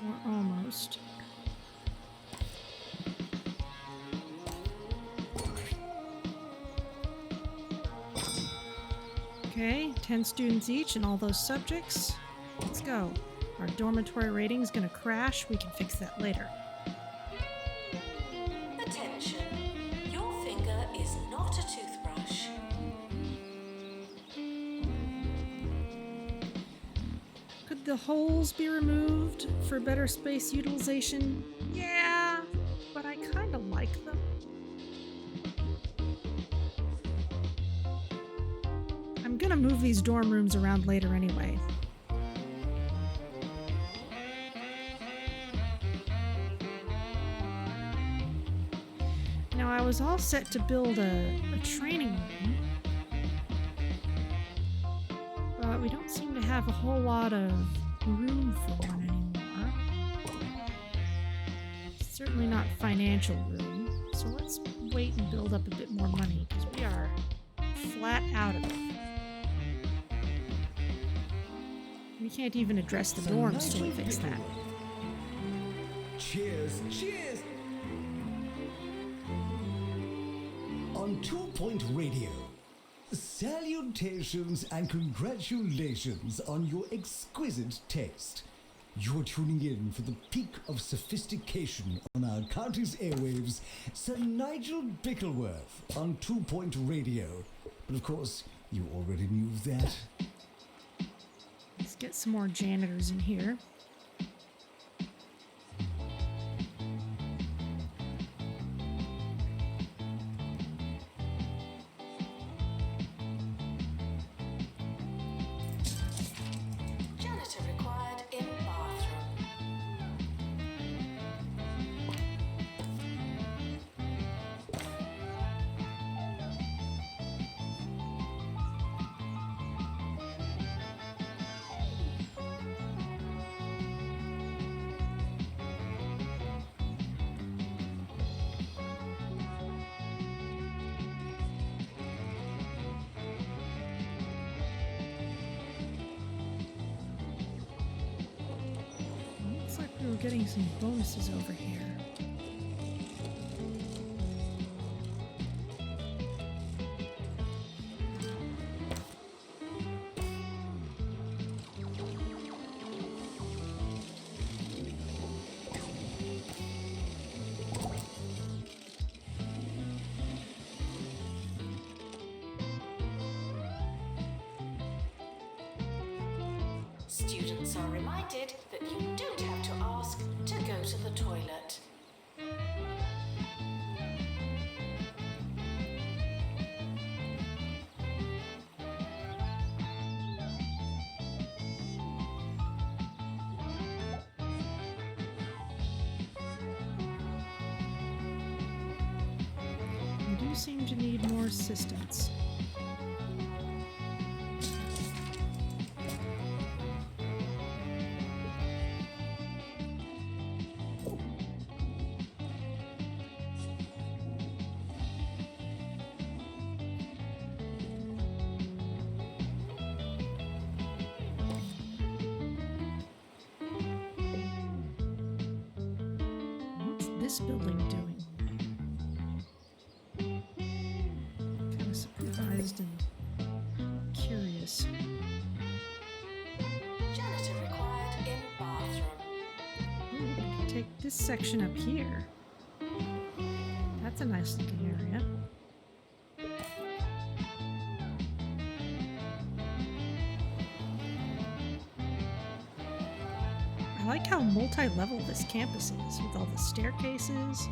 Or almost. Okay, 10 students each in all those subjects. Let's go. Our dormitory rating is going to crash. We can fix that later. Attention, your finger is not a toothbrush. Could the holes be removed for better space utilization? Yeah, but I kind of like them. I'm gonna move these dorm rooms around later anyway. Now I was all set to build a training room, but we don't seem to have a whole lot of room for one anymore. Certainly not financial room, so let's wait and build up a bit more money because we are flat out of it. We can't even address the dorms till we fix that. Cheers, cheers! On 2 Point Radio, salutations and congratulations on your exquisite taste. You're tuning in for the peak of sophistication on our county's airwaves, Sir Nigel Bickleworth on 2 Point Radio. But of course, you already knew that. Let's get some more janitors in here. Janitor required in bathroom. Looks like we were getting some bonuses over here. Students are reminded that you don't have to ask to go to the toilet. We do seem to need more assistance. this building doing? Kind of surprised and curious. Janitor required in bathroom. Ooh, we can take this section up here. That's a nice looking area. I like how multi-level this campus is with all the staircases.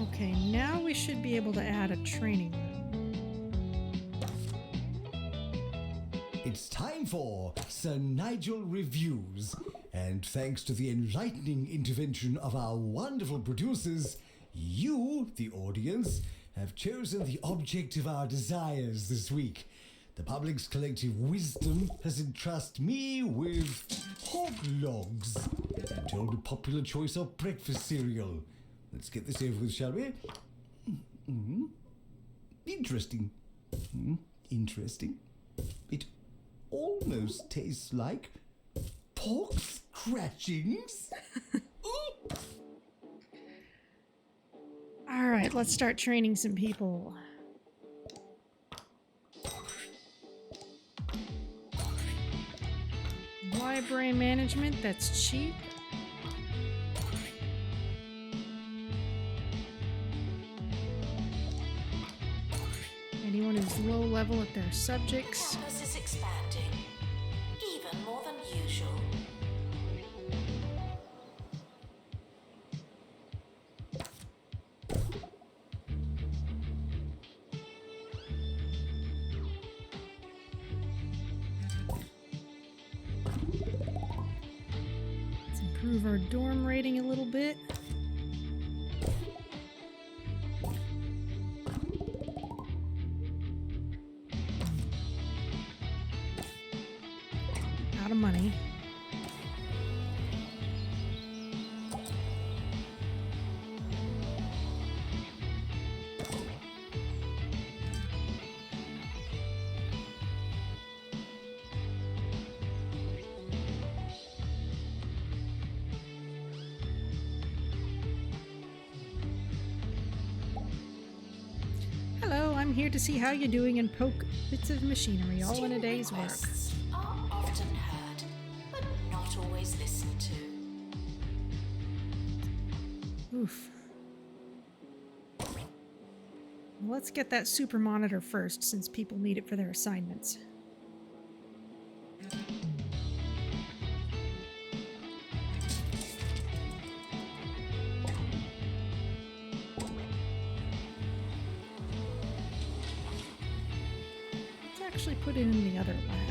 Okay, now we should be able to add a training room. It's time for Sir Nigel Reviews, and thanks to the enlightening intervention of our wonderful producers, you, the audience, have chosen the object of our desires this week. The public's collective wisdom has entrusted me with hog logs, told a popular choice of breakfast cereal. Let's get this over with, shall we? Interesting. Interesting. It almost tastes like pork scratchings. All right, let's start training some people. Library management, that's cheap. Anyone who's low level at their subjects. Campus is expanding, even more than usual. Let's improve our dorm rating a little bit. Out of money. Hello, I'm here to see how you're doing and poke bits of machinery all in a Student day's work. requests are often heard, but not always listened to. Oof. Let's get that super monitor first, since people need it for their assignments. Let's actually put it in the other lab.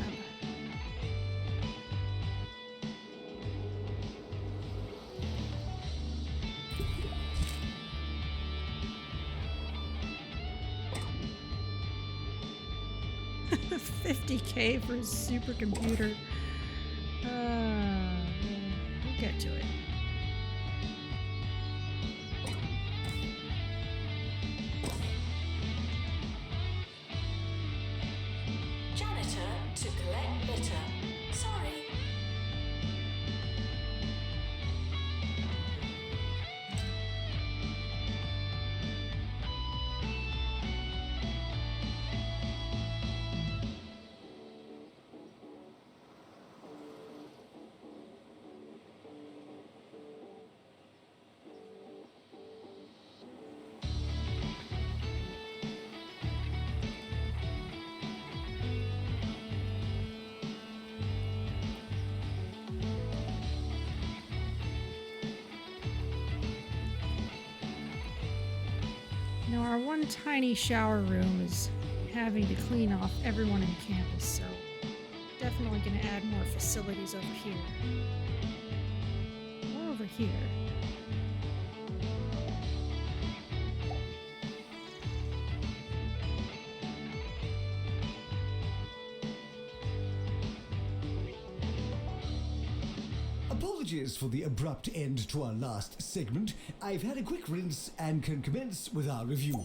$50K for a supercomputer. We'll get to it. Janitor to collect litter. Sorry. Now, our one tiny shower room is having to clean off everyone in campus, so definitely going to add more facilities over here. Or over here. Apologies for the abrupt end to our last segment. I've had a quick rinse and can commence with our review.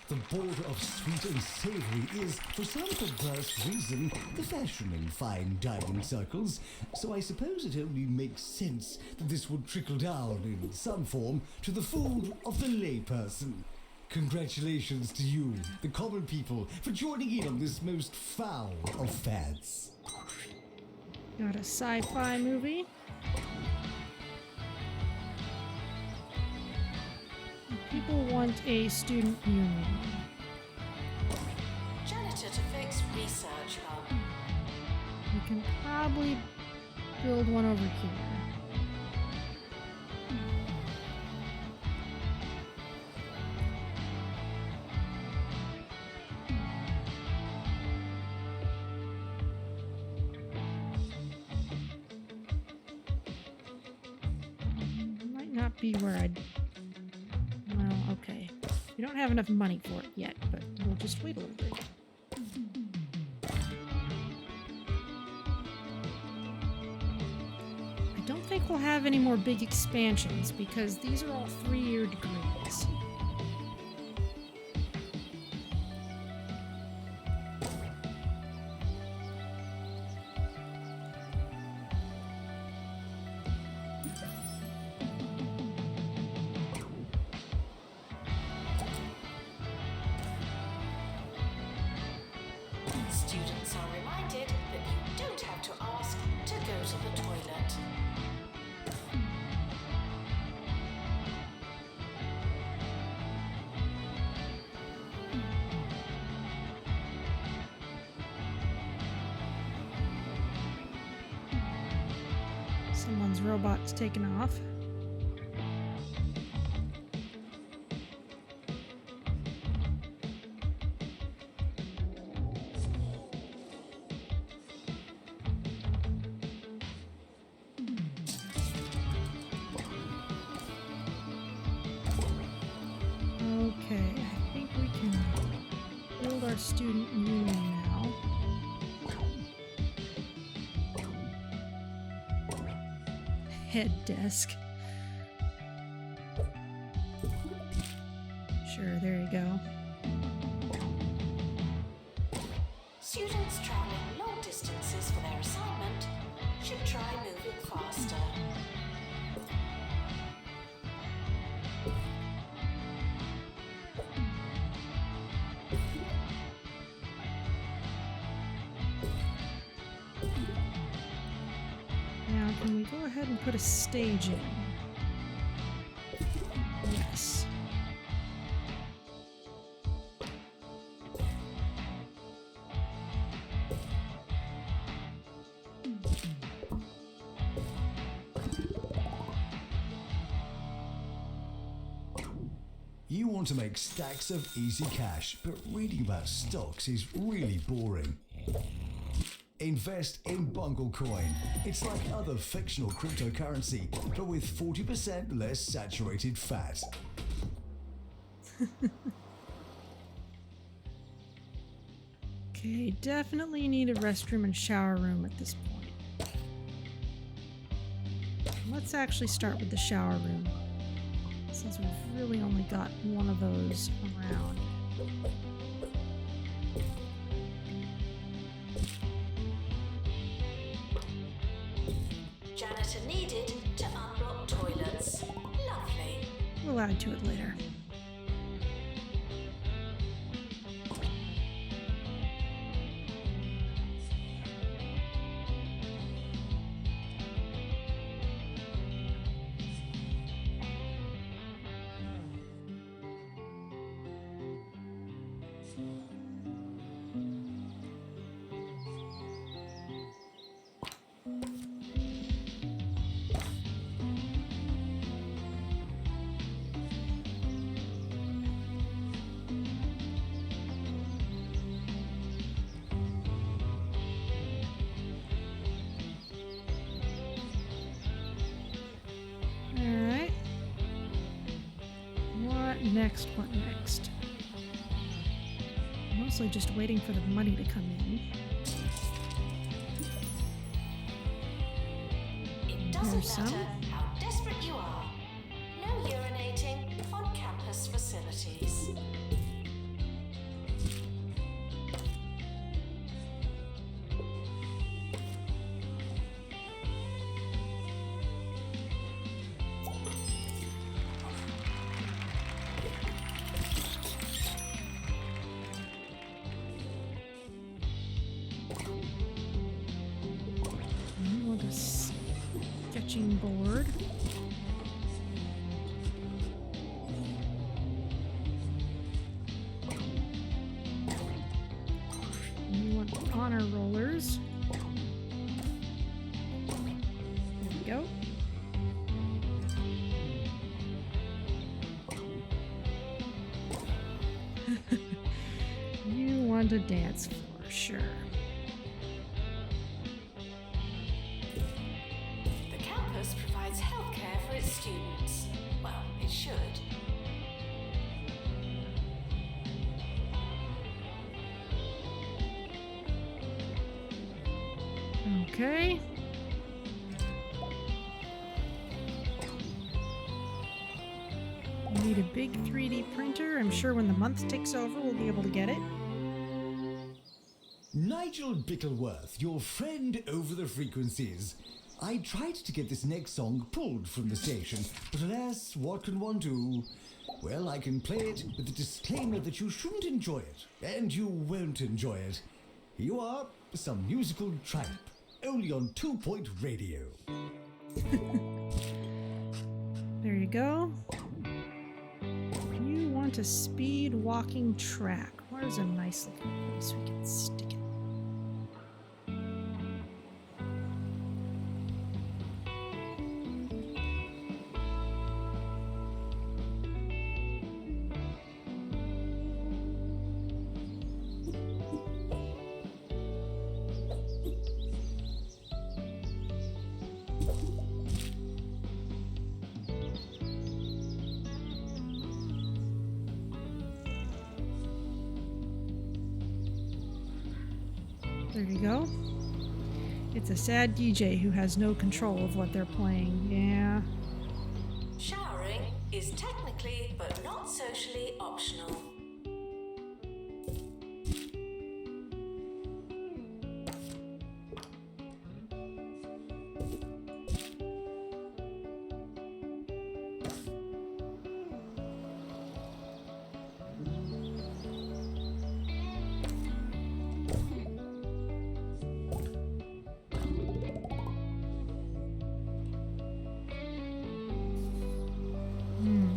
The border of sweet and savoury is, for some perverse reason, the fashion in fine dining circles, so I suppose it only makes sense that this would trickle down in some form to the food of the layperson. Congratulations to you, the common people, for joining in on this most foul of fads. Got a sci-fi movie. People want a student union. Janitor to fix research hub. We can probably build one over here. Might not be where I'd... Well, okay. We don't have enough money for it yet, but we'll just wait a little bit. I don't think we'll have any more big expansions because these are all 3-year degrees. Students are reminded that you don't have to ask to go to the toilet. Someone's robot's taken off. Okay, I think we can build our student union now. Head desk. Sure, there you go. Students traveling long distances for their assignment should try moving faster. Now, can we go ahead and put a stage in? Yes. You want to make stacks of easy cash, but reading about stocks is really boring. Invest in Bungle coin. It's like other fictional cryptocurrency, but with 40% less saturated fat. Okay, definitely need a restroom and shower room at this point. Let's actually start with the shower room, since we've really only got one of those around. Janitor needed to unblock toilets. Lovely. We'll add to it later. Alright. What next? What next? Mostly just waiting for the money to come in. It There's some. matter how desperate you are. No urinating on campus facilities. Want a sketching board. You want honor rollers. There we go. You want a dance floor, sure. The campus provides healthcare for its students. Well, it should. Okay. We need a big 3D printer. I'm sure when the month takes over, we'll be able to get it. Nigel Bickleworth, your friend over the frequencies. I tried to get this next song pulled from the station, but alas, what can one do? Well, I can play it with the disclaimer that you shouldn't enjoy it, and you won't enjoy it. Here you are, some musical tripe, only on 2 Point Radio. There you go. You want a speed walking track. Where's a nice looking place we can stick it? There you go. It's a sad DJ who has no control of what they're playing. Yeah. Showering is technically but not socially optional.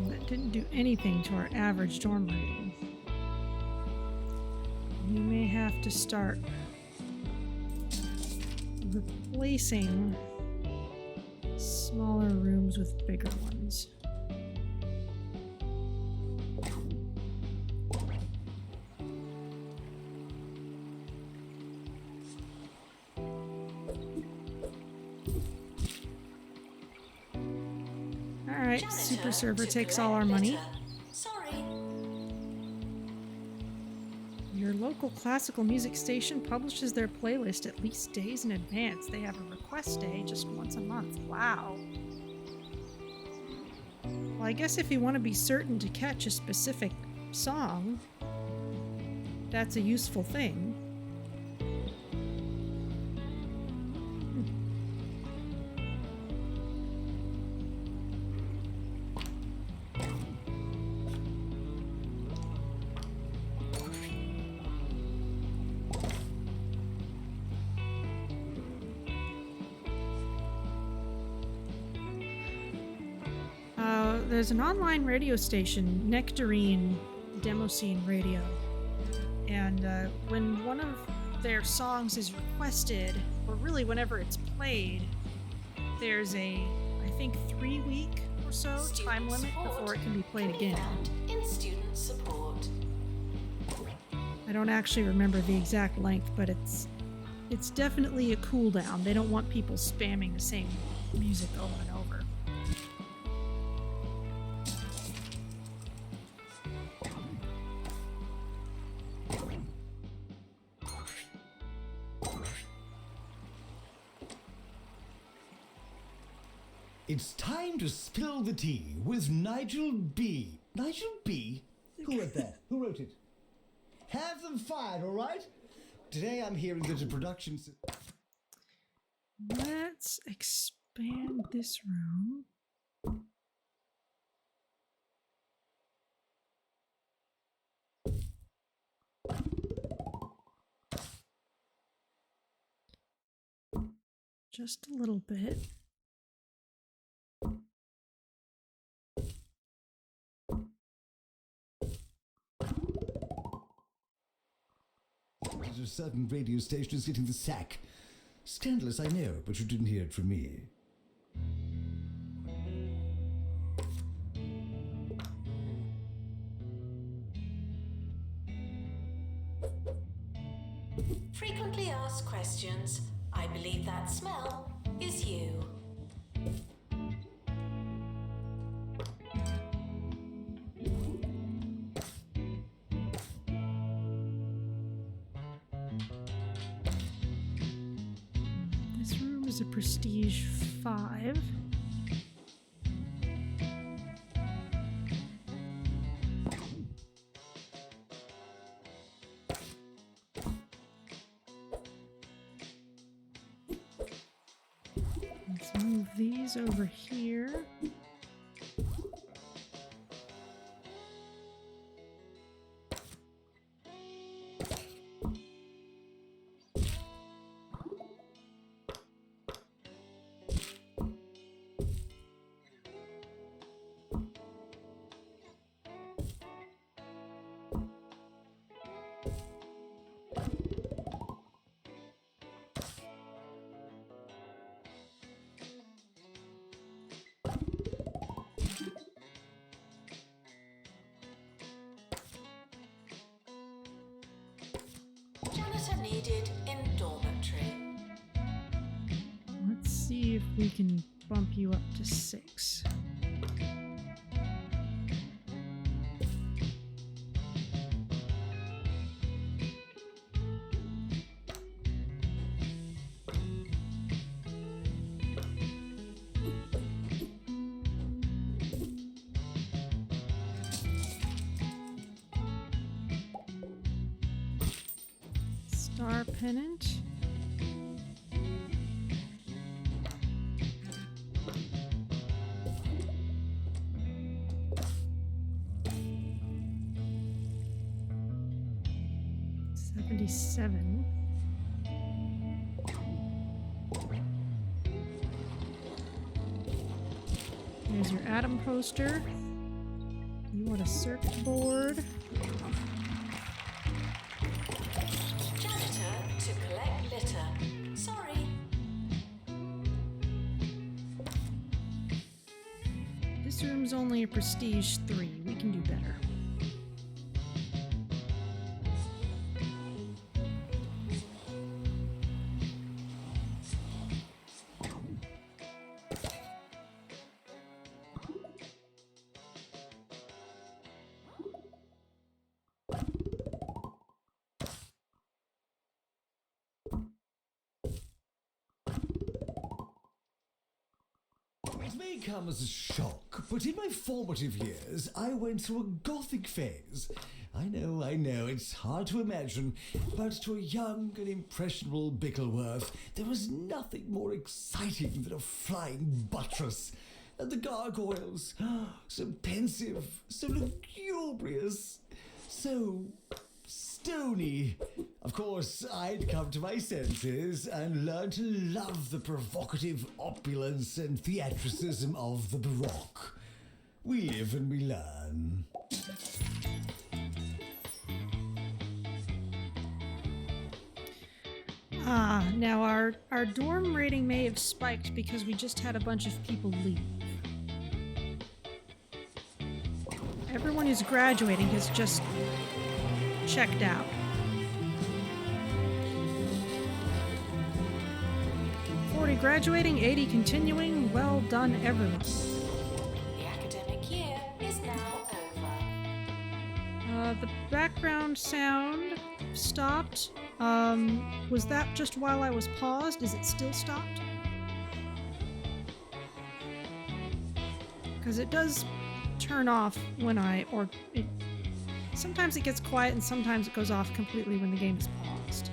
That didn't do anything to our average dorm rating. We may have to start replacing smaller rooms with bigger ones. Alright, Janitor Super Server to takes collect all our money. litter. Sorry. Your local classical music station publishes their playlist at least days in advance. They have a request day just once a month. Wow. Well, I guess if you want to be certain to catch a specific song, that's a useful thing. There's an online radio station, Nectarine Demoscene Radio, and when one of their songs is requested, or really whenever it's played, there's a, I think, 3-week or so time limit before it can be played again. Found in student support. I don't actually remember the exact length, but it's definitely a cooldown. They don't want people spamming the same music over and over. It's time to spill the tea with Nigel B. Nigel B? Who wrote that? Who wrote it? Have them fired, all right? Today I'm hearing that a production... Let's expand this room. Just a little bit. A certain radio station is getting the sack. Scandalous, I know, but you didn't hear it from me. Frequently asked questions. I believe that smell is you. This room is a prestige 5. Let's move these over here. Janitor needed in dormitory. Let's see if we can bump you up to 6. Star pennant. $77. There's your atom poster. You want a circuit board. Janitor to collect litter. Sorry. This room's only a prestige 3. We can do better. It may come as a shock, but in my formative years, I went through a gothic phase. I know, it's hard to imagine, but to a young and impressionable Bickleworth, there was nothing more exciting than a flying buttress. And the gargoyles, so pensive, so lugubrious, so stony. Of course, I'd come to my senses and learn to love the provocative opulence and theatricism of the Baroque. We live and we learn. Now our dorm rating may have spiked because we just had a bunch of people leave. Everyone who's graduating has just checked out. 40 graduating, 80 continuing. Well done, everyone. The academic year is now over. The background sound stopped. Was that just while I was paused? Is it still stopped? Because it does turn off when sometimes it gets quiet and sometimes it goes off completely when the game is paused.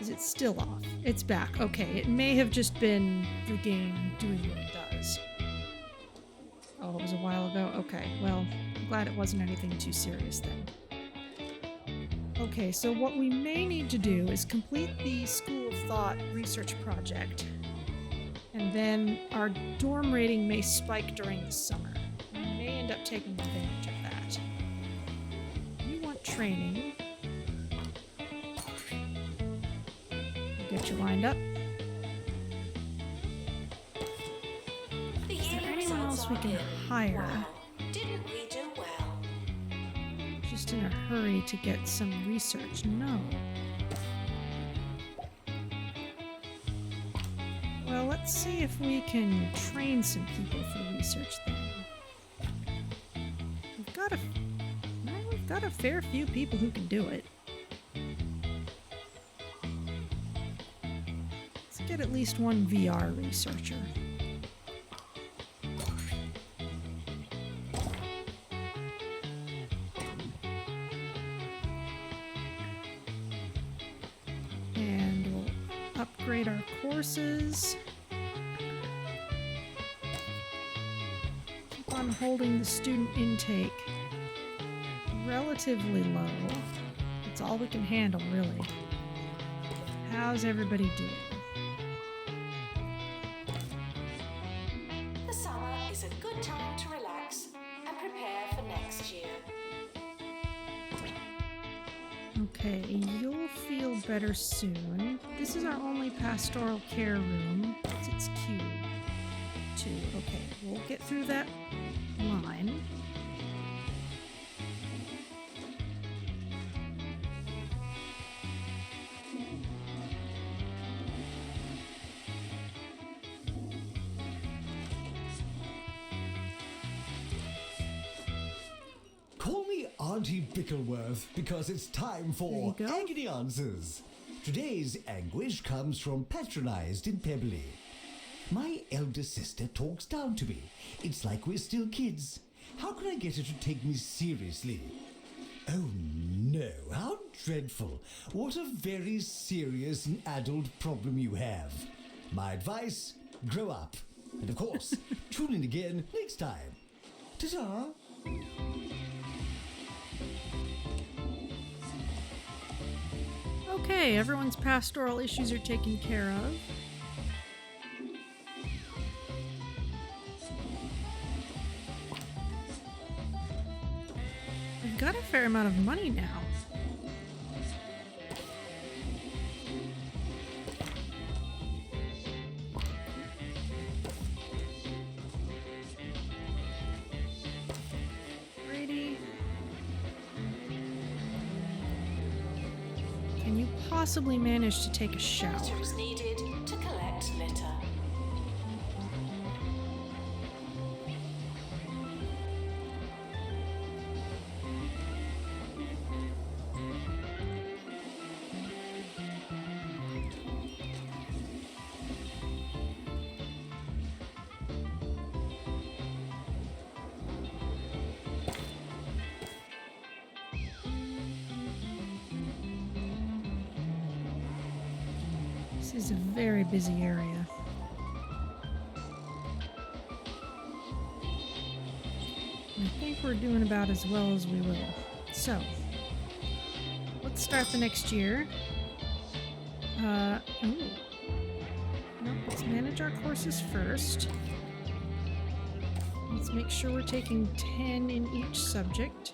Is it still off? It's back. Okay, it may have just been the game doing what it does. Oh, it was a while ago? Okay, well, I'm glad it wasn't anything too serious then. Okay, so what we may need to do is complete the School of Thought research project. And then our dorm rating may spike during the summer. We may end up taking advantage of that. You want training. We'll get you lined up. The Is there yearly anyone results else we are can in. hire? Wow. Didn't we do well? Just in a hurry to get some research? No. Well, let's see if we can train some people for research then. We've got a fair few people who can do it. Let's get at least one VR researcher. And we'll upgrade our courses. Keep on holding the student intake relatively low. That's all we can handle, really. How's everybody doing? The summer is a good time to relax and prepare for next year. Okay, you'll feel better soon. This is our only pastoral care room. What's its Q? 2. Okay, we'll get through that line. Call me Auntie Bickleworth because it's time for There you go. Agony Answers. Today's anguish comes from Patronized in Pebbly. My elder sister talks down to me. It's like we're still kids. How can I get her to take me seriously? Oh no, how dreadful. What a very serious and adult problem you have. My advice, grow up. And of course, tune in again next time. Ta-ta! Okay, everyone's pastoral issues are taken care of. We've got a fair amount of money now. Brady, can you possibly manage to take a shower? Litter is needed to collect litter. This is a very busy area. I think we're doing about as well as we will. So, let's start the next year. No, let's manage our courses first. Let's make sure we're taking 10 in each subject.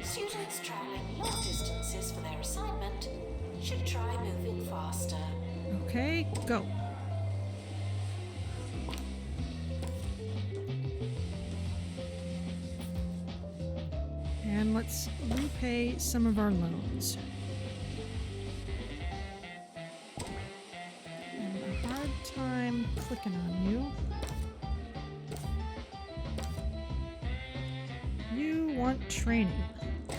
Students travelling long distances for their assignment should try moving faster. Okay, go. And let's repay some of our loans. I have a hard time clicking on you. You want training.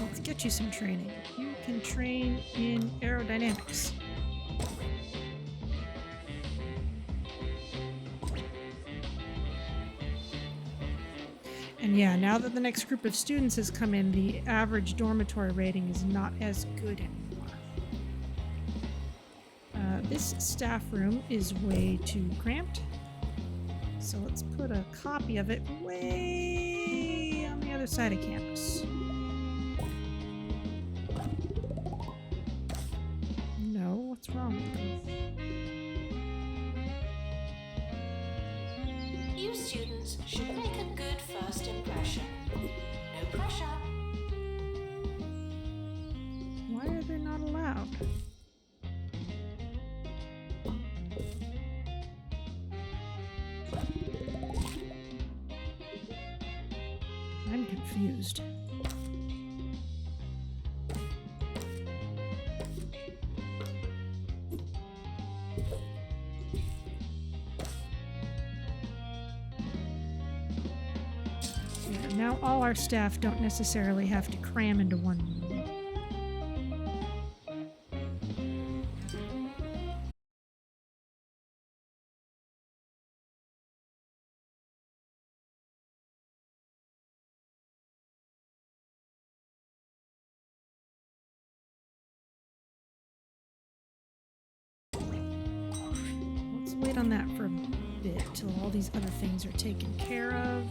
Let's get you some training. You can train in aerodynamics. And yeah, now that the next group of students has come in, the average dormitory rating is not as good anymore. This staff room is way too cramped. So let's put a copy of it way on the other side of campus. No, what's wrong with this? You students should make a good first impression. No pressure. Why are they not allowed? I'm confused. Yeah, now all our staff don't necessarily have to cram into one room. Let's wait on that for a bit till all these other things are taken care of.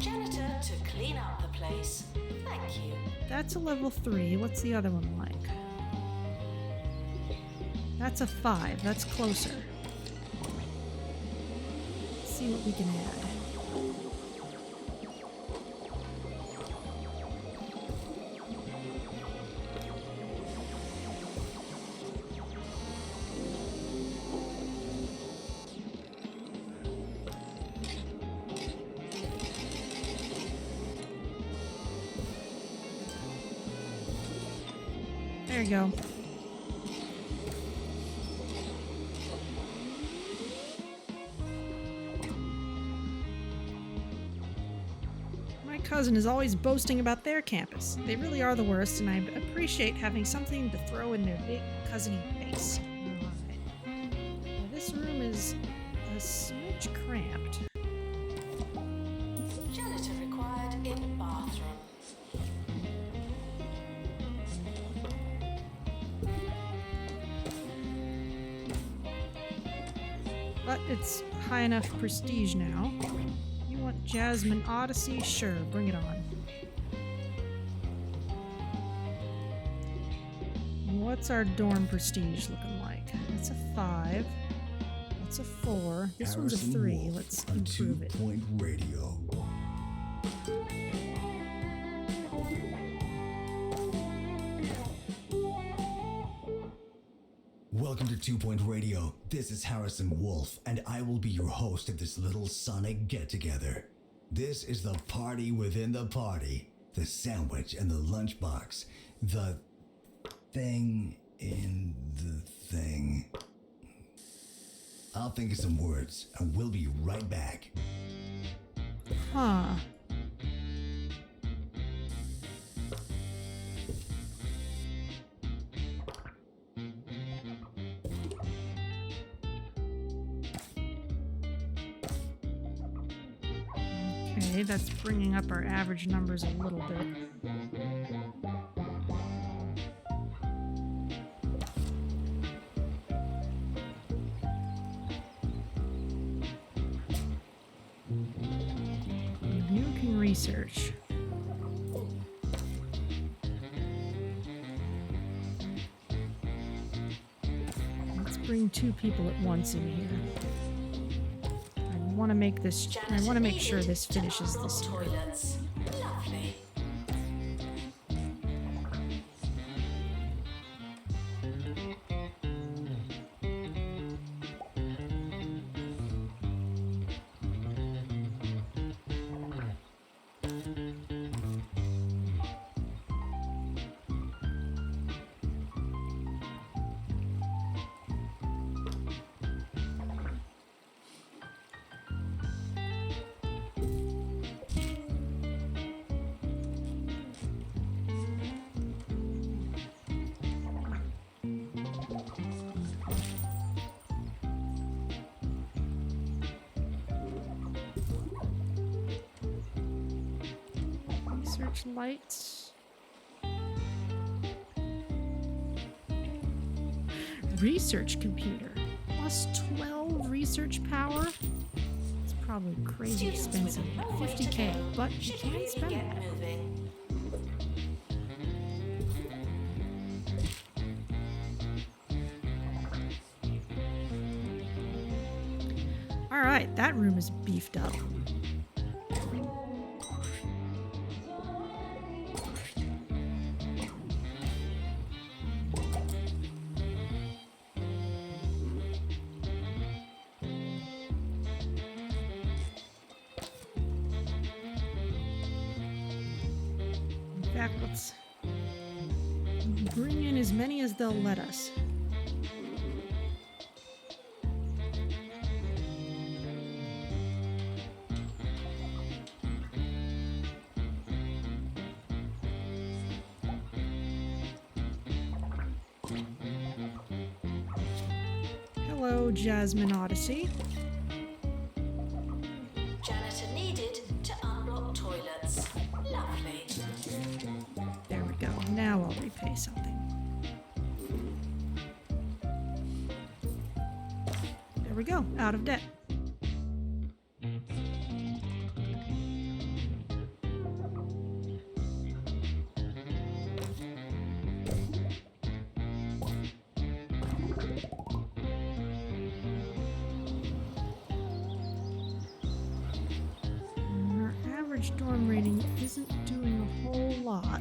Janitor to clean up the place. Thank you. That's a level 3. What's the other one like? That's a 5. That's closer. Let's see what we can add. There you go. My cousin is always boasting about their campus. They really are the worst, and I appreciate having something to throw in their big cousin-y face. Alright. Now, this room is a smidge cramped. Janitor required in bathroom. But it's high enough prestige now. You want Jasmine Odyssey? Sure, bring it on. What's our dorm prestige looking like? That's a 5. That's a 4. This one's a Harrison 3. Wolf Let's on improve it. 2 Point Radio. Welcome to 2 Point Radio. This is Harrison Wolf, and I will be your host of this little sonic get-together. This is the party within the party, the sandwich and the lunchbox, the thing in the thing. I'll think of some words, and we'll be right back. Huh. Okay, that's bringing up our average numbers a little bit. You can research. Let's bring 2 people at once in here. I want to make this. I want to make sure this finishes this year. Toilets. Lovely. Research lights. Research computer. Plus 12 research power. It's probably crazy Students expensive. with no way to 50K, go but you should can really spend get that. moving. Alright, that room is beefed up. In fact, let's bring in as many as they'll let us. Hello, Jasmine Odyssey. Janitor needed to unlock toilets. Lovely. There we go. Now I'll repay something. There we go. Out of debt. Our average dorm rating isn't doing a whole lot.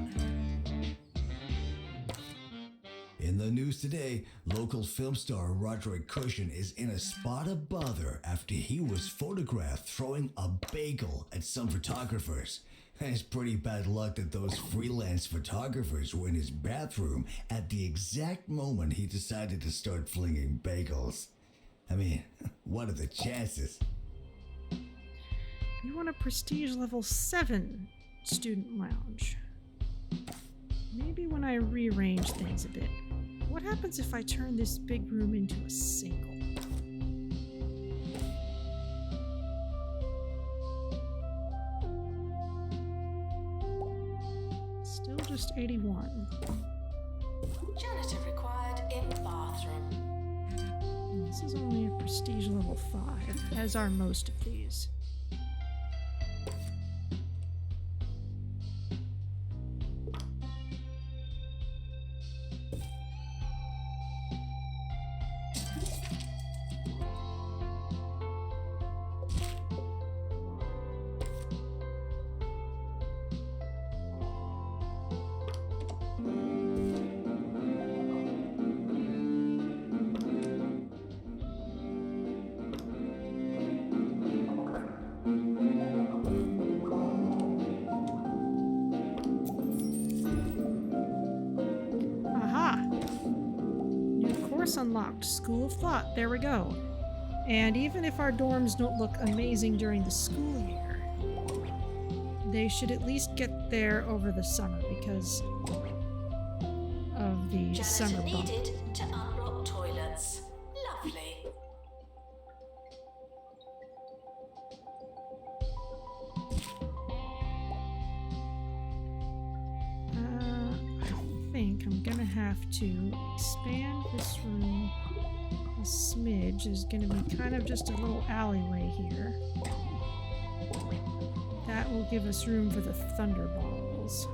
In the news today, local film star Roderick Cushion is in a spot of bother after he was photographed throwing a bagel at some photographers. It's pretty bad luck that those freelance photographers were in his bathroom at the exact moment he decided to start flinging bagels. I mean, what are the chances? You want a prestige level 7 student lounge. Maybe when I rearrange things a bit. What happens if I turn this big room into a single? Still just 81. Janitor required in bathroom. This is only a prestige level 5, as are most of these. Aha! New course unlocked. School of Thought. There we go. And even if our dorms don't look amazing during the school year, they should at least get there over the summer because of the summer Janitor bump. needed to unlock toilets. Lovely. I think I'm gonna have to expand this room a smidge. There's gonna be kind of just a little alleyway here. That will give us room for the thunderballs.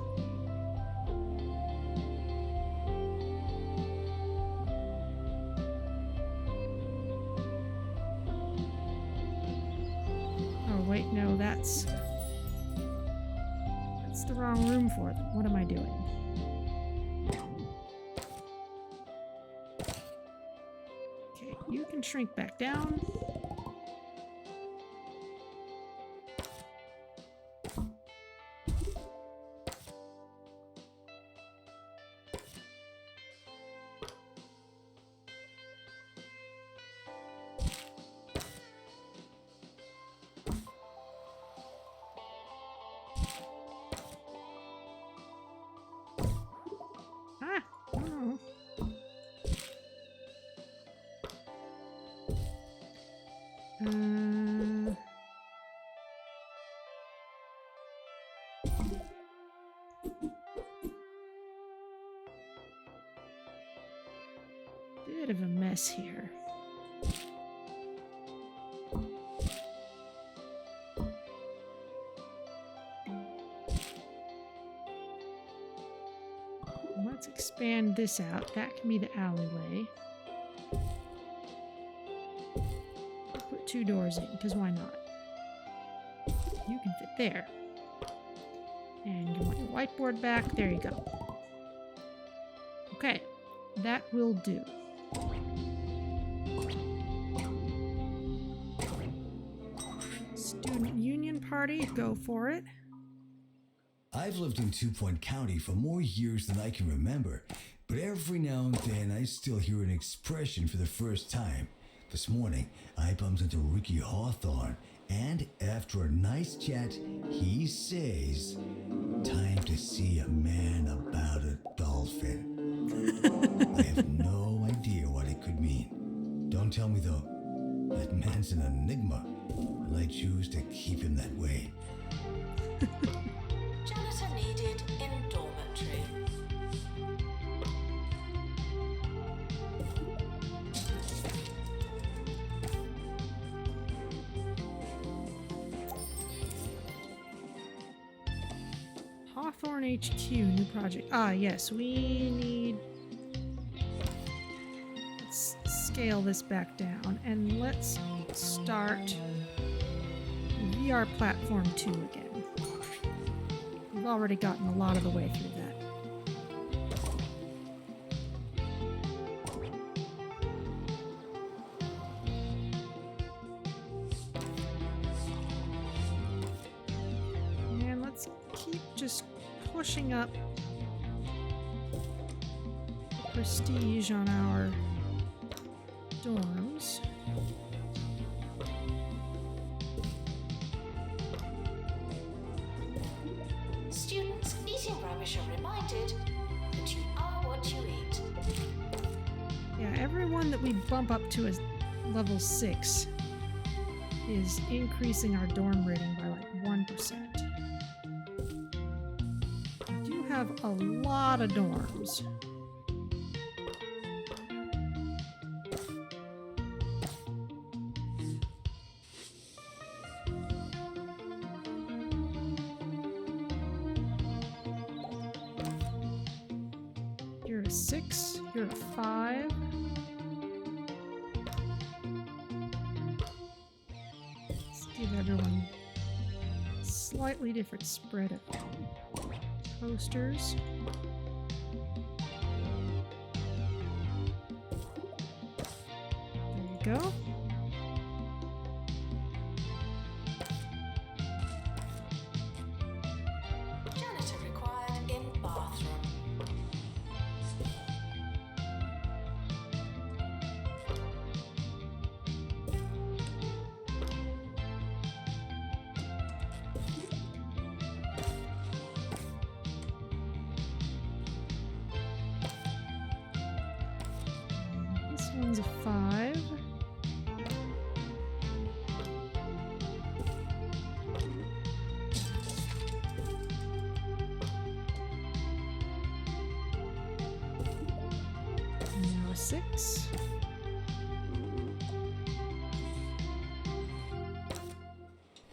Oh wait, no, that's the wrong room for it. What am I doing? Okay, you can shrink back down. Ah! Oh. bit of a mess here. Let's expand this out. That can be the alleyway. Put 2 doors in, because why not? You can fit there. And you want your whiteboard back. There you go. Okay, that will do. Student Union Party, go for it. I've lived in 2 Point County for more years than I can remember, but every now and then I still hear an expression for the first time. This morning, I bumped into Ricky Hawthorne, and after a nice chat, he says, "Time to see a man about a dolphin." I have no idea what it could mean. Don't tell me though. That man's an enigma, and I choose to keep him that way. Janitor needed in dormitory. Hawthorne HQ, new project. Ah, yes, we need... Let's scale this back down, and let's start VR Platform 2 again. We've already gotten a lot of the way through that. And let's keep just pushing up prestige on our dorms. Students eating rubbish are reminded that you are what you eat. Yeah, everyone that we bump up to as level 6 is increasing our dorm rating by like 1%. We do have a lot of dorms. You're a 6, you're a 5. Let's give everyone a slightly different spread of posters. There you go. Janitor required in bathroom. This one's a 5. Now a 6.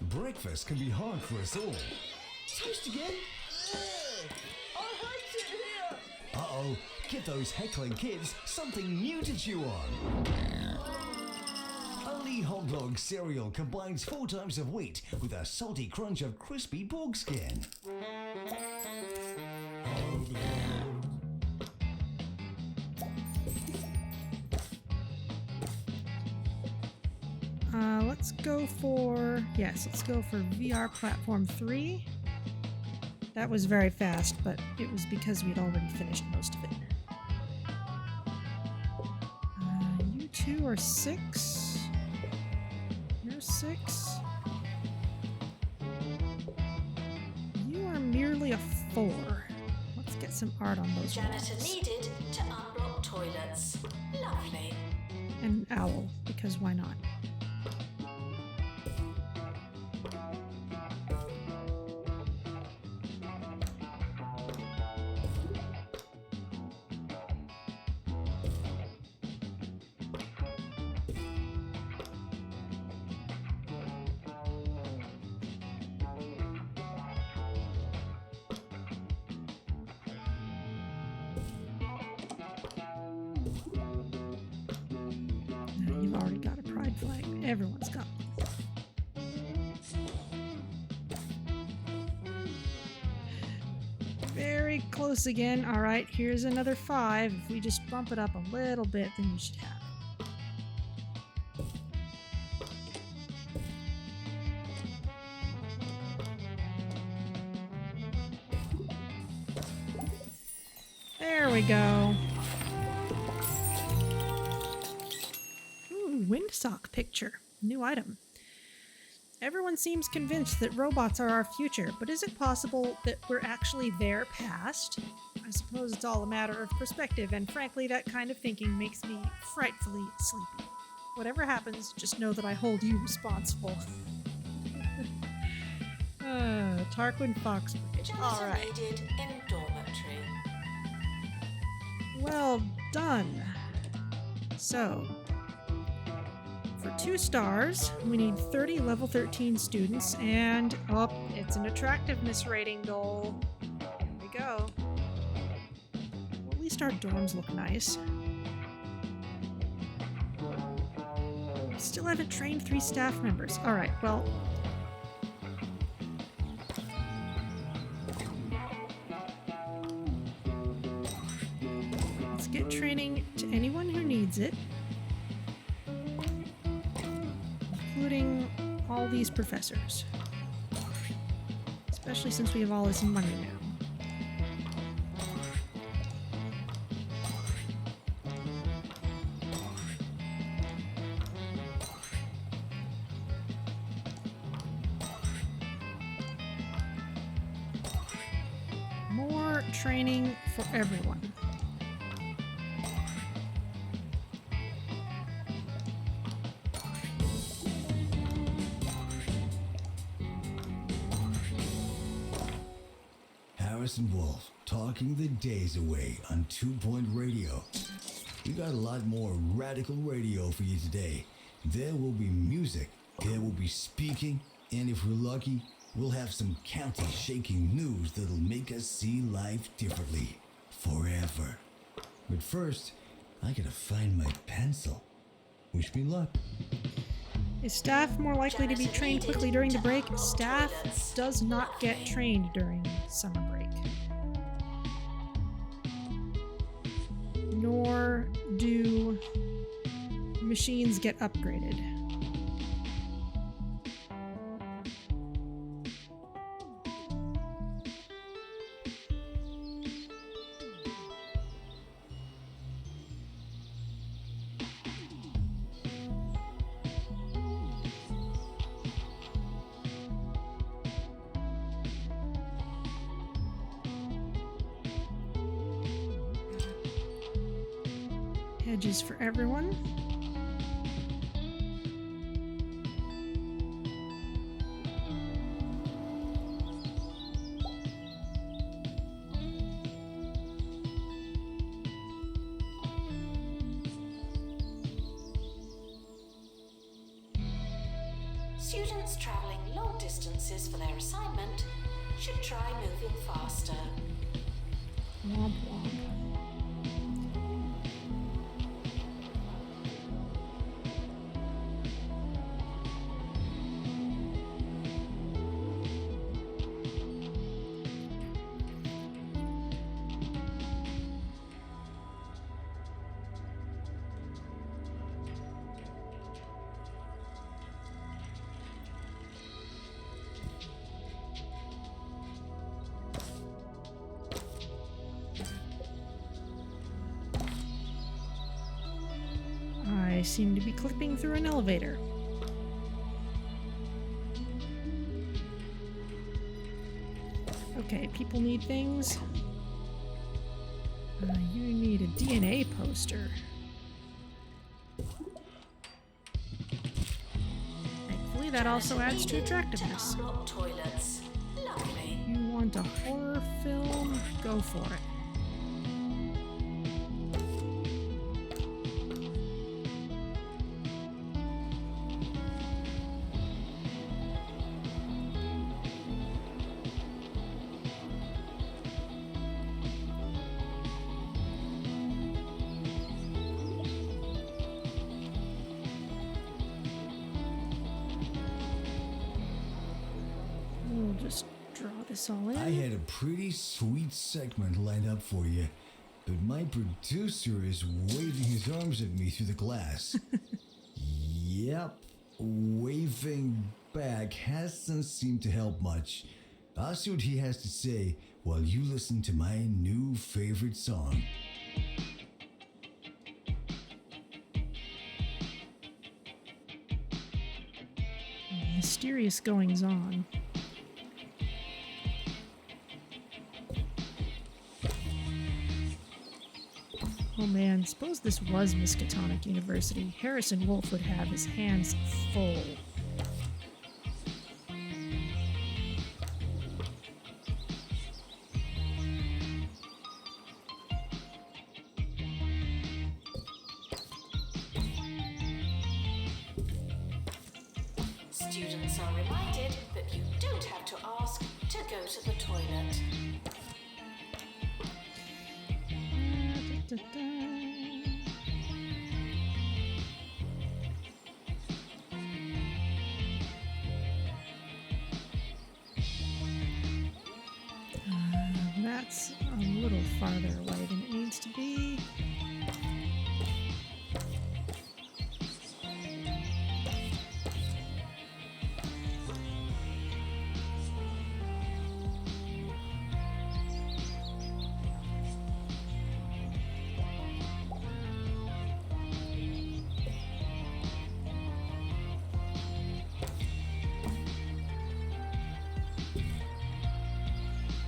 Breakfast can be hard for us all. Toast again? Ugh, I hate it here! Uh-oh, give those heckling kids something new to chew on. A Lee Hot Dog cereal combines 4 types of wheat with a salty crunch of crispy pork skin. Let's go for... Yes, let's go for VR Platform 3. That was very fast, but it was because we'd already finished most of it. You two are 6. You're 6. You are merely a 4. Let's get some art on those Janitor walls. needed to unblock toilets. Lovely. And owl, because why not? you've already got a pride flag. Everyone's got one. Very close again. All right, here's another 5. If we just bump it up a little bit, then we should have it. There we go. Ooh, windsock picture. New item. Everyone seems convinced that robots are our future, but is it possible that we're actually their past? I suppose it's all a matter of perspective, and frankly, that kind of thinking makes me frightfully sleepy. Whatever happens, just know that I hold you responsible. Tarquin Foxbridge. All Janitor right. needed in dormitory. Well done. So, for 2 stars, we need 30 level 13 students, and oh, it's an attractiveness rating goal. Here we go. Well, at least our dorms look nice. Still haven't trained 3 staff members. All right, well. Let's get training to anyone who needs it. Including all these professors. Especially since we have all this money now. More training for everyone. Harrison Wolf talking the days away on 2 Point Radio. We got a lot more radical radio for you today. There will be music, there will be speaking, and if we're lucky, we'll have some county-shaking news that'll make us see life differently. Forever. But first, I gotta find my pencil. Wish me luck. Is staff more likely to be trained quickly during the break? Staff does not get trained during summer break. Nor do machines get upgraded. Hedges for everyone. Students travelling long distances for their assignment should try moving faster. Womp womp. I seem to be clipping through an elevator. Okay, people need things. You need a DNA poster. Thankfully, that also adds to attractiveness. To unlock toilets. Lovely. You want a horror film? Go for it. draw this all in. I had a pretty sweet segment lined up for you, but my producer is waving his arms at me through the glass. Yep, waving back hasn't seemed to help much. I'll see what he has to say while you listen to my new favorite song. Mysterious goings on. Oh man, suppose this was Miskatonic University. Harrison Wolf would have his hands full. Students are reminded that you don't have to ask to go to the toilet. That's a little farther away than it needs to be.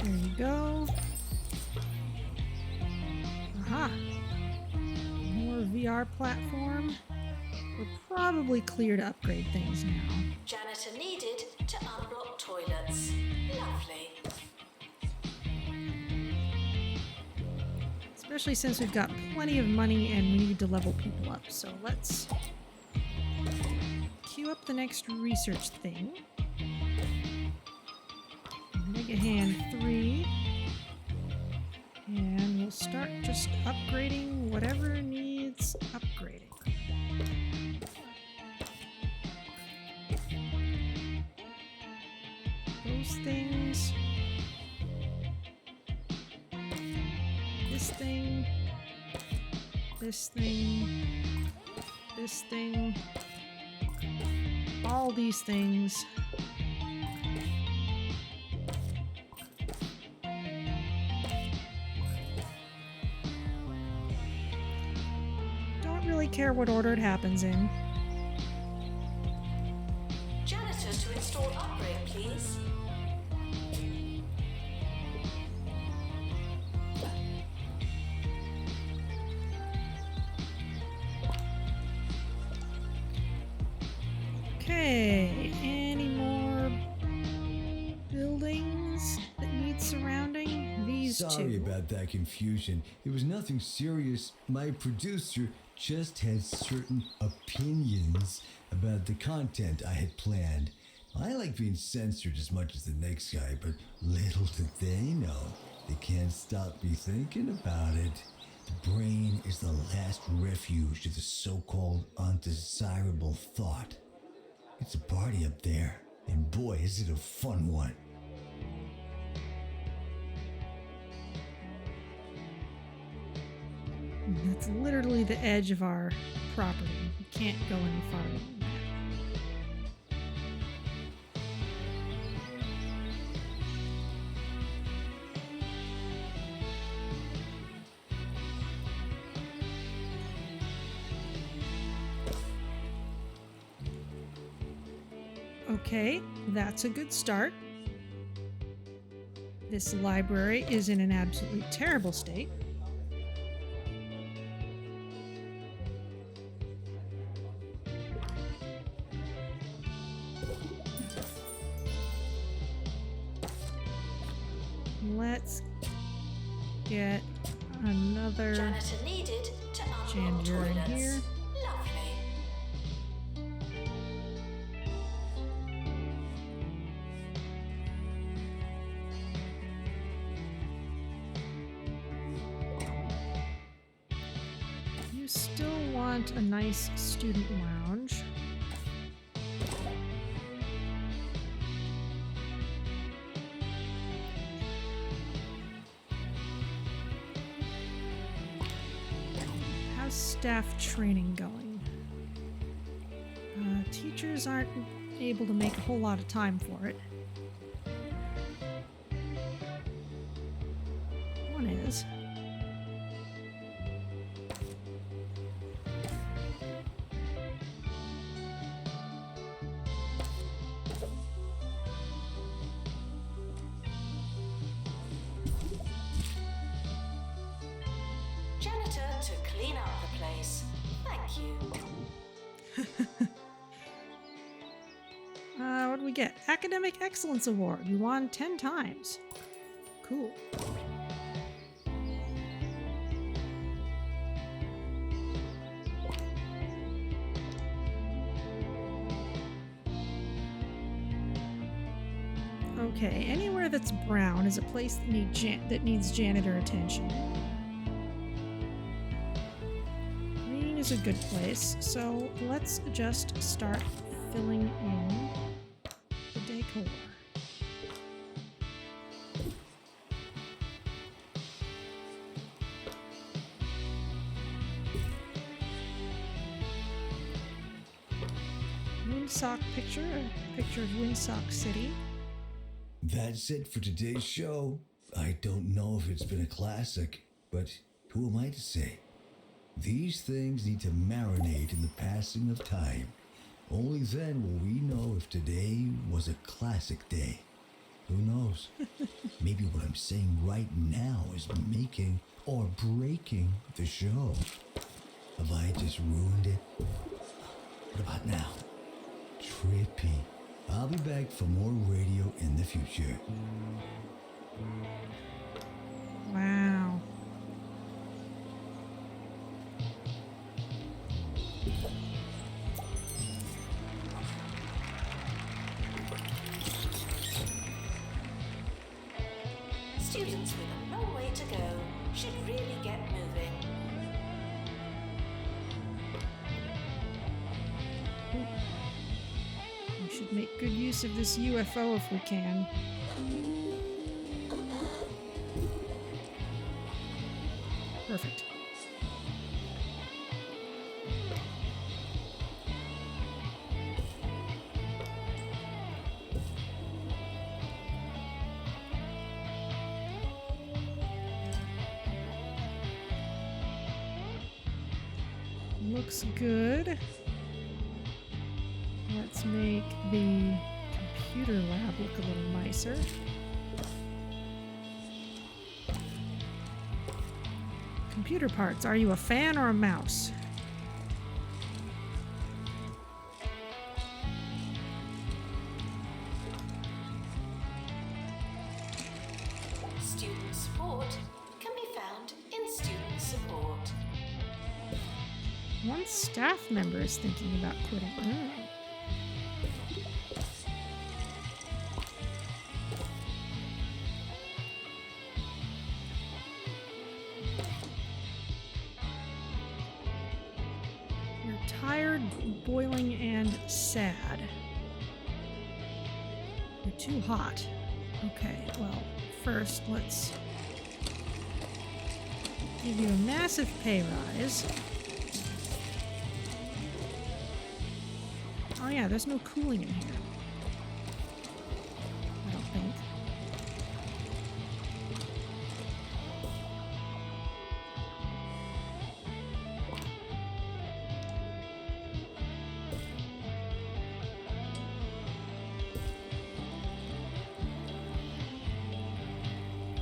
There you go. Aha! More VR platform. We're probably clear to upgrade things now. Janitor needed to unblock toilets. Lovely. Especially since we've got plenty of money and we need to level people up. So let's queue up the next research thing. Mega Hand 3. And we'll start just upgrading whatever needs upgrading. Those things. This thing. This thing. This thing. All these things. Don't really care what order it happens in. Janitor to install upgrade, please. Okay, any more buildings that need surrounding? These Sorry two. about that confusion. It was nothing serious. My producer just had certain opinions about the content I had planned. I like being censored as much as the next guy, but little did they know, they can't stop me thinking about it. The brain is the last refuge to the so-called undesirable thought. It's a party up there, and boy, is it a fun one. That's literally the edge of our property. We can't go any farther than that. Okay, that's a good start. This library is in an absolutely terrible state. Let's get another Janitor needed to unblock janitor in toilets. here. Lovely. You still want a nice student lounge. staff training going? Teachers aren't able to make a whole lot of time for it. One is. Janitor to clean up the place. Thank you. What do we get? Academic Excellence Award. You won 10 times. Cool. Okay, anywhere that's brown is a place that needs janitor attention. Green is a good place, so let's just start filling in the decor. Windsock picture, a picture of Windsock City. That's it for today's show. I don't know if it's been a classic, but who am I to say? These things need to marinate in the passing of time. Only then will we know if today was a classic day. Who knows? Maybe what I'm saying right now is making or breaking the show. Have I just ruined it? What about now? Trippy. I'll be back for more radio in the future. Wow. Students with a long way to go should really get moving. We should make good use of this UFO if we can. Perfect. Looks good. Let's make the computer lab look a little nicer. Computer parts, are you a fan or a mouse? Student support can be found in student support. One staff member is thinking about quitting. Oh. You're tired, boiling, and sad. You're too hot. Okay, well, first let's give you a massive pay rise. Oh yeah, there's no cooling in here. I don't think.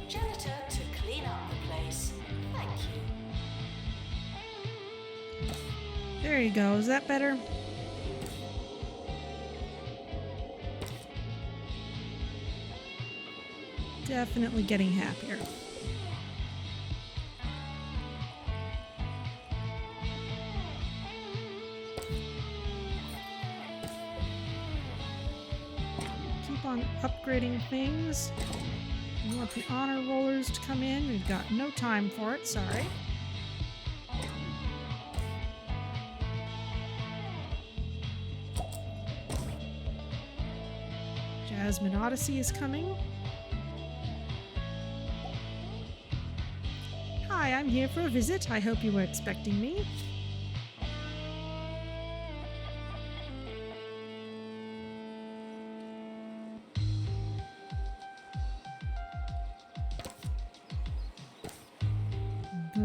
Janitor to clean up the place. Thank you. There you go. Is that better? Definitely getting happier. Keep on upgrading things. We want the honor rollers to come in. We've got no time for it, sorry. Jasmine Odyssey is coming. Hi, I'm here for a visit. I hope you were expecting me.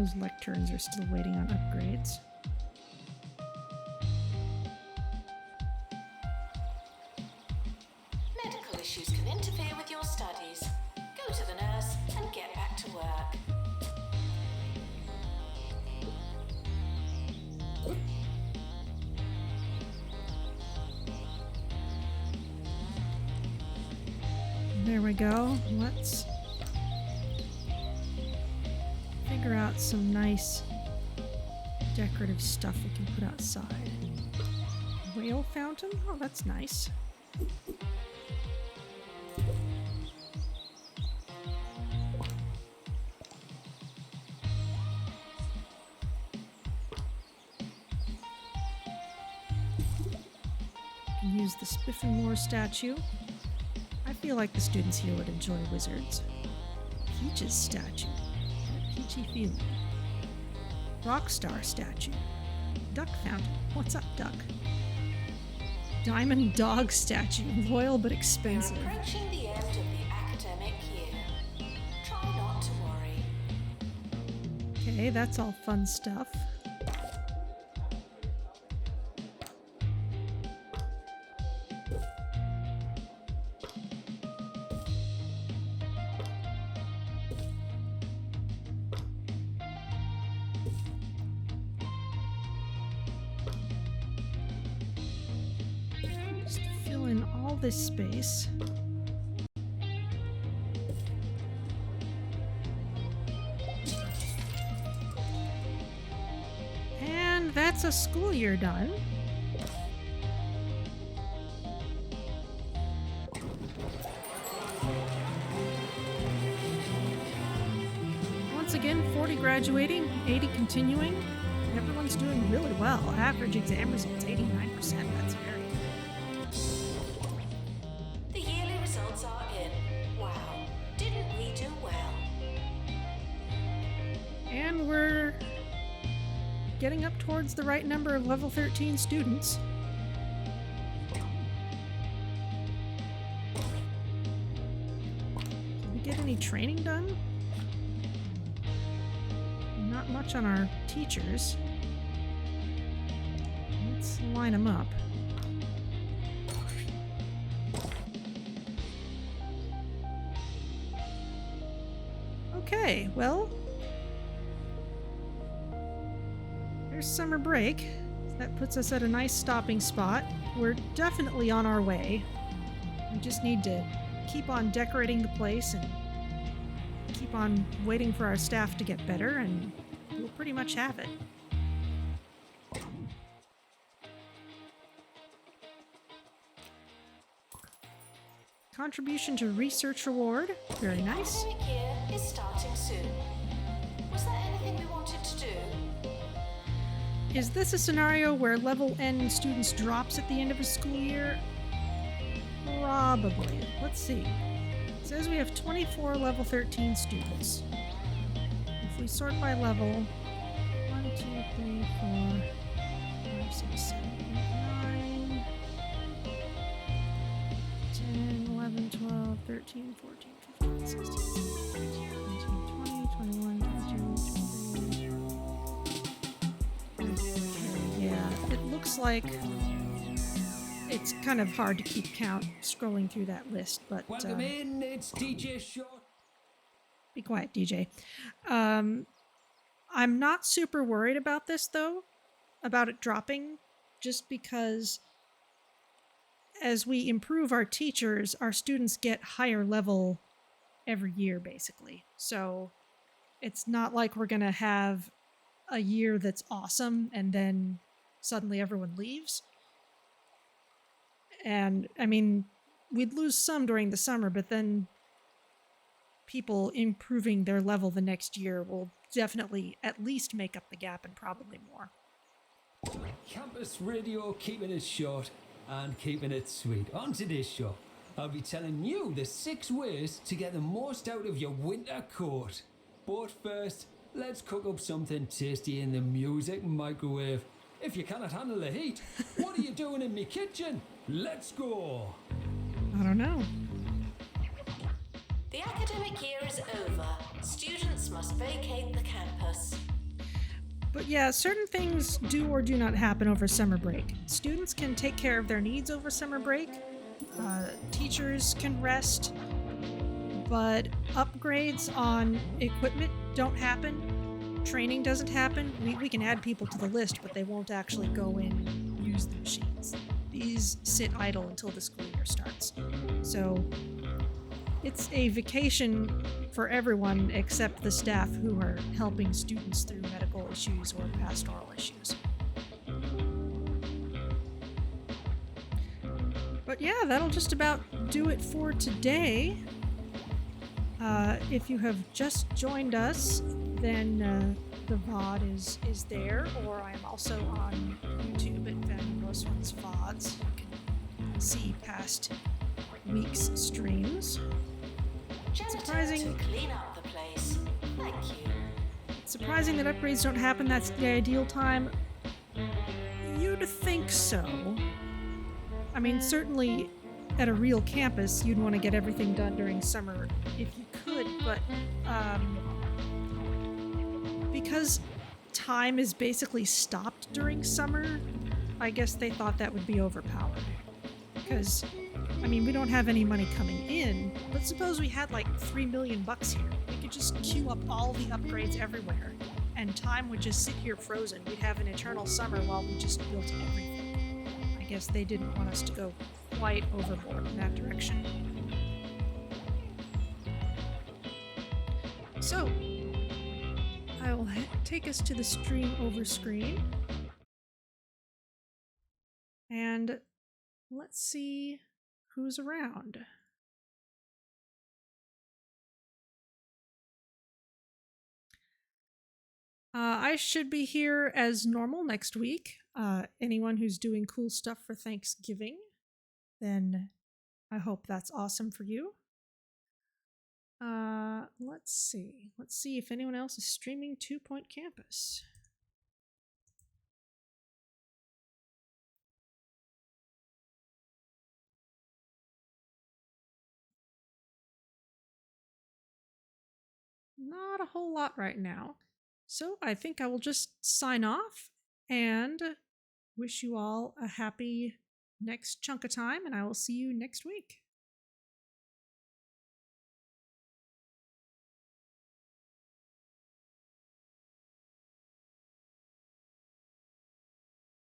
Those lecterns are still waiting on upgrades. Medical issues can interfere with your studies. Go to the nurse and get back to work. There we go. Let's figure out some nice decorative stuff we can put outside. Whale fountain? Oh, that's nice. Can use the Spiffenmore statue. I feel like the students here would enjoy wizards. Peach's statue. Peachy feeling. Rockstar statue. Duck fountain. What's up, duck? Diamond dog statue. Loyal but expensive. We're approaching the end of the academic year. Try not to worry. Okay, that's all fun stuff. Just fill in all this space. And that's a school year done. Once again, 40 graduating, 80 continuing. Everyone's doing really well. Average exam results, 89%. That's very good. The yearly results are in. Wow, didn't we do well? And we're getting up towards the right number of level 13 students. Did we get any training done? Not much on our teachers. Let's line them up. Okay, well, there's summer break. That puts us at a nice stopping spot. We're definitely on our way. We just need to keep on decorating the place and keep on waiting for our staff to get better, and we'll pretty much have it. Contribution to research reward. Very nice. The academic year is starting soon. Was there anything we wanted to do? Is this a scenario where level N students drops at the end of a school year? Probably. Let's see. It says we have 24 level 13 students. If we sort by level, 1, 2, 3, 4, 5, 6, 7, 8, 9, 10, 11, 12, 13, 14, 15, 16, 17, 18, 20, 21, 22, 23. Yeah, it looks like it's kind of hard to keep count scrolling through that list, but Welcome in, it's DJ Short. be quiet, DJ. I'm not super worried about this, though, about it dropping, just because as we improve our teachers, our students get higher level every year, basically. So it's not like we're going to have a year that's awesome and then suddenly everyone leaves. And, I mean, we'd lose some during the summer, but then people improving their level the next year will definitely at least make up the gap and probably more. Campus radio keeping it short and keeping it sweet. On today's show, I'll be telling you the 6 ways to get the most out of your winter coat. But first, let's cook up something tasty in the music microwave. If you cannot handle the heat, what are you doing in me kitchen? Let's go! I don't know. The academic year is over. Students must vacate the campus. But yeah, certain things do or do not happen over summer break. Students can take care of their needs over summer break. Teachers can rest. But upgrades on equipment don't happen. Training doesn't happen. We can add people to the list, but they won't actually go in and use the machines. These sit idle until the school year starts. So it's a vacation for everyone except the staff who are helping students through medical issues or pastoral issues. But yeah, that'll just about do it for today. If you have just joined us, then the VOD is there, or I'm also on YouTube at Van Grossman's VODs. You can see past week's streams. Janitor Surprising. to clean up the place. Thank you. It's surprising that upgrades don't happen. That's the ideal time. You'd think so. I mean, certainly at a real campus, you'd want to get everything done during summer if you could, but because time is basically stopped during summer, I guess they thought that would be overpowered. Because, I mean, we don't have any money coming in, but suppose we had like $3 million here. We could just queue up all the upgrades everywhere, and time would just sit here frozen. We'd have an eternal summer while we just built everything. I guess they didn't want us to go quite overboard in that direction. So, I will take us to the stream over screen. And let's see who's around. I should be here as normal next week. Anyone who's doing cool stuff for Thanksgiving, then I hope that's awesome for you. Let's see. Let's see if anyone else is streaming 2 Point Campus. Not a whole lot right now. So I think I will just sign off and wish you all a happy next chunk of time, and I will see you next week.